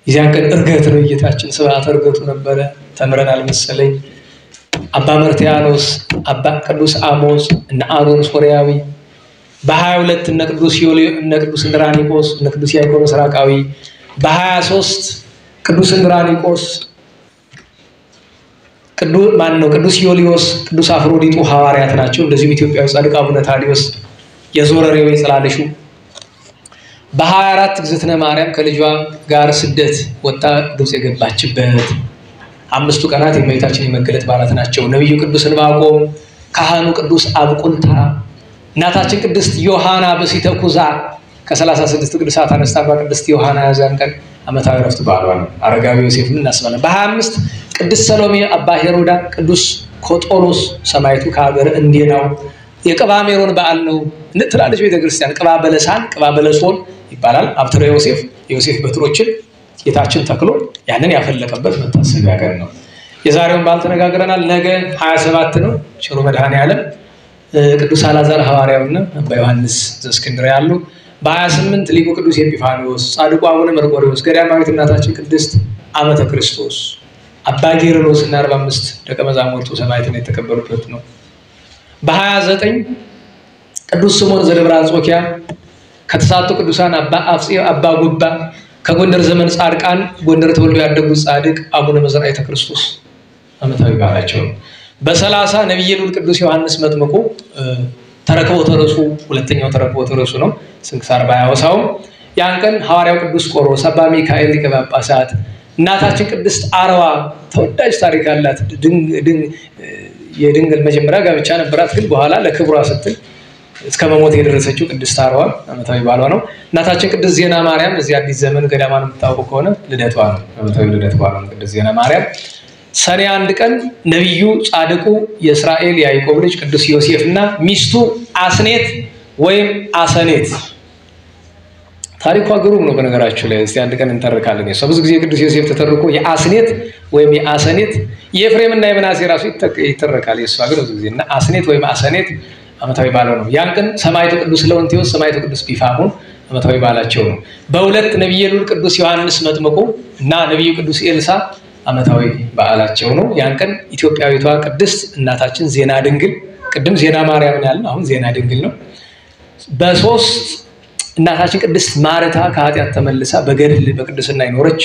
የዚያን ቀን ዕርገት ነው። ጌታችን ስብሐተ ዕርገቱ ነበረ። ተምረናል መሰለኝ። አባ መርትያኖስ፣ አባ ቅዱስ አሞስ እና አሮን ሶርያዊ በ22 እነ ቅዱስ ዮሊ እነ ቅዱስ እንድራኒቆስ እነ ቅዱስ ያዕቆብ ምስራቃዊ በ23 ቅዱስ እንድራኒቆስ ቅዱስ ዮሊዮስ ቅዱስ አፍሮዲጡ ሐዋርያት ናቸው። እንደዚሁም ኢትዮጵያዊ ጻድቅ አቡነ ታዲዮስ የዞረሬው የጽላልሹ በ24 እግዝእትነ ማርያም ከልጇ ጋር ስደት ወጣ ግብጽ የገባችበት 5ቱ ቀናት የእመቤታችን የመገለጥ በዓላት ናቸው። ነብዩ ቅዱስ ዕንባቆም፣ ካህኑ ቅዱስ አብቁልታ፣ እናታችን ቅድስት ዮሐና በሲተ ኩዛ ከ36 ቅዱሳት አንስት ቅድስት ዮሐና ያዛን ቀን ዓመታዊ ዕረፍት በዓሏ ነው። አረጋዊ ዮሴፍን እናስባለን። በ25 ቅድስት ሰሎሜ፣ አባ ሄሮዳ፣ ቅዱስ ኮጦሎስ ሰማዕቱ ከሀገር እንዴናው የቅባ ሜሮን በዓል ነው እንትላለች ቤተክርስቲያን። ቅባ በለሳን ቅባ በለሶን ይባላል። አብትረ ዮሴፍ የዮሴፍ በትሮችን ጌታችን ተክሎ ያንን ያፈለቀበት መታሰቢያ ቀን ነው። የዛሬውን በዓል ተነጋግረናል። ነገ 27 ነው። ቸሩ መድኃኔዓለም ቅዱስ አልዓዛር ሐዋርያውና አባ ዮሐንስ ዘእስክንድርያ ያሉ በ28 ሊቁ ቅዱስ ኤጲፋንዮስ፣ ጻድቁ አቡነ መርቆሬዎስ፣ ገዳማዊት እናታችን ቅድስት ዓመተ ክርስቶስ፣ አባ ጌርሎስ እና 45 ደቀ መዛሙርቱ ሰማዕትን የተቀበሉበት ነው። በ29 ቅዱስ ስምዖን ዘደብረ አንጾኪያ ከተሳቱ ቅዱሳን አባ አፍጼ፣ አባ ጉባ ከጎንደር ዘመን ጻድቃን ጎንደር ተወልደው ያደጉት ጻድቅ አቡነ መዝራዕተ ክርስቶስ ዓመታዊ በዓላቸው ነው። በ30 ነብየ ልዑል ቅዱስ ዮሐንስ መጥምቁ ተረክቦተ ርሱ ሁለተኛው ተረክቦተ ርሱ ነው። ስንክሳር ባያወሳው ያን ቀን ሐዋርያው ቅዱስ ቆሮስ፣ አባ ሚካኤል ሊቀ ጳጳሳት፣ እናታችን ቅድስት አርዋ ተወዳጅ ታሪክ ያላት የድንግል መጀመሪያ ጋብቻ ነበራት፣ ግን በኋላ ለክብሯ ስትል እስከ መሞት የደረሰችው ቅድስት አርዋ ዓመታዊ በዓሏ ነው። እናታችን ቅድስት ዜና ማርያም እዚህ አዲስ ዘመን ገዳማን የምታውቁ ከሆነ ልደቷ ነው። ዓመታዊ ልደት በዓሏ ነው ቅድስት ዜና ማርያም። ሰኔ 1 ቀን ነብዩ ጻድቁ የእስራኤል ያዕቆብ ልጅ ቅዱስ ዮሴፍ እና ሚስቱ አስኔት ወይም አሰኔት ታሪኳ ግሩም ነው። በነገራችሁ ላይ እስቲ አንድ ቀን እንተርካለን። የሰው ብዙ ጊዜ ቅዱስ ዮሴፍ ተተርኮ የአስኔት ወይም የአሰኔት የኤፍሬም እና የምናሴ ራሱ ይተረካል። የሷ ግን ብዙ ጊዜ እና አስኔት ወይም አሰኔት ዓመታዊ በዓሏ ነው። ያን ቀን ሰማዕቱ ቅዱስ ለወንቴዎስ፣ ሰማዕቱ ቅዱስ ጲፋሞን ዓመታዊ በዓላቸው ነው። በሁለት ነብየ ልዑል ቅዱስ ዮሐንስ መጥምቁ እና ነብዩ ቅዱስ ኤልሳ ዓመታዊ በዓላቸው ነው። ያን ቀን ኢትዮጵያዊቷ ቅድስት እናታችን ዜና ድንግል ቅድም ዜና ማርያም ያልን አሁን ዜና ድንግል ነው። በ3 እናታችን ቅድስት ማርታ ከኃጢአት ተመልሳ በገድል በቅድስና ይኖረች።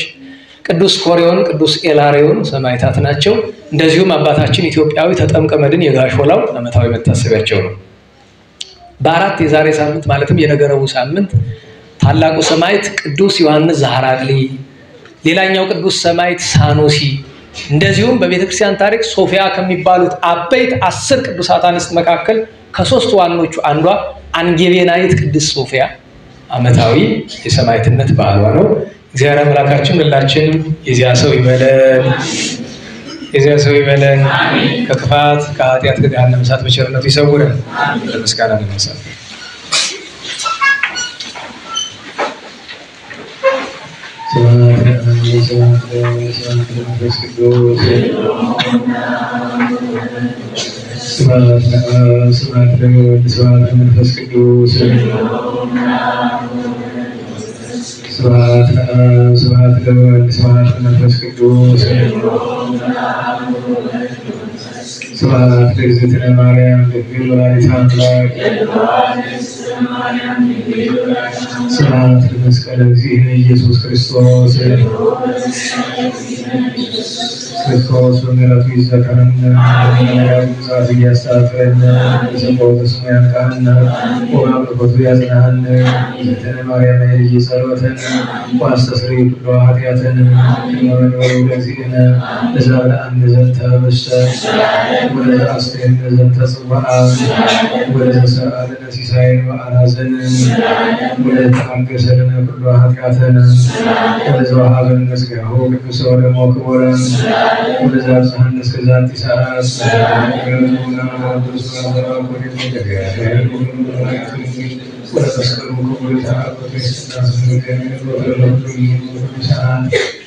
ቅዱስ ኮሪዮን፣ ቅዱስ ኤላሪዮን ሰማዕታት ናቸው። እንደዚሁም አባታችን ኢትዮጵያዊ ተጠምቀ መድኅን የጋሾላው ዓመታዊ መታሰቢያቸው ነው። በ4 የዛሬ ሳምንት ማለትም የነገ ረቡዕ ሳምንት ታላቁ ሰማዕት ቅዱስ ዮሐንስ ዘሐራቅሊ፣ ሌላኛው ቅዱስ ሰማዕት ሳኖሲ፣ እንደዚሁም በቤተክርስቲያን ታሪክ ሶፊያ ከሚባሉት አበይት 10 ቅዱሳት አንስት መካከል ከ3 ዋኖቹ አንዷ አንጌቤናዊት ቅድስት ሶፊያ ዓመታዊ የሰማዕትነት በዓሏ ነው። እግዚአብሔር አምላካችን ሁላችንም የዚያ ሰው ይበለን፣ የዚያ ሰው ይበለን። ከክፋት ከኃጢአት ከገሃነመ እሳት በቸርነቱ ይሰውረን። ለምስጋና እንነሳ። ስብሐት ለአብ ስብሐት ለወልድ ስብሐት ለመንፈስ ቅዱስ ስብሐት ለእግዝእትነ ማርያም ድንግል ወላዲተ አምላክ ስብሐት ለመስቀለ እግዚእነ ኢየሱስ ክርስቶስ በምሕረቱ ይዘከረን በምሕረቱ እያስተባበረን በጸጋው በስሙ ያንቃን ወበምሕረቱ ያጽናን። እግዝእትነ ማርያም ኃይልየ ጸሎተነ ወአስተስርይ ኩሎ ኃጢአተነ ወመንበሩ ለእግዚእነ ለዘአብልዐነ ዘንተ ኅብስተ ወለዘአስተየነ ዘንተ ጽዋዐ ወለዘሠርዐ ለነ ሲሳየነ ወአልኀዘነ ወለዘተአገሠ ለነ ኩሎ ኃጢአተነ ወለዘወሀበነ ሥጋሁ ቅዱሰ ወደሙ ክቡረ ወለዘአብጽሐነ እስከ ዛቲ ሰዓት ወለመስቀሉ ክቡር የተአበቱ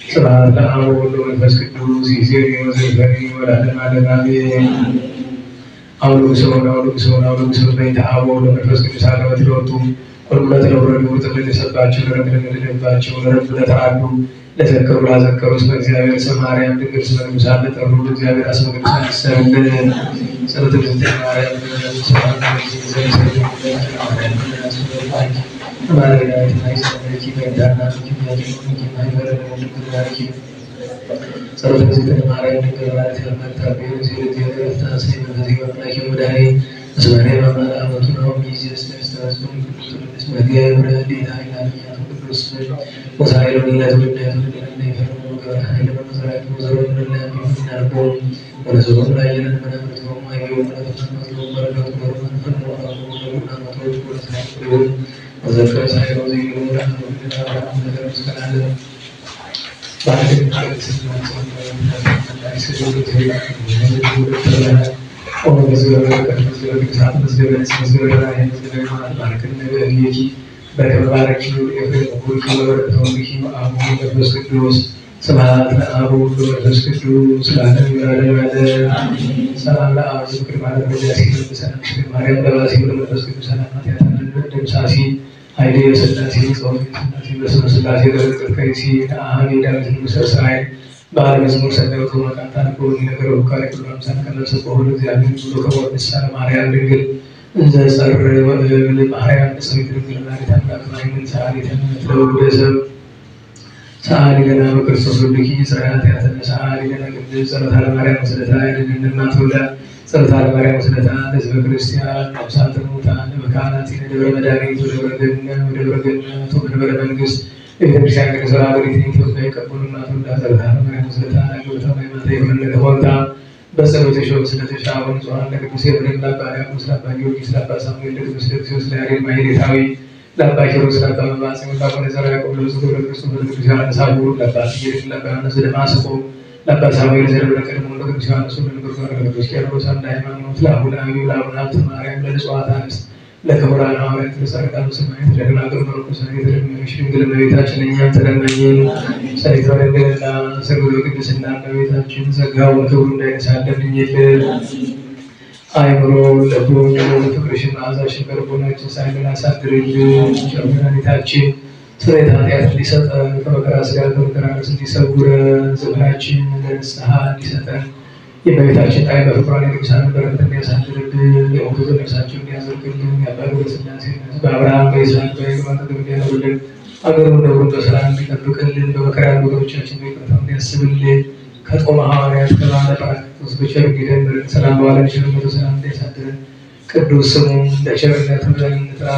ስብሐት ለአብ ወወልድ ወመንፈስ ቅዱስ ይእዜኒ ወዘልፈኒ ወለዓለመ ዓለም አሜን። አውሎግሶን በይንተ አብ ወወልድ ወመንፈስ ቅዱስ አቀበት ለወጡ ወልቁለት ለወረዱ ጥቅል ለሰባቸው ለረብ ለተደባቸው ለረብ ለተራዱ ለዘከሩ ላዘከሩ እስመ እግዚአብሔር ስመ ማርያም ድንግል ስመ ቅዱሳን ለጠሩ እግዚአብሔር አስመ ቅዱሳን ይሰብልን። ጸሎተ እግዝእትነ ማርያም ጸሎተ እግዝእትነ ማርያም ድንግል ወላዲተ አምላክ ስብሐት ለአብ ወወልድ ወመንፈስ ቅዱስ ለዓለሙ ዓለም። ሰላም ለአብ ዝክር ማለት በዚያሲ ማርያም ለባሲ ወለመንፈስ ቅዱስ ሰላማት ያታለን ደምሳሲ ኃይሌ የሥላሴ ጸሎት የሥላሴ በስመ ሥላሴ ለርቀት ከይሲ ለአህን የዳዊት ምሰሳይ በዓለ መዝሙር ሰደወቱ መቃታ ለቆኒ ነገር ወካሪ ሁሉ አምሳል ከነፍሰ በሁሉ እግዚአብሔር ብሎ ከሞት ንስሐ ማርያም ድንግል እንዘ ጸር ወእብል ማርያም ንጽሕት ድንግል ወላዲተ አምላክ ማይምን ሰዓሊተ ለወልደ ሰብ ሰዓሊ ለነ በክርስቶስ ወልድኪ ጸራተ ያተነሳ ለነ ቅድስት ጸሎተ ለማርያም ወስለታ ለነ ማተውላ ጸሎተ ለማርያም ወስለታ ለሕዝበ ክርስቲያን ነፍሳተ ሙታን በካህናት ደብረ መድኃኒት ወደብረ ገነት ወመንበረ መንግሥት ቤተክርስቲያን ከሰራ በሪት ኢትዮጵያ የቀበሉ እናቱላ ጸሎተ ለማርያም ወስለታ ለገብታ ማይማታ ይሁን ለሆንታ በጸሎተ ሾም ስለተሻወን ጾራን ለቅዱስ ኤፍሬም ለአባ ያዕቆብ ለአባ ጊዮርጊስ ለአባ ሳሙኤል ለቅዱስ ቴዎድሮስ ለያሬድ ማኅሌታዊ ለአባ ኪሮስ ለአባ መባጽዮን ለአቡነ ዘርዓ ያዕቆብ ለብፁዕ ገብረ ክርስቶስ ለቅዱስ ዮሐንስ አቡነ ለአባ ሲጌድ ለአባ ዮሐንስ ዘደማስቆ ለአባ ሳሙኤል ዘደብረ ቀድሞ ለቅዱስ ዮሐንስ ለንጉሥ ለቅዱስ ቄርሎስ አምደ ሃይማኖት ለአቡነ አብዩ ለአቡነ ሀብተ ማርያም ለንጹሐት አንስት ለክቡራን ሐዋርያት ለጻድቃን ሰማዕታት ለደናግል መነኮሳት የተለመነሽ ድንግል እመቤታችን እኛን ተለመኝን። ሰሪት ወለደና ሰግዶ ቅድስና እመቤታችን ጸጋውን ክብሩ እንዳይነሳለን እኝልን። አይምሮ ለቦኝ ፍቅርሽን መዓዛሽን በልቦናችን ሳይለን አሳድርልን። ቸር መድኃኒታችን ስርየተ ኃጢአት እንዲሰጠን ከመከራ ሥጋ ከመከራ ነፍስ እንዲሰውረን ዘመናችን ለንስሐ እንዲሰጠን የእመቤታችን ጣዕም በፍቅሯን የቅዱሳንን በረከት እንዲያሳድርብን የኦርቶዶክስ ነፍሳቸውን እንዲያዘልቅልን የአባ ገብረ ሥላሴ በአብርሃም በይስሐቅ በያዕቆብ አጠገብ እንዲያኖርልን አገሩን ደብሩን በሰላም እንዲጠብቅልን በመከራ ያሉ ወገኖቻችን በይቅርታው እንዲያስብልን ከጦመ ሐዋርያት ከባለ ጰራቅሊጦስ በቸር እንዲደምረን ሰላም በኋላ ቸርነቱ ሰላም እንዲያሳድረን ቅዱስ ስሙን ለቸርነቱ ብለን እንጥራ።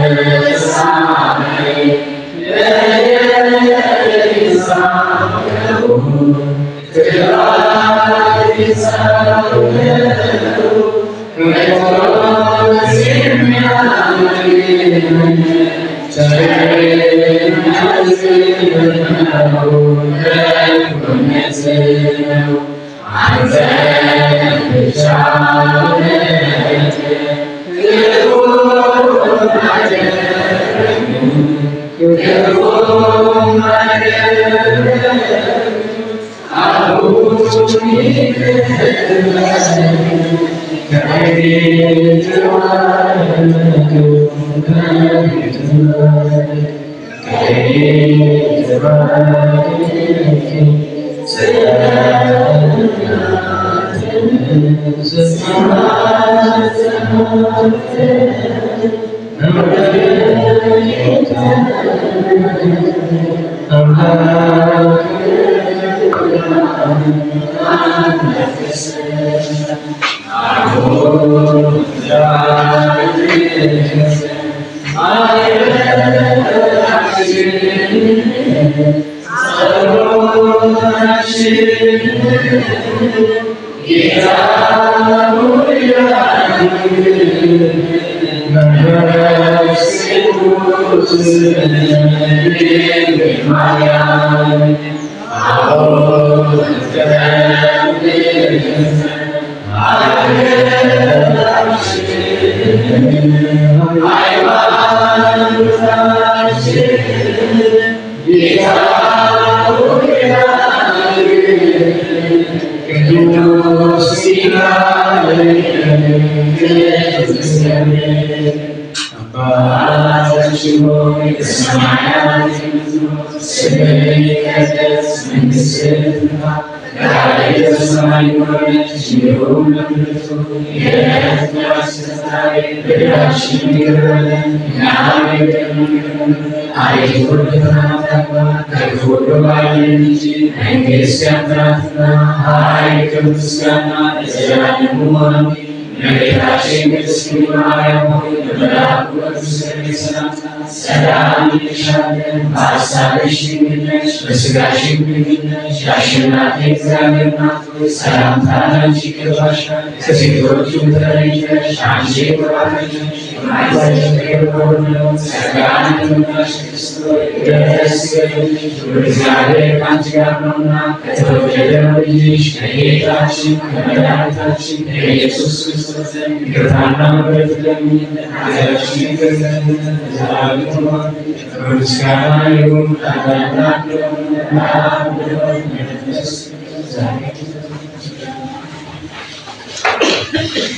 Amen.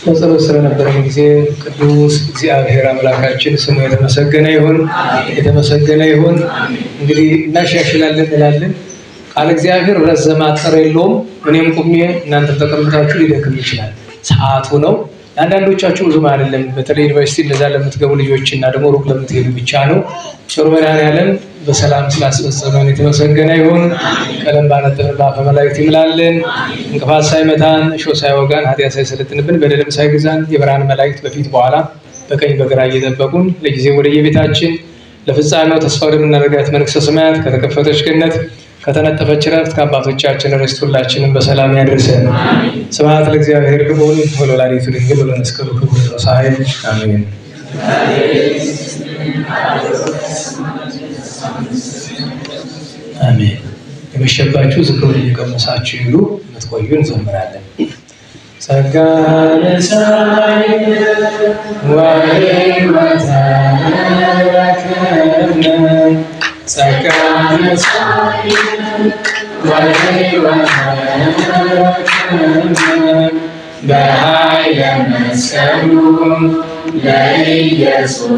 በጸሎት ስለነበረን ጊዜ ቅዱስ እግዚአብሔር አምላካችን ስሙ የተመሰገነ ይሁን የተመሰገነ ይሁን። እንግዲህ እናሻሽላለን እንላለን። ቃል እግዚአብሔር ረዘመ አጠረ የለውም። እኔም ቁሜ እናንተ ተቀምጣችሁ ሊደክም ይችላል። ሰዓቱ ነው። አንዳንዶቻችሁ ብዙም አይደለም። በተለይ ዩኒቨርሲቲ እንደዛ ለምትገቡ ልጆች እና ደግሞ ሩቅ ለምትሄዱ ብቻ ነው። ቸር መድኃኔዓለም በሰላም ስላስፈጸመን የተመሰገነ ይሁን። ቀለም ባነጠረ በአፈ መላእክት ይምላልን። እንቅፋት ሳይመታን እሾህ ሳይወጋን ኃጢአት ሳይሰለጥንብን በደልም ሳይገዛን የብርሃን መላእክት በፊት በኋላ በቀኝ በግራ እየጠበቁን ለጊዜ ወደ የቤታችን ለፍጻሜው ተስፋ ወደምናደርጋት መንግሥተ ሰማያት ከተከፈተች ገነት ከተነጠፈች ዕረፍት ከአባቶቻችን ርስት ሁላችንም በሰላም ያድርሰን። ስብሐት ለእግዚአብሔር ይሁን ወለወላዲቱ ድንግል ወለመስቀሉ ክቡር ወሳይል አሜን። አሜን። የመሸባችሁ ዝክሩ እየቀመሳችሁ ይሉ የምትቆዩ እንዘምራለን። ጸጋ ለሳይ ወይወታ ጸጋ ለሳይ ወይወታ በኃይለ መስቀሉ ለኢየሱስ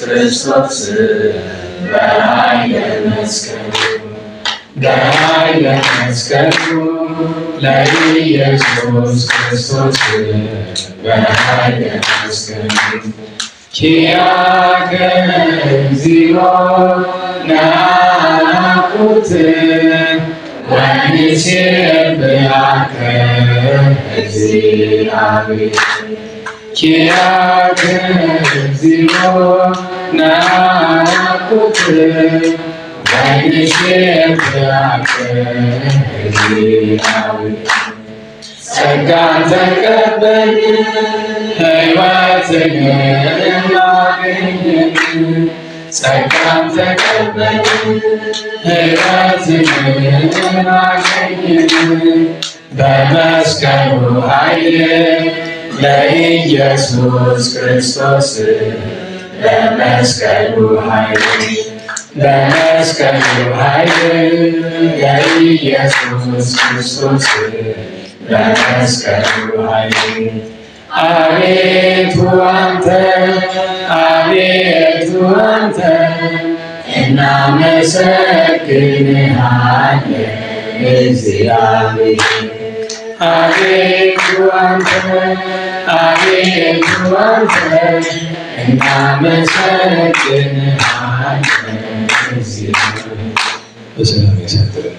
ክርስቶስ በኃይለ መስቀሉ በኃይለ መስቀሉ ለኢየሱስ ክርስቶስ በኃይለ መስቀሉ ኪያከ እግዚኦ ናኩት ወንሴብሐከ እግዚአብሔር ኪያከ እግዚኦ ናኩት ወንሴብሐከ እግዚአብሔር ጸጋን ተቀበልን ሕይወትን አገኘን ጸጋን ተቀበል ምሕረትን አገኘን በመስቀሉ ኃይል ለኢየሱስ ክርስቶስ በመስቀሉ ኃይል ለኢየሱስ ክርስቶስ በመስቀሉ ኃይል አቤቱ አንተ እናመሰግንሃለን እግዚአብሔር አቤቱ አንተ እናመሰግንሃለን እግዚአብሔር በሰላም ያሳድረን።